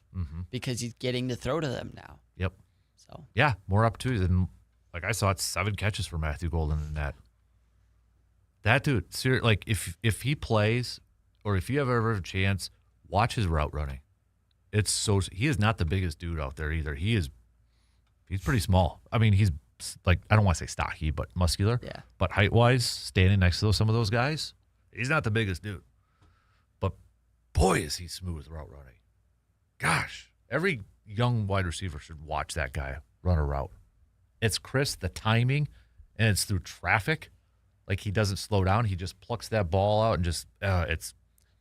because he's getting to throw to them now. Yep. So yeah, more opportunities. And like I saw, it's 7 catches for Matthew Golden in that. That dude, like if he plays or if you have ever a chance, watch his route running. He is not the biggest dude out there either. He's pretty small. I mean, he's like, I don't want to say stocky, but muscular. Yeah. But height-wise, standing next to some of those guys, he's not the biggest dude. But boy, is he smooth route running. Gosh, every young wide receiver should watch that guy run a route. It's crisp, the timing, and it's through traffic. Like, he doesn't slow down. He just plucks that ball out and just, it's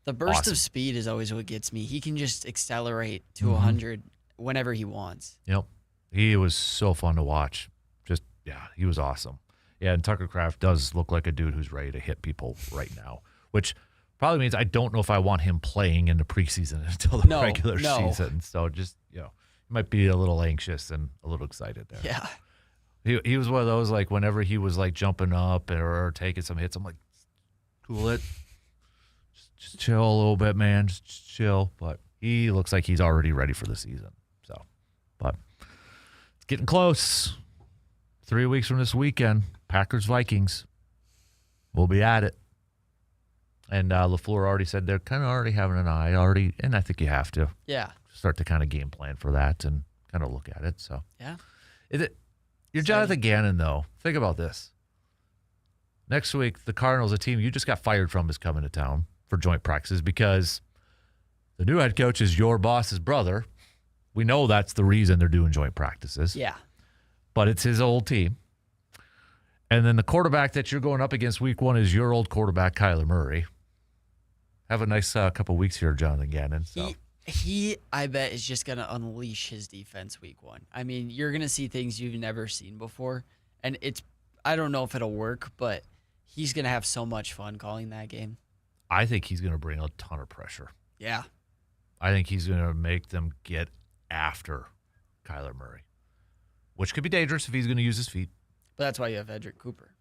the burst awesome. of speed is always what gets me. He can just accelerate to 100 whenever he wants. Yep. He was so fun to watch. Just, yeah, he was awesome. Yeah, and Tucker Kraft does look like a dude who's ready to hit people right now, which probably means I don't know if I want him playing in the preseason until the regular season. So just, he might be a little anxious and a little excited there. Yeah. He was one of those, like, whenever he was, like, jumping up or taking some hits, I'm like, cool it. Just chill a little bit, man. Just chill. But he looks like he's already ready for the season. So, but it's getting close. 3 weeks from this weekend, Packers-Vikings. We'll be at it. And LaFleur already said they're kind of already having an eye already, and I think you have to. Yeah. Start to kind of game plan for that and kind of look at it. So, yeah. You're Jonathan Gannon, though. Think about this. Next week, the Cardinals, a team you just got fired from, is coming to town for joint practices because the new head coach is your boss's brother. We know that's the reason they're doing joint practices. Yeah. But it's his old team. And then the quarterback that you're going up against week 1 is your old quarterback, Kyler Murray. Have a nice couple weeks here, Jonathan Gannon. So. He, I bet, is just going to unleash his defense week 1. I mean, you're going to see things you've never seen before. And I don't know if it'll work, but he's going to have so much fun calling that game. I think he's going to bring a ton of pressure. Yeah. I think he's going to make them get after Kyler Murray, which could be dangerous if he's going to use his feet. But that's why you have Edric Cooper.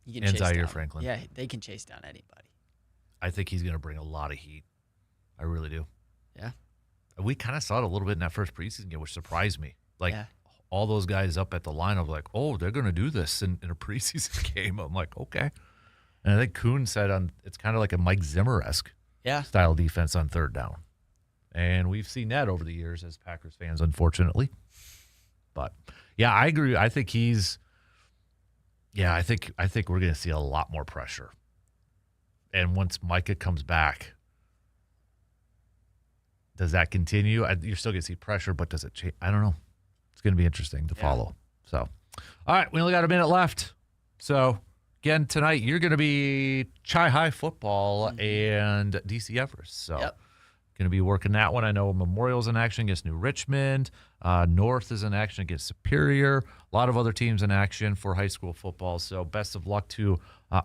He can and chase Zaire down. Franklin. Yeah, they can chase down anybody. I think he's going to bring a lot of heat. I really do. Yeah. We kind of saw it a little bit in that first preseason game, which surprised me. Like, all those guys up at the line of like, oh, they're going to do this in a preseason game. I'm like, okay. And I think Kuhn said it's kind of like a Mike Zimmer-esque style defense on third down. And we've seen that over the years as Packers fans, unfortunately. But, yeah, I agree. I think I think we're going to see a lot more pressure. And once Micah comes back, does that continue? You're still going to see pressure, but does it change? I don't know. It's going to be interesting to follow. So, all right, we only got a minute left. So, again, tonight you're going to be Chi High football and DC Everest. So, going to be working that one. I know Memorial's in action against New Richmond. North is in action against Superior. A lot of other teams in action for high school football. So, best of luck to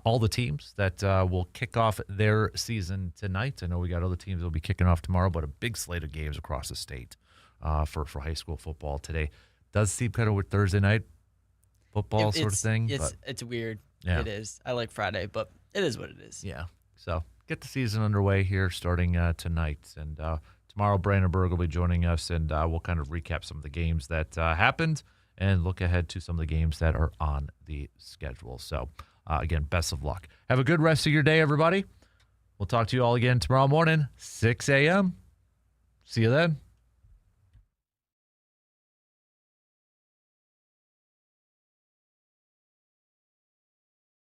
all the teams that will kick off their season tonight. I know we got other teams that will be kicking off tomorrow, but a big slate of games across the state for high school football today. Does seem kind of with Thursday night football sort of thing. It's weird. Yeah. It is. I like Friday, but it is what it is. Yeah. So get the season underway here starting tonight. And tomorrow, Brandenburg will be joining us, and we'll kind of recap some of the games that happened and look ahead to some of the games that are on the schedule. So, again, best of luck. Have a good rest of your day, everybody. We'll talk to you all again tomorrow morning, 6 a.m. See you then.